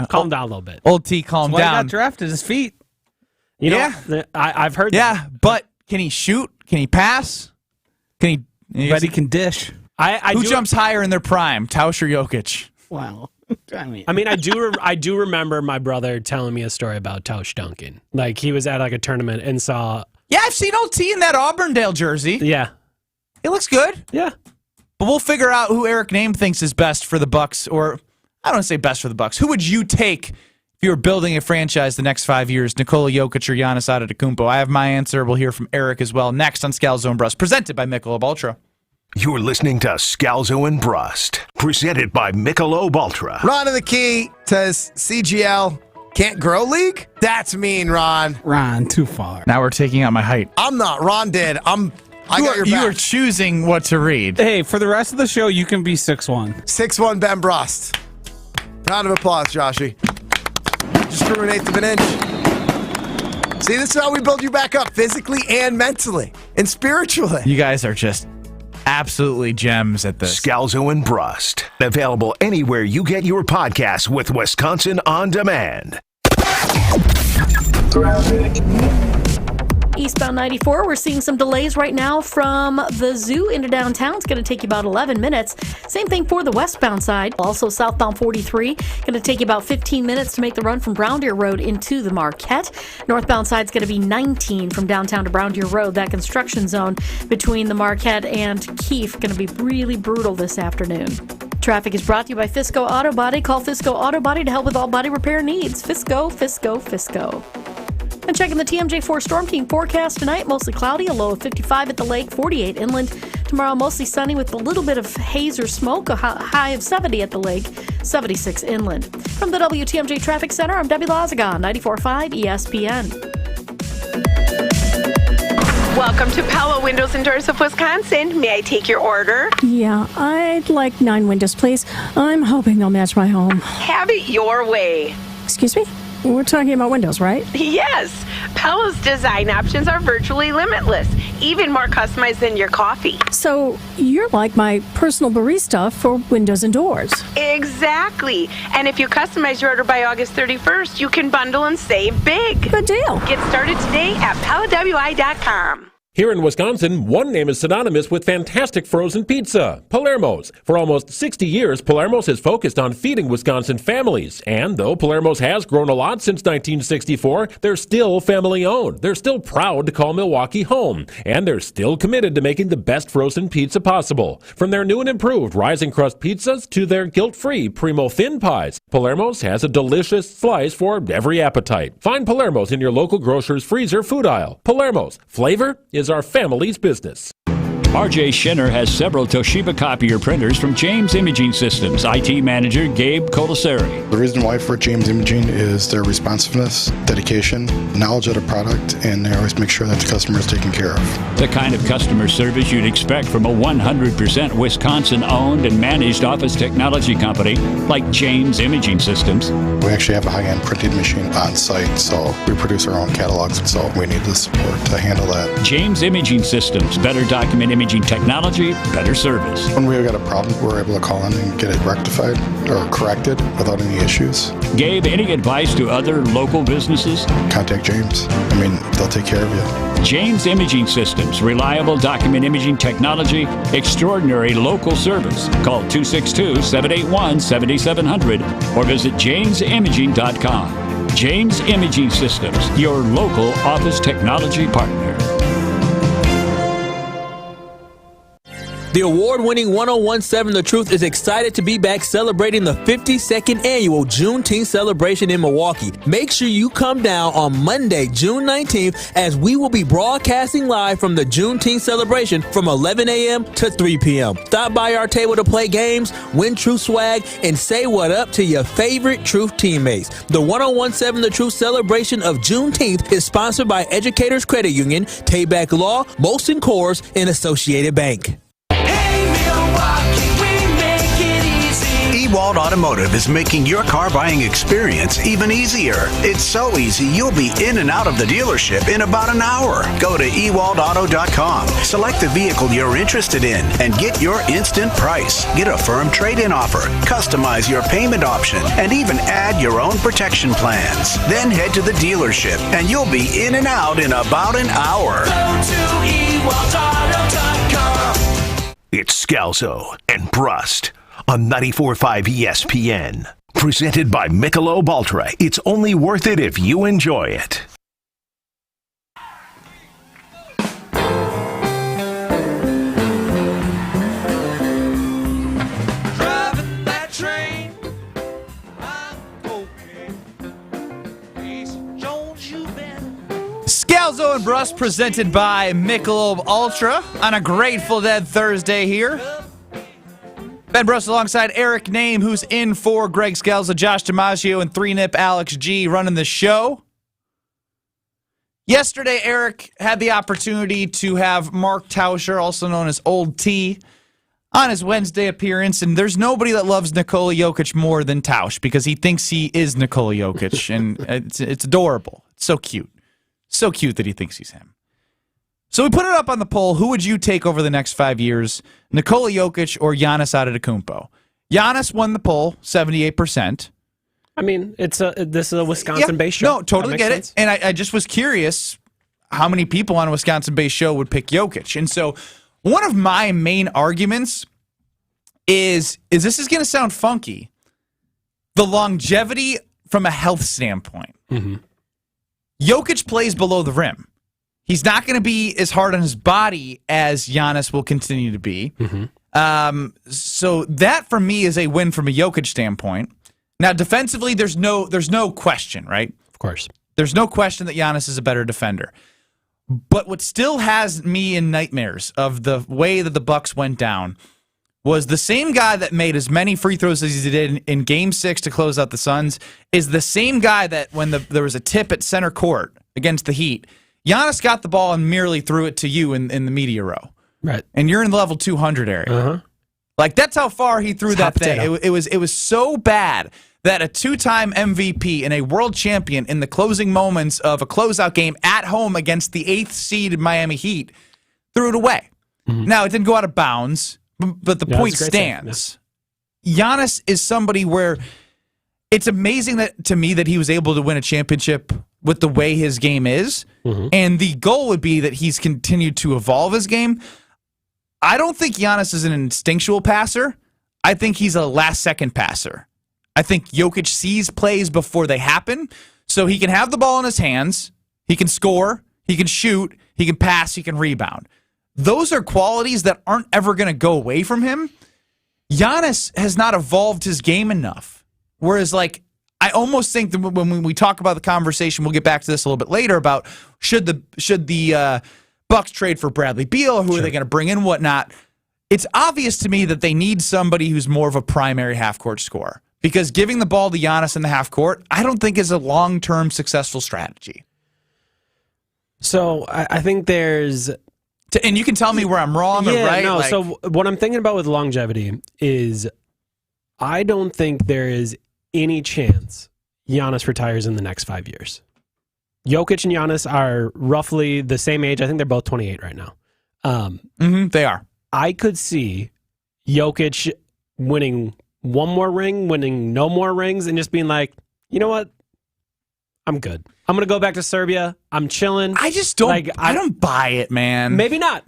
[SPEAKER 9] Calm down a little bit.
[SPEAKER 5] Old T, calm
[SPEAKER 20] That's why
[SPEAKER 5] down.
[SPEAKER 20] he got drafted, his feet.
[SPEAKER 9] You know, I've heard that.
[SPEAKER 5] Yeah, but can he shoot? Can he pass? Can he?
[SPEAKER 20] But he can dish.
[SPEAKER 5] Who jumps higher in their prime, Tausch or Jokic?
[SPEAKER 20] Wow.
[SPEAKER 9] I do remember my brother telling me a story about Tausch dunking. Like he was at like a tournament and saw.
[SPEAKER 5] Yeah, I've seen old T in that Auburndale jersey.
[SPEAKER 9] Yeah,
[SPEAKER 5] it looks good.
[SPEAKER 9] Yeah,
[SPEAKER 5] but we'll figure out who Eric Name thinks is best for the Bucks, or I don't want to say best for the Bucks. Who would you take if you were building a franchise the next 5 years? Nikola Jokic or Giannis Antetokounmpo? I have my answer. We'll hear from Eric as well next on Scalzo and Brust, presented by Michelob Ultra.
[SPEAKER 8] You're listening to Scalzo and Brust, presented by Michelob Ultra.
[SPEAKER 4] Ron of the Key says CGL can't grow league? That's mean, Ron.
[SPEAKER 20] Ron, too far.
[SPEAKER 5] Now we're taking out my height.
[SPEAKER 4] I'm not. Ron did. I got your back.
[SPEAKER 5] You are choosing what to read.
[SPEAKER 20] Hey, for the rest of the show, you can be 6'1".
[SPEAKER 4] 6'1" Ben Brust. Round of applause, Joshy. Just grew an eighth of an inch. See, this is how we build you back up physically and mentally and spiritually.
[SPEAKER 5] You guys are just absolutely gems at this.
[SPEAKER 8] Scalzo and Brust. Available anywhere you get your podcasts with Wisconsin On Demand.
[SPEAKER 11] Eastbound 94, we're seeing some delays right now from the zoo into downtown. It's going to take you about 11 minutes. Same thing for the westbound side. Also southbound 43, going to take you about 15 minutes to make the run from Brown Deer Road into the Marquette. Northbound side is going to be 19 from downtown to Brown Deer Road. That construction zone between the Marquette and Keefe going to be really brutal this afternoon. Traffic is brought to you by Fisco Auto Body. Call Fisco Auto Body to help with all body repair needs. Fisco, Fisco, Fisco. And checking the TMJ4 Storm Team forecast tonight, mostly cloudy, a low of 55 at the lake, 48 inland. Tomorrow, mostly sunny with a little bit of haze or smoke, a high of 70 at the lake, 76 inland. From the WTMJ Traffic Center, I'm Debbie Lazagon, 94.5 ESPN.
[SPEAKER 14] Welcome to Pella Windows and Doors of Wisconsin. May I take your order?
[SPEAKER 15] Yeah, I'd like 9 windows, please. I'm hoping they'll match my home.
[SPEAKER 14] Have it your way.
[SPEAKER 15] Excuse me? We're talking about windows, right?
[SPEAKER 14] Yes. Pella's design options are virtually limitless, even more customized than your coffee.
[SPEAKER 15] So you're like my personal barista for windows and doors.
[SPEAKER 14] Exactly. And if you customize your order by August 31st, you can bundle and save big.
[SPEAKER 15] Good deal.
[SPEAKER 14] Get started today at PellaWI.com.
[SPEAKER 21] Here in Wisconsin, one name is synonymous with fantastic frozen pizza, Palermo's. For almost 60 years, Palermo's has focused on feeding Wisconsin families. And though Palermo's has grown a lot since 1964, they're still family-owned. They're still proud to call Milwaukee home. And they're still committed to making the best frozen pizza possible. From their new and improved rising crust pizzas to their guilt-free Primo thin pies, Palermo's has a delicious slice for every appetite. Find Palermo's in your local grocer's freezer food aisle. Palermo's. Flavor is our family's business.
[SPEAKER 22] RJ Schinner has several Toshiba copier printers from James Imaging Systems. IT manager Gabe Colasari.
[SPEAKER 23] The reason why for James Imaging is their responsiveness, dedication, knowledge of the product, and they always make sure that the customer is taken care of.
[SPEAKER 22] The kind of customer service you'd expect from a 100% Wisconsin-owned and managed office technology company like James Imaging Systems.
[SPEAKER 23] We actually have a high-end printing machine on site, so we produce our own catalogs, so we need the support to handle that.
[SPEAKER 22] James Imaging Systems, better document imaging technology, better service.
[SPEAKER 23] When we've got a problem, we're able to call in and get it rectified or corrected without any issues.
[SPEAKER 22] Gabe, any advice to other local businesses?
[SPEAKER 23] Contact James. they'll take care of you.
[SPEAKER 22] James Imaging Systems, reliable document imaging technology, extraordinary local service. Call 262-781-7700 or visit jamesimaging.com. James Imaging Systems, your local office technology partner.
[SPEAKER 10] The award-winning 1017 The Truth is excited to be back celebrating the 52nd annual Juneteenth celebration in Milwaukee. Make sure you come down on Monday, June 19th, as we will be broadcasting live from the Juneteenth celebration from 11 a.m. to 3 p.m. Stop by our table to play games, win Truth swag, and say what up to your favorite Truth teammates. The 1017 The Truth celebration of Juneteenth is sponsored by Educators Credit Union, Tayback Law, Molson Coors, and Associated Bank.
[SPEAKER 16] Ewald Automotive is making your car buying experience even easier. It's so easy, you'll be in and out of the dealership in about an hour. Go to ewaldauto.com, select the vehicle you're interested in, and get your instant price. Get a firm trade-in offer, customize your payment option, and even add your own protection plans. Then head to the dealership, and you'll be in and out in about an hour.
[SPEAKER 8] Go to ewaldauto.com. It's Scalzo and Brust on 94.5 ESPN. Presented by Michelob Ultra. It's only worth it if you enjoy it.
[SPEAKER 2] Driving that train, I'm okay. Jones, you been.
[SPEAKER 5] Scalzo and Brust presented by Michelob Ultra on a Grateful Dead Thursday here. Ben Brust alongside Eric Name, who's in for Greg Scalzo, Josh DiMaggio, and 3-Nip Alex G running the show. Yesterday, Eric had the opportunity to have Mark Tauscher, also known as Old T, on his Wednesday appearance, and there's nobody that loves Nikola Jokic more than Tausch because he thinks he is Nikola Jokic, and it's adorable. It's so cute. So cute that he thinks he's him. So we put it up on the poll. Who would you take over the next 5 years, Nikola Jokic or Giannis Antetokounmpo? Giannis won the poll, 78%.
[SPEAKER 9] I mean, this is a Wisconsin-based show.
[SPEAKER 5] No, totally get it. And I just was curious how many people on a Wisconsin-based show would pick Jokic. And so one of my main arguments is this is going to sound funky, the longevity from a health standpoint.
[SPEAKER 9] Mm-hmm.
[SPEAKER 5] Jokic plays below the rim. He's not going to be as hard on his body as Giannis will continue to be.
[SPEAKER 9] Mm-hmm.
[SPEAKER 5] So that, for me, is a win from a Jokic standpoint. Now, defensively, there's no question, right?
[SPEAKER 9] Of course.
[SPEAKER 5] There's no question that Giannis is a better defender. But what still has me in nightmares of the way that the Bucks went down was the same guy that made as many free throws as he did in Game 6 to close out the Suns is the same guy that when there was a tip at center court against the Heat, Giannis got the ball and merely threw it to you in the media row.
[SPEAKER 9] Right.
[SPEAKER 5] And you're in the level 200 area.
[SPEAKER 9] Uh-huh.
[SPEAKER 5] Like, that's how far he threw that thing.
[SPEAKER 9] potato.
[SPEAKER 5] It was so bad that a two-time MVP and a world champion in the closing moments of a closeout game at home against the 8th seed Miami Heat threw it away.
[SPEAKER 9] Mm-hmm.
[SPEAKER 5] Now, it didn't go out of bounds, but the point stands. Giannis is somebody where it's amazing to me that he was able to win a championship with the way his game is.
[SPEAKER 9] Mm-hmm.
[SPEAKER 5] And the goal would be that he's continued to evolve his game. I don't think Giannis is an instinctual passer. I think he's a last-second passer. I think Jokic sees plays before they happen, so he can have the ball in his hands, he can score, he can shoot, he can pass, he can rebound. Those are qualities that aren't ever going to go away from him. Giannis has not evolved his game enough. Whereas, like, I almost think that when we talk about the conversation, we'll get back to this a little bit later about should the Bucks trade for Bradley Beal, who are they going to bring in, whatnot. It's obvious to me that they need somebody who's more of a primary half-court scorer. Because giving the ball to Giannis in the half court, I don't think is a long-term successful strategy.
[SPEAKER 9] So I think there's...
[SPEAKER 5] And you can tell me where I'm wrong or right.
[SPEAKER 9] No, so what I'm thinking about with longevity is I don't think there is any chance Giannis retires in the next 5 years. Jokic and Giannis are roughly the same age. I think they're both 28 right now.
[SPEAKER 5] They are.
[SPEAKER 9] I could see Jokic winning one more ring, winning no more rings, and just being like, you know what? I'm good. I'm going to go back to Serbia. I'm chilling.
[SPEAKER 5] I just don't I don't buy it, man.
[SPEAKER 9] Maybe not.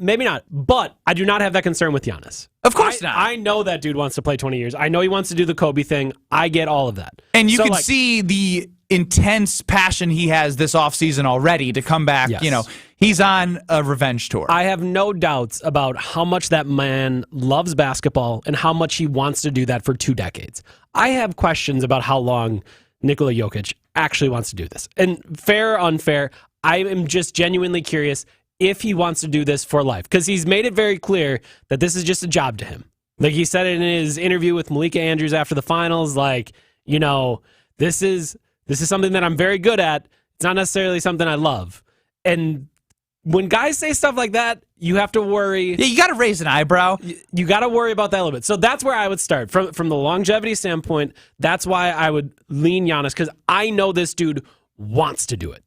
[SPEAKER 9] But I do not have that concern with Giannis.
[SPEAKER 5] Of course not.
[SPEAKER 9] I know that dude wants to play 20 years. I know he wants to do the Kobe thing. I get all of that.
[SPEAKER 5] And you can see the intense passion he has this offseason already to come back.
[SPEAKER 9] Yes.
[SPEAKER 5] You know, He's on a revenge tour.
[SPEAKER 9] I have no doubts about how much that man loves basketball and how much he wants to do that for 2 decades. I have questions about how long Nikola Jokic actually wants to do this. And fair or unfair, I am just genuinely curious if he wants to do this for life. Because he's made it very clear that this is just a job to him. Like he said it in his interview with Malika Andrews after the finals, like, you know, this is something that I'm very good at. It's not necessarily something I love. And when guys say stuff like that, you have to worry.
[SPEAKER 5] Yeah, you got to raise an eyebrow.
[SPEAKER 9] You got to worry about that a little bit. So that's where I would start. From the longevity standpoint, that's why I would lean Giannis, because I know this dude wants to do it.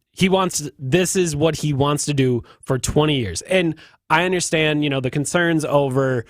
[SPEAKER 9] This is what he wants to do for 20 years. And I understand, the concerns over,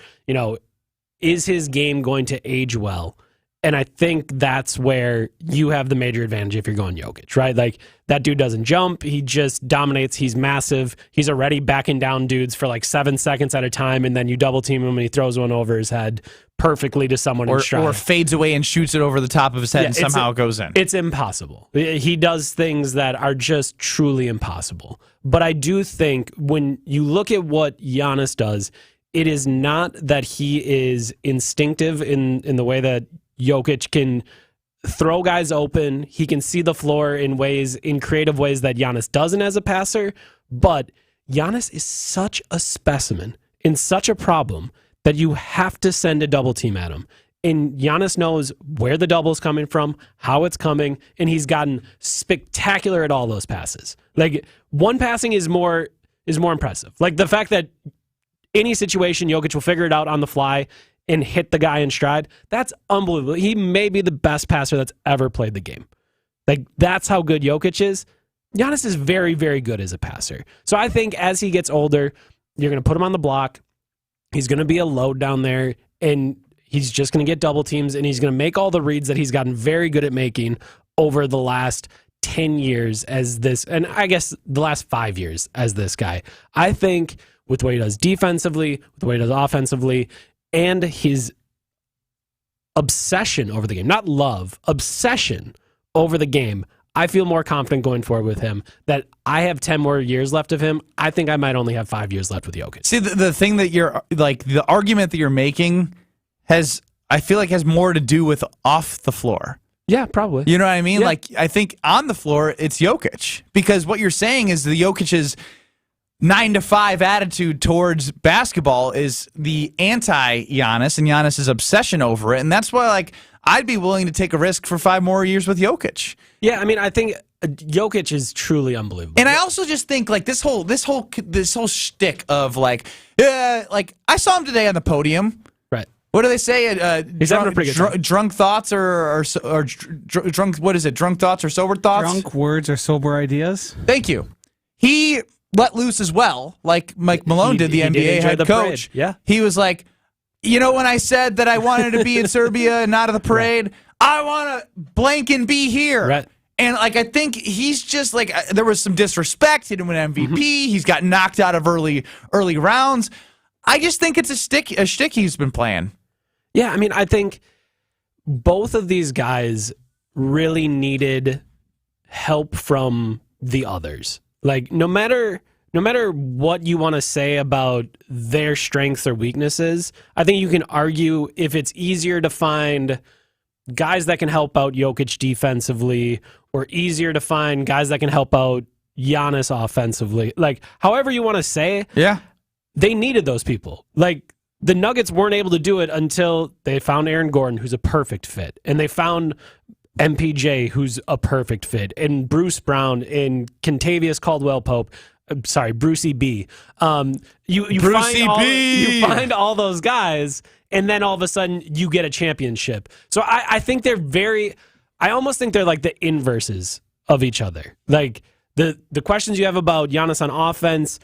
[SPEAKER 9] is his game going to age well? And I think that's where you have the major advantage if you're going Jokic, right? Like, that dude doesn't jump. He just dominates. He's massive. He's already backing down dudes for like 7 seconds at a time, and then you double team him and he throws one over his head perfectly to someone in stride.
[SPEAKER 5] Or fades away and shoots it over the top of his head and somehow it goes in.
[SPEAKER 9] It's impossible. He does things that are just truly impossible. But I do think when you look at what Giannis does, it is not that he is instinctive in the way that Jokic can throw guys open. He can see the floor in creative ways that Giannis doesn't as a passer. But Giannis is such a specimen and such a problem that you have to send a double team at him. And Giannis knows where the double's coming from, how it's coming, and he's gotten spectacular at all those passes. Like, one passing is more impressive. Like, the fact that any situation, Jokic will figure it out on the fly and hit the guy in stride, that's unbelievable. He may be the best passer that's ever played the game. Like, that's how good Jokic is. Giannis is very, very good as a passer. So I think as he gets older, you're going to put him on the block. He's going to be a load down there, and he's just going to get double teams, and he's going to make all the reads that he's gotten very good at making over the last 10 years as this, and I guess the last 5 years as this guy. I think with what he does defensively, with what he does offensively, and his obsession over the game, not love, obsession over the game, I feel more confident going forward with him that I have 10 more years left of him. I think I might only have 5 years left with Jokic.
[SPEAKER 5] See, the thing that you're, like, the argument that you're making I feel like has more to do with off the floor.
[SPEAKER 9] Yeah, probably.
[SPEAKER 5] You know what I mean?
[SPEAKER 9] Yeah.
[SPEAKER 5] Like, I think on the floor, it's Jokic. Because what you're saying is the Jokic's 9-to-5 attitude towards basketball is the anti-Giannis and Giannis's obsession over it. And that's why, like, I'd be willing to take a risk for 5 more years with Jokic.
[SPEAKER 9] Yeah, I mean, I think Jokic is truly unbelievable.
[SPEAKER 5] And I also just think, like, this whole shtick of, like, I saw him today on the podium.
[SPEAKER 9] Right.
[SPEAKER 5] What do they say?
[SPEAKER 9] He's having a pretty good time.
[SPEAKER 5] Drunk thoughts or drunk, what is it? Drunk thoughts or sober thoughts?
[SPEAKER 20] Drunk words or sober ideas.
[SPEAKER 5] Thank you. He let loose as well, like Mike Malone did, the NBA head coach.
[SPEAKER 9] Yeah.
[SPEAKER 5] He was like, when I said that I wanted to be in Serbia and not at the parade, right. I want to blank and be here.
[SPEAKER 9] Right.
[SPEAKER 5] And, like, I think he's just, like, there was some disrespect. He didn't win MVP. Mm-hmm. He's got knocked out of early rounds. I just think it's a shtick he's been playing.
[SPEAKER 9] Yeah, I mean, I think both of these guys really needed help from the others. Like, no matter what you want to say about their strengths or weaknesses, I think you can argue if it's easier to find guys that can help out Jokic defensively or easier to find guys that can help out Giannis offensively. Like, however you want to say,
[SPEAKER 5] yeah,
[SPEAKER 9] they needed those people. Like, the Nuggets weren't able to do it until they found Aaron Gordon, who's a perfect fit, and they found MPJ, who's a perfect fit, and Bruce Brown and Kentavious Caldwell-Pope. Sorry, Brucey B. You find all those guys, and then all of a sudden you get a championship. So I think I almost think they're like the inverses of each other. Like the questions you have about Giannis on offense,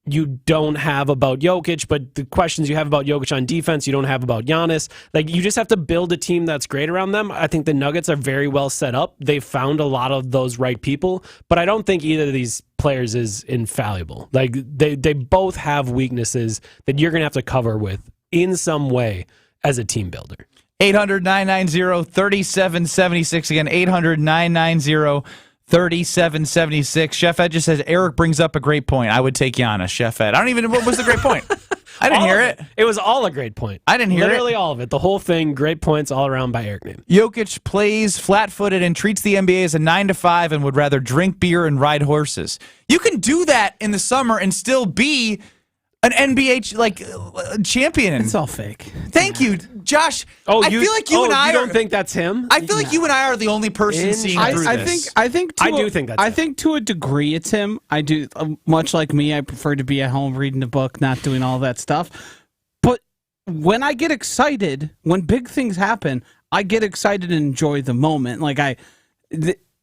[SPEAKER 9] you don't have about Jokic, but the questions you have about Jokic on defense, you don't have about Giannis. Like, you just have to build a team that's great around them. I think the Nuggets are very well set up. They've found a lot of those right people, but I don't think either of these players is infallible. Like, they both have weaknesses that you're going to have to cover with in some way as a team builder.
[SPEAKER 5] 800-990-3776. Again, 800-990-3776. 3776. Chef Ed just says, Eric brings up a great point. I would take Giannis, Chef Ed. I don't even know what was the great point. I didn't hear it.
[SPEAKER 9] It was all a great point.
[SPEAKER 5] I didn't hear it.
[SPEAKER 9] Literally all of it. The whole thing, great points all around by Eric Name.
[SPEAKER 5] Jokic plays flat-footed and treats the NBA as a 9-to-5 and would rather drink beer and ride horses. You can do that in the summer and still be an NBA champion.
[SPEAKER 20] It's all fake.
[SPEAKER 5] Thank you, Josh.
[SPEAKER 9] Oh,
[SPEAKER 5] I feel like you and I
[SPEAKER 9] don't think that's him?
[SPEAKER 5] I feel like you and I are the only person seeing through this.
[SPEAKER 20] I think
[SPEAKER 9] do think that's him.
[SPEAKER 20] I think to a degree it's him. I do, much like me, I prefer to be at home reading a book, not doing all that stuff. But when I get excited, when big things happen, I get excited and enjoy the moment.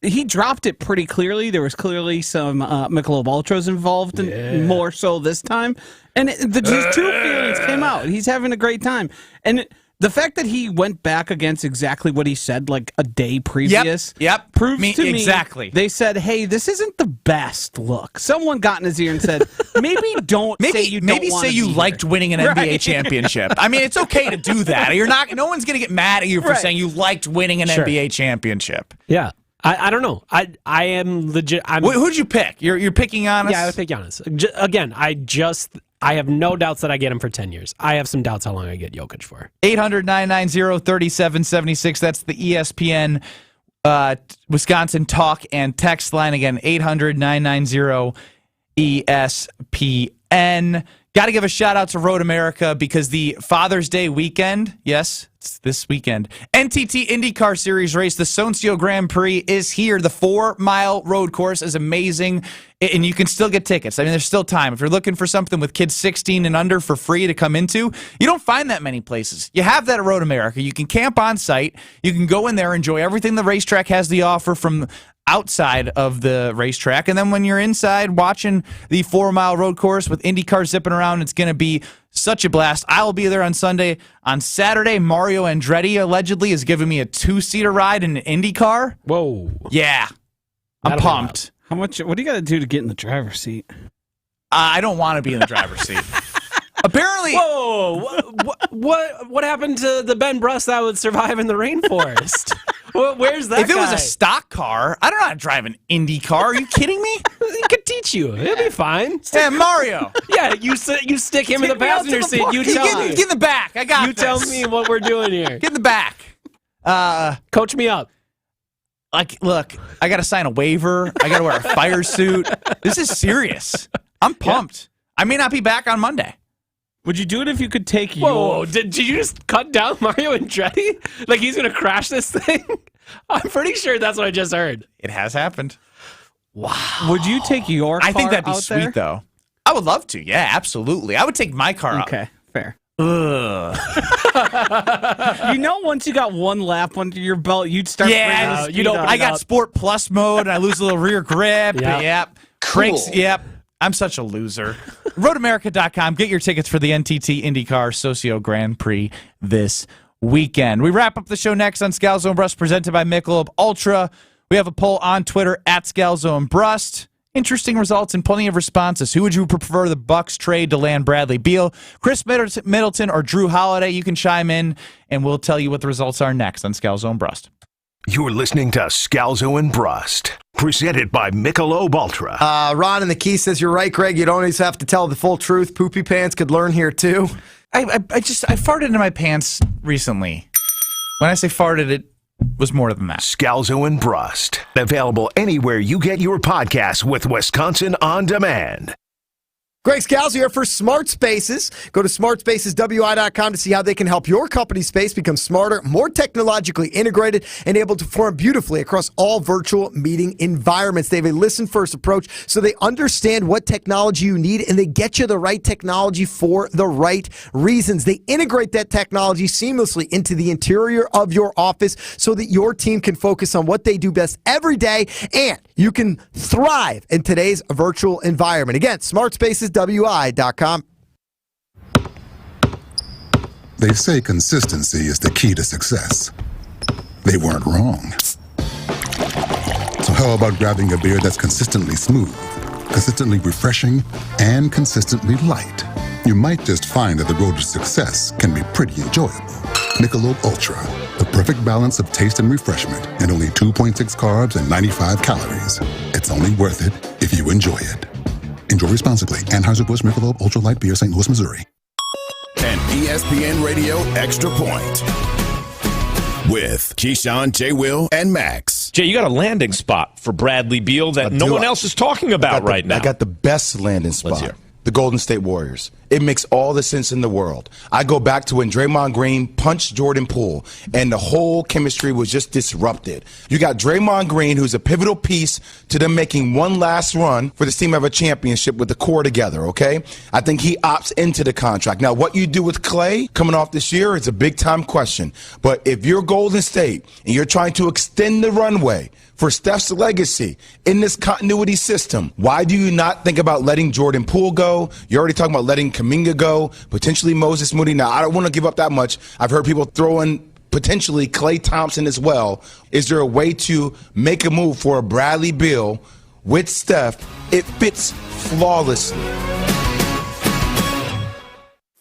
[SPEAKER 20] He dropped it pretty clearly. There was clearly some Michelob Ultras involved, and more so this time. And the two feelings came out. He's having a great time. And the fact that he went back against exactly what he said like a day previous proves to me
[SPEAKER 5] exactly.
[SPEAKER 20] They said, hey, this isn't the best look. Someone got in his ear and said, maybe say you
[SPEAKER 5] liked winning an NBA championship. I mean, it's okay to do that. No one's going to get mad at you for saying you liked winning an NBA championship.
[SPEAKER 9] Yeah. I don't know. I am legit.
[SPEAKER 5] Who'd you pick? You're picking Giannis?
[SPEAKER 9] Yeah, I would pick Giannis. Again, I have no doubts that I get him for 10 years. I have some doubts how long I get Jokic for.
[SPEAKER 5] 800-990-3776. That's the ESPN Wisconsin talk and text line. Again, 800-990-ESPN. Got to give a shout out to Road America because the Father's Day weekend, yes, it's this weekend, NTT IndyCar Series race, the Soncio Grand Prix is here. The 4-mile road course is amazing, and you can still get tickets. I mean, there's still time. If you're looking for something with kids 16 and under for free to come into, you don't find that many places. You have that at Road America. You can camp on site. You can go in there, enjoy everything the racetrack has to offer from outside of the racetrack, and then when you're inside watching the 4-mile road course with IndyCar zipping around, it's going to be such a blast. I will be there on Sunday. On Saturday, Mario Andretti allegedly is giving me a 2-seater ride in an IndyCar.
[SPEAKER 9] Whoa.
[SPEAKER 5] Yeah. I'm pumped.
[SPEAKER 20] How much? What do you got to do to get in the driver's seat?
[SPEAKER 5] I don't want to be in the driver's seat. Apparently.
[SPEAKER 9] Whoa. What happened to the Ben Brust that would survive in the rainforest? Where's that
[SPEAKER 5] If it was
[SPEAKER 9] guy?
[SPEAKER 5] a stock car, I don't know how to drive an Indy car. Are you kidding me?
[SPEAKER 9] He could teach you. It'll be fine.
[SPEAKER 5] Yeah, Mario.
[SPEAKER 9] Yeah, you stick him in the passenger seat. You tell me.
[SPEAKER 5] Get in the back. I got
[SPEAKER 9] You
[SPEAKER 5] this.
[SPEAKER 9] tell me what we're doing here.
[SPEAKER 5] Get in the back.
[SPEAKER 9] Coach me up.
[SPEAKER 5] Look, I got to sign a waiver. I got to wear a fire suit. This is serious. I'm pumped. Yeah. I may not be back on Monday.
[SPEAKER 20] Would you do it if you could take
[SPEAKER 9] Whoa, did you just cut down Mario Andretti? Like he's going to crash this thing? I'm pretty sure that's what I just heard.
[SPEAKER 5] It has happened.
[SPEAKER 9] Wow.
[SPEAKER 20] Would you take your car
[SPEAKER 5] I think that'd be
[SPEAKER 20] out
[SPEAKER 5] sweet,
[SPEAKER 20] there?
[SPEAKER 5] though. I would love to. Yeah, absolutely. I would take my car out.
[SPEAKER 20] Okay, fair.
[SPEAKER 5] Ugh.
[SPEAKER 20] Once you got one lap under your belt, you'd start.
[SPEAKER 5] Yeah, I got Sport Plus mode, and I lose a little rear grip. Yep. Brakes. Yep. I'm such a loser. RoadAmerica.com. Get your tickets for the NTT IndyCar Socio Grand Prix this weekend. We wrap up the show next on Scalzo and Brust, presented by Michelob Ultra. We have a poll on Twitter at Scalzo and Brust. Interesting results and plenty of responses. Who would you prefer the Bucks trade to land Bradley Beal? Chris Middleton or Drew Holiday? You can chime in, and we'll tell you what the results are next on Scalzo and Brust.
[SPEAKER 8] You're listening to Scalzo and Brust, presented by Michelob Ultra.
[SPEAKER 4] Ron in the Key says, you're right, Greg. You don't always have to tell the full truth. Poopy Pants could learn here, too.
[SPEAKER 5] I farted into my pants recently. When I say farted, it was more than that.
[SPEAKER 8] Scalzo and Brust, available anywhere you get your podcasts with Wisconsin On Demand.
[SPEAKER 4] Greg Scalzo here for Smart Spaces. Go to smartspaceswi.com to see how they can help your company's space become smarter, more technologically integrated, and able to perform beautifully across all virtual meeting environments. They have a listen-first approach, so they understand what technology you need, and they get you the right technology for the right reasons. They integrate that technology seamlessly into the interior of your office so that your team can focus on what they do best every day, and you can thrive in today's virtual environment. Again, smartspaceswi.com.
[SPEAKER 7] They say consistency is the key to success. They weren't wrong. So how about grabbing a beer that's consistently smooth, consistently refreshing, and consistently light? You might just find that the road to success can be pretty enjoyable. Michelob Ultra, the perfect balance of taste and refreshment, and only 2.6 carbs and 95 calories. It's only worth it if you enjoy it. Enjoy responsibly. Anheuser-Busch Michelob Ultra Light Beer, St. Louis, Missouri.
[SPEAKER 17] An ESPN Radio Extra Point with Keyshawn, J. Will, and Max.
[SPEAKER 18] Jay, you got a landing spot for Bradley Beal that no one else is talking about right now.
[SPEAKER 19] I got the best landing spot. The Golden State Warriors. It makes all the sense in the world. I go back to when Draymond Green punched Jordan Poole, and the whole chemistry was just disrupted. You got Draymond Green, who's a pivotal piece to them making one last run for this team to have a championship with the core together, okay? I think he opts into the contract. Now, what you do with Clay coming off this year is a big-time question. But if you're Golden State and you're trying to extend the runway for Steph's legacy in this continuity system, why do you not think about letting Jordan Poole go? You're already talking about letting Kuminga go, potentially Moses Moody. Now, I don't want to give up that much. I've heard people throw in potentially Klay Thompson as well. Is there a way to make a move for a Bradley Beal with Steph? It fits flawlessly.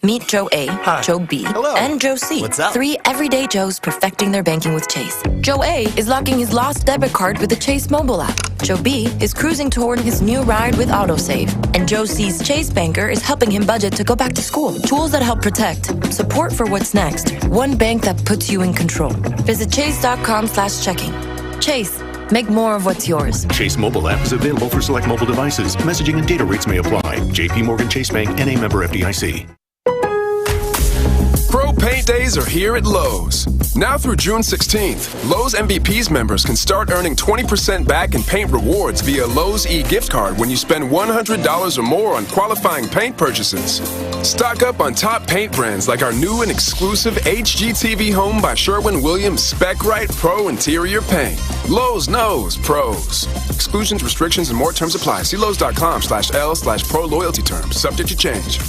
[SPEAKER 24] Meet Joe A, Joe B, and Joe C.
[SPEAKER 25] What's up?
[SPEAKER 24] 3 everyday Joes perfecting their banking with Chase. Joe A is locking his lost debit card with the Chase mobile app. Joe B is cruising toward his new ride with AutoSave. And Joe C's Chase banker is helping him budget to go back to school. Tools that help protect. Support for what's next. One bank that puts you in control. Visit chase.com/checking. Chase. Make more of what's yours.
[SPEAKER 8] Chase mobile app is available for select mobile devices. Messaging and data rates may apply. J.P. Morgan Chase Bank, N.A. member FDIC.
[SPEAKER 26] Pro Paint Days are here at Lowe's. Now through June 16th, Lowe's MVPs members can start earning 20% back in paint rewards via Lowe's e-gift card when you spend $100 or more on qualifying paint purchases. Stock up on top paint brands like our new and exclusive HGTV Home by Sherwin-Williams Spec-Rite Pro Interior Paint. Lowe's knows pros. Exclusions, restrictions, and more terms apply. See Lowe's.com/L/pro loyalty terms. Subject to change.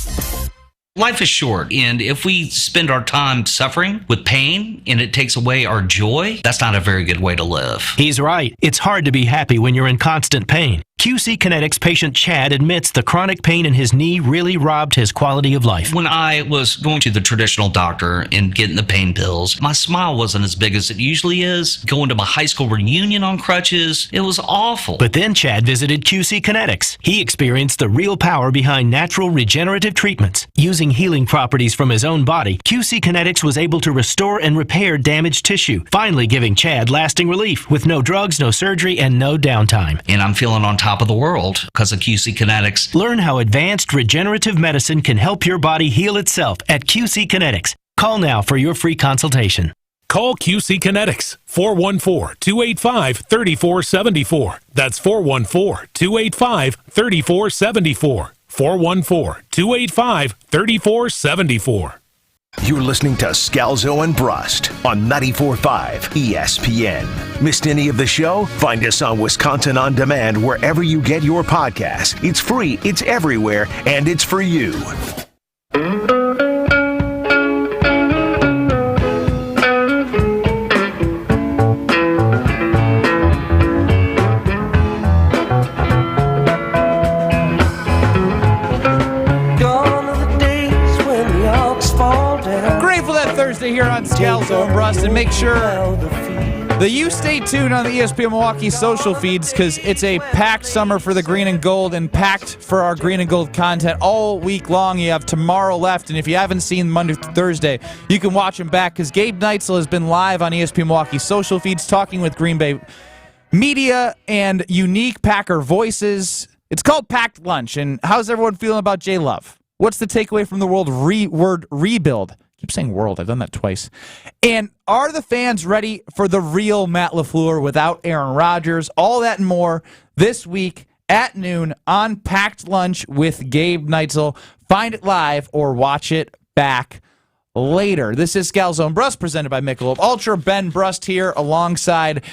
[SPEAKER 27] Life is short, and if we spend our time suffering with pain and it takes away our joy, that's not a very good way to live.
[SPEAKER 28] He's right. It's hard to be happy when you're in constant pain. QC Kinetics patient Chad admits the chronic pain in his knee really robbed his quality of life.
[SPEAKER 27] When I was going to the traditional doctor and getting the pain pills, my smile wasn't as big as it usually is. Going to my high school reunion on crutches, it was awful.
[SPEAKER 28] But then Chad visited QC Kinetics. He experienced the real power behind natural regenerative treatments. Using healing properties from his own body, QC Kinetics was able to restore and repair damaged tissue, finally giving Chad lasting relief with no drugs, no surgery, and no downtime.
[SPEAKER 27] And I'm feeling on top of the world because of QC Kinetics.
[SPEAKER 28] Learn how advanced regenerative medicine can help your body heal itself at QC Kinetics. Call now for your free consultation.
[SPEAKER 21] Call QC Kinetics, 414-285-3474. That's 414-285-3474. 414-285-3474.
[SPEAKER 8] You're listening to Scalzo and Brust on 94.5 ESPN. Missed any of the show? Find us on Wisconsin On Demand wherever you get your podcasts. It's free, it's everywhere, and it's for you.
[SPEAKER 5] Thursday here on Scalzo and Brust, and make sure that you stay tuned on the ESPN Milwaukee social feeds because it's a packed summer for the green and gold and packed for our green and gold content all week long. You have tomorrow left, and if you haven't seen Monday through Thursday, you can watch them back because Gabe Neitzel has been live on ESPN Milwaukee social feeds talking with Green Bay media and unique Packer voices. It's called Packed Lunch, and how's everyone feeling about Jay Love? What's the takeaway from the word rebuild? Keep saying world. I've done that twice. And are the fans ready for the real Matt LaFleur without Aaron Rodgers? All that and more this week at noon on Packed Lunch with Gabe Neitzel. Find it live or watch it back later. This is Scalzo and Brust presented by Michelob Ultra. Ben Brust here alongside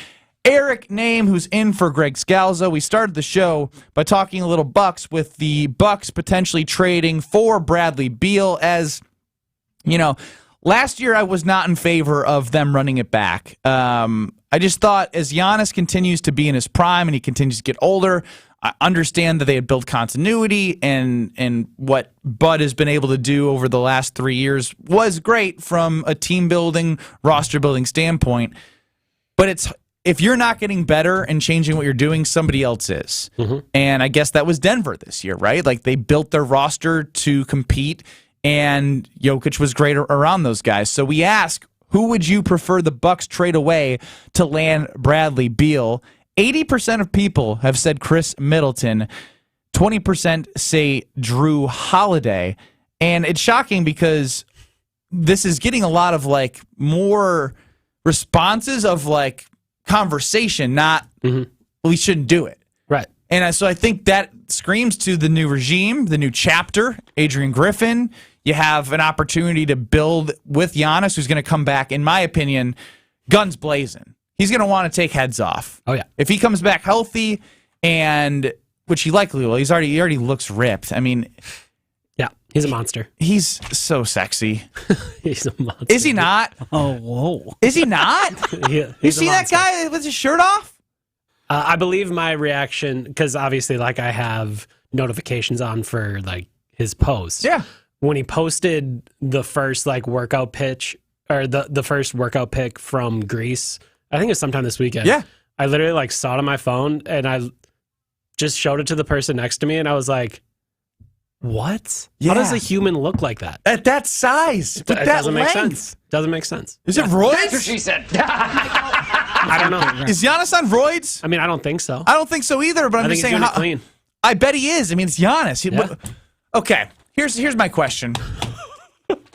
[SPEAKER 5] Eric Name, who's in for Greg Scalzo. We started the show by talking a little Bucks with the Bucks potentially trading for Bradley Beal. As you know, last year I was not in favor of them running it back. I just thought as Giannis continues to be in his prime and he continues to get older, I understand that they had built continuity, and what Bud has been able to do over the last 3 years was great from a team building, roster building standpoint. But if you're not getting better and changing what you're doing, somebody else is.
[SPEAKER 9] Mm-hmm.
[SPEAKER 5] And I guess that was Denver this year, right? Like they built their roster to compete, and Jokic was great around those guys. So we ask, who would you prefer the Bucks trade away to land Bradley Beal? 80% of people have said Chris Middleton. 20% say Drew Holiday. And it's shocking because this is getting a lot of more responses of conversation, not we shouldn't do it.
[SPEAKER 9] Right.
[SPEAKER 5] And so I think that screams to the new regime, the new chapter, Adrian Griffin. You have an opportunity to build with Giannis, who's going to come back, in my opinion, guns blazing. He's going to want to take heads off.
[SPEAKER 9] Oh, yeah.
[SPEAKER 5] If he comes back healthy, and which he likely will, he already looks ripped. I mean,
[SPEAKER 9] yeah, he's a monster.
[SPEAKER 5] He's so sexy.
[SPEAKER 9] He's a monster.
[SPEAKER 5] Is he not?
[SPEAKER 20] Oh, whoa.
[SPEAKER 5] Is he not?
[SPEAKER 9] Yeah,
[SPEAKER 5] you see that guy with his shirt off?
[SPEAKER 9] I believe my reaction, because obviously, I have notifications on for his posts.
[SPEAKER 5] Yeah.
[SPEAKER 9] When he posted the first workout pitch or the first workout pic from Greece, I think it was sometime this weekend.
[SPEAKER 5] Yeah.
[SPEAKER 9] I literally saw it on my phone and I just showed it to the person next to me and I was like, what?
[SPEAKER 5] Yeah.
[SPEAKER 9] How does a human look like that?
[SPEAKER 5] At that size, with that
[SPEAKER 9] doesn't
[SPEAKER 5] length.
[SPEAKER 9] make sense. Doesn't make sense.
[SPEAKER 5] Is it roids?
[SPEAKER 1] That's what she said.
[SPEAKER 9] I don't know.
[SPEAKER 5] Is Giannis on roids?
[SPEAKER 9] I mean, I don't think so.
[SPEAKER 5] I don't think so either, but I'm
[SPEAKER 9] I
[SPEAKER 5] just
[SPEAKER 9] think
[SPEAKER 5] saying
[SPEAKER 9] he's doing it clean.
[SPEAKER 5] I bet he is. I mean, it's Giannis.
[SPEAKER 9] Yeah.
[SPEAKER 5] Okay, here's my question.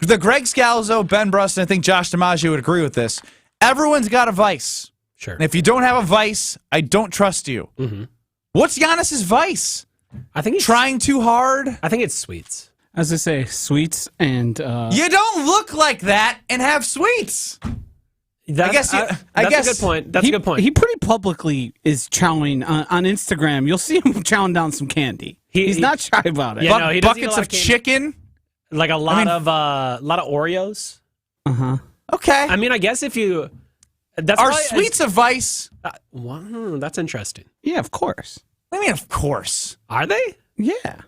[SPEAKER 5] The Greg Scalzo, Ben Brust, and I think Josh DiMaggio would agree with this. Everyone's got a vice.
[SPEAKER 9] Sure.
[SPEAKER 5] And if you don't have a vice, I don't trust you.
[SPEAKER 9] Mm-hmm.
[SPEAKER 5] What's Giannis's vice?
[SPEAKER 9] I think he's
[SPEAKER 5] trying too hard.
[SPEAKER 9] I think it's sweets.
[SPEAKER 20] As I say, sweets and...
[SPEAKER 5] You don't look like that and have sweets. I guess
[SPEAKER 9] that's a good point. That's a good point.
[SPEAKER 20] He pretty publicly is chowing on Instagram. You'll see him chowing down some candy. He's not shy about it.
[SPEAKER 9] Yeah, no, he does eat a
[SPEAKER 5] buckets
[SPEAKER 9] lot
[SPEAKER 5] of
[SPEAKER 9] of candy.
[SPEAKER 5] chicken.
[SPEAKER 9] Like a lot of Oreos.
[SPEAKER 20] Uh-huh.
[SPEAKER 5] Okay.
[SPEAKER 9] I mean, I guess if you... That's
[SPEAKER 5] Are
[SPEAKER 9] probably-
[SPEAKER 5] sweets a vice?
[SPEAKER 9] Wow, that's interesting.
[SPEAKER 20] Yeah, of course.
[SPEAKER 5] I mean, of course.
[SPEAKER 9] Are they?
[SPEAKER 20] Yeah.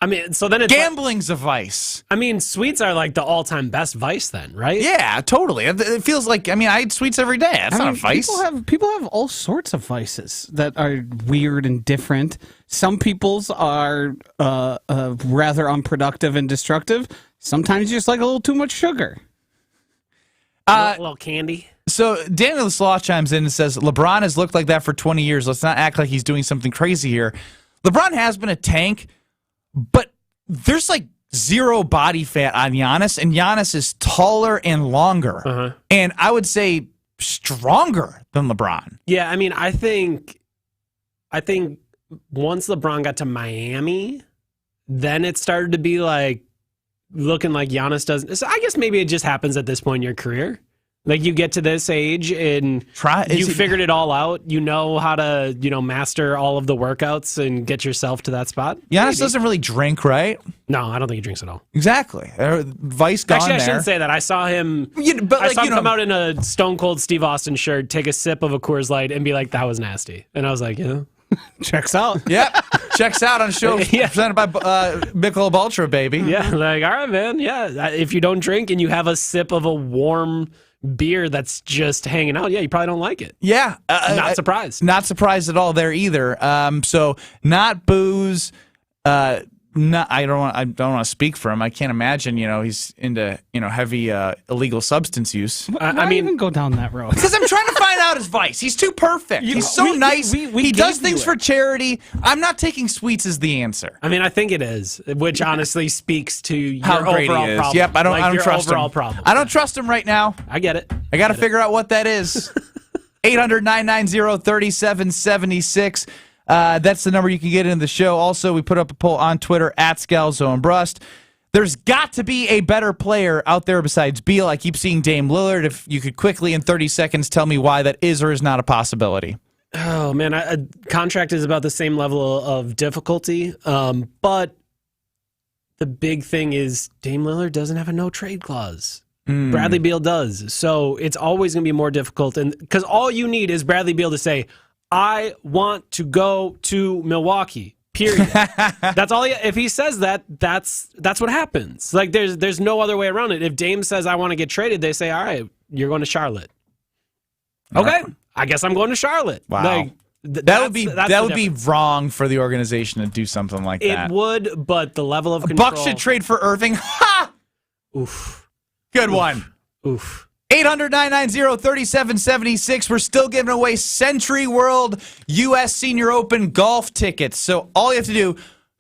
[SPEAKER 9] I mean, so then it's...
[SPEAKER 5] Gambling's a vice.
[SPEAKER 9] I mean, sweets are the all-time best vice then, right?
[SPEAKER 5] Yeah, totally. It feels like, I eat sweets every day. That's not a vice.
[SPEAKER 20] People have all sorts of vices that are weird and different. Some people's are rather unproductive and destructive. Sometimes you just like a little too much sugar.
[SPEAKER 9] A little candy.
[SPEAKER 5] So Daniel the Sloth chimes in and says, LeBron has looked like that for 20 years. Let's not act like he's doing something crazy here. LeBron has been a tank, but there's zero body fat on Giannis, and Giannis is taller and longer.
[SPEAKER 9] Uh-huh.
[SPEAKER 5] And I would say stronger than LeBron.
[SPEAKER 9] Yeah, I mean, I think once LeBron got to Miami, then it started to be looking like Giannis doesn't. So I guess maybe it just happens at this point in your career. You get to this age and you figured it all out. You know how to, master all of the workouts and get yourself to that spot.
[SPEAKER 5] Giannis doesn't really drink, right?
[SPEAKER 9] No, I don't think he drinks at all.
[SPEAKER 5] Exactly. Vice gone
[SPEAKER 9] Actually, I
[SPEAKER 5] there.
[SPEAKER 9] shouldn't say that. I saw him.
[SPEAKER 5] But
[SPEAKER 9] I saw him come out in a Stone Cold Steve Austin shirt, take a sip of a Coors Light, and be like, "That was nasty." And I was like, "Yeah,
[SPEAKER 20] checks out."
[SPEAKER 5] Yep, checks out on show presented by Michelob Ultra, baby.
[SPEAKER 9] Yeah, all right, man. Yeah, if you don't drink and you have a sip of a warm beer that's just hanging out, you probably don't like it.
[SPEAKER 5] Yeah,
[SPEAKER 9] not surprised.
[SPEAKER 5] Not surprised at all there either. So not booze. I don't want to speak for him. I can't imagine. He's into heavy illegal substance use.
[SPEAKER 20] I mean, even go down that road
[SPEAKER 5] because I'm trying to find out his vice. He's too perfect. He's so nice. He does things for charity. I'm not taking sweets as the answer.
[SPEAKER 9] I mean, I think it is, which honestly speaks to your
[SPEAKER 5] How great
[SPEAKER 9] overall
[SPEAKER 5] he is.
[SPEAKER 9] problem.
[SPEAKER 5] Yep, I don't trust him.
[SPEAKER 9] Problem.
[SPEAKER 5] I don't trust him right now.
[SPEAKER 9] I get it.
[SPEAKER 5] I got to figure out what that is. 800-990-3776. That's the number you can get into the show. Also, we put up a poll on Twitter at Scalzo and Brust. There's got to be a better player out there besides Beal. I keep seeing Dame Lillard. If you could quickly, in 30 seconds, tell me why that is or is not a possibility.
[SPEAKER 9] Oh, man. A contract is about the same level of difficulty. But the big thing is Dame Lillard doesn't have a no-trade clause. Bradley Beal does. So it's always going to be more difficult. And because all you need is Bradley Beal to say, I want to go to Milwaukee. Period. That's all. If he says that, that's what happens. Like there's no other way around it. If Dame says I want to get traded, they say, all right, you're going to Charlotte. Okay, I guess I'm going to Charlotte.
[SPEAKER 5] Wow.
[SPEAKER 9] Like,
[SPEAKER 5] that would be wrong for the organization to do something like that.
[SPEAKER 9] It would, but the level of control.
[SPEAKER 5] Bucks should trade for Irving. Ha!
[SPEAKER 9] Oof.
[SPEAKER 5] Good one.
[SPEAKER 9] Oof.
[SPEAKER 5] 800-990-3776. We're still giving away Century World U.S. Senior Open golf tickets. So all you have to do,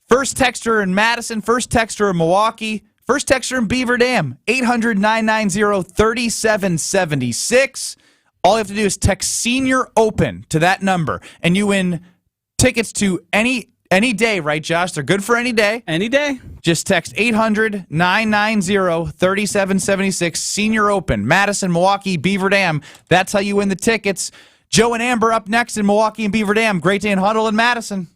[SPEAKER 5] first texter in Madison, first texter in Milwaukee, first texter in Beaver Dam, 800-990-3776. All you have to do is text Senior Open to that number, and you win tickets to any day, right, Josh? They're good for any day.
[SPEAKER 20] Any day.
[SPEAKER 5] Just text 800-990-3776, Senior Open, Madison, Milwaukee, Beaver Dam. That's how you win the tickets. Joe and Amber up next in Milwaukee and Beaver Dam. Great Day in Huddle in Madison.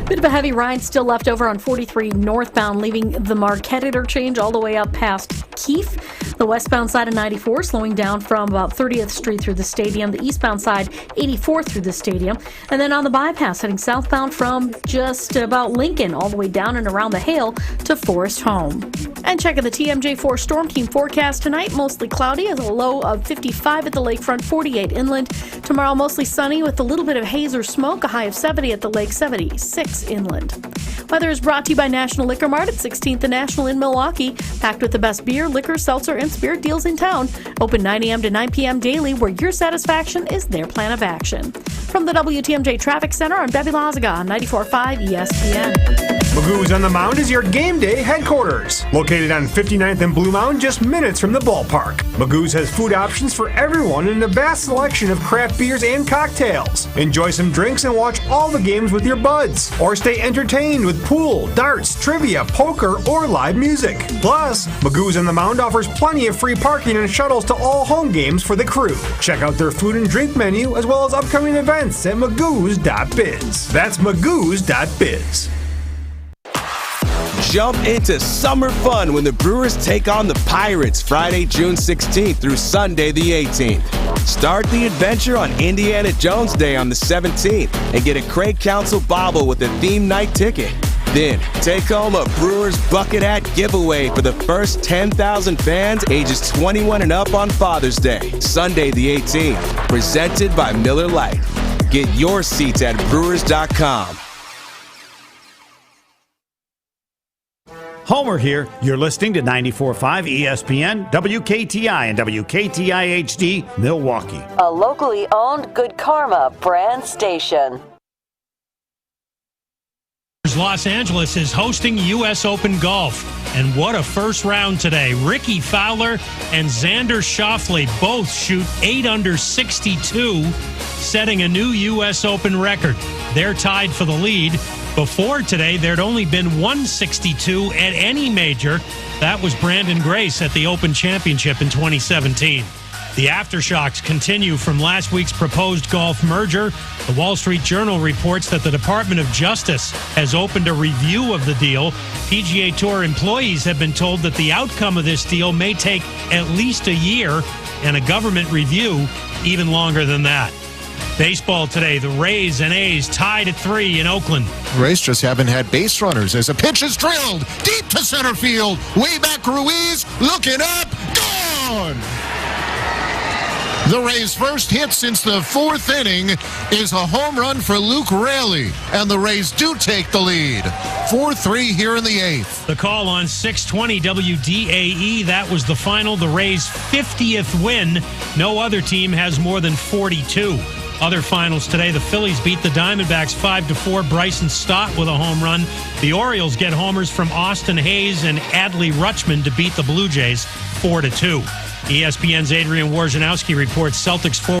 [SPEAKER 1] Bit of a heavy ride still left over on 43 northbound, leaving the Marquette interchange all the way up past Keefe. The westbound side of 94 slowing down from about 30th Street through the stadium. The eastbound side, 84th through the stadium. And then on the bypass, heading southbound from just about Lincoln all the way down and around the Hale to Forest Home. And checking the TMJ4 Storm Team forecast tonight, mostly cloudy as a low of 55 at the lakefront, 48 inland. Tomorrow, mostly sunny with a little bit of haze or smoke, a high of 70 at the lake, 76 inland. Weather is brought to you by National Liquor Mart at 16th and National in Milwaukee. Packed with the best beer, liquor, seltzer, and spirit deals in town. Open 9 a.m. to 9 p.m. daily, where your satisfaction is their plan of action. From the WTMJ Traffic Center, I'm Debbie Lazaga on 94.5 ESPN.
[SPEAKER 3] Magoo's on the Mound is your game day headquarters. Located on 59th and Blue Mound, just minutes from the ballpark. Magoo's has food options for everyone and a vast selection of craft beers and cocktails. Enjoy some drinks and watch all the games with your buds. Or stay entertained with pool, darts, trivia, poker, or live music. Plus, Magoo's on the Mound offers plenty of free parking and shuttles to all home games for the crew. Check out their food and drink menu as well as upcoming events at magoos.biz. That's magoos.biz.
[SPEAKER 6] Jump into summer fun when the Brewers take on the Pirates Friday, June 16th through Sunday the 18th. Start the adventure on Indiana Jones Day on the 17th and get a Craig Council bobble with a theme night ticket. Then, take home a Brewers bucket hat giveaway for the first 10,000 fans ages 21 and up on Father's Day, Sunday the 18th. Presented by Miller Lite. Get your seats at Brewers.com.
[SPEAKER 11] Homer here. You're listening to 94.5 ESPN, WKTI, and WKTI HD, Milwaukee.
[SPEAKER 12] A locally owned Good Karma brand station.
[SPEAKER 13] Los Angeles is hosting U.S. Open Golf. And what a first round today. Ricky Fowler and Xander Schauffele both shoot 8 under 62, setting a new U.S. Open record. They're tied for the lead. Before today, there'd only been 162 at any major. That was Brandon Grace at the Open Championship in 2017. The aftershocks continue from last week's proposed golf merger. The Wall Street Journal reports that the Department of Justice has opened a review of the deal. PGA Tour employees have been told that the outcome of this deal may take at least a year, and a government review even longer than that. Baseball today, the Rays and A's tied at 3 in Oakland.
[SPEAKER 15] The Rays just haven't had base runners as a pitch is drilled deep to center field. Way back Ruiz, looking up, gone! The Rays' first hit since the 4th inning is a home run for Luke Raley, and the Rays do take the lead. 4-3 here in the 8th.
[SPEAKER 13] The call on 620 WDAE, that was the final, the Rays' 50th win. No other team has more than 42. Other finals today, the Phillies beat the Diamondbacks 5-4. Bryson Stott with a home run. The Orioles get homers from Austin Hayes and Adley Rutschman to beat the Blue Jays 4-2. ESPN's Adrian Wojnarowski reports Celtics 4.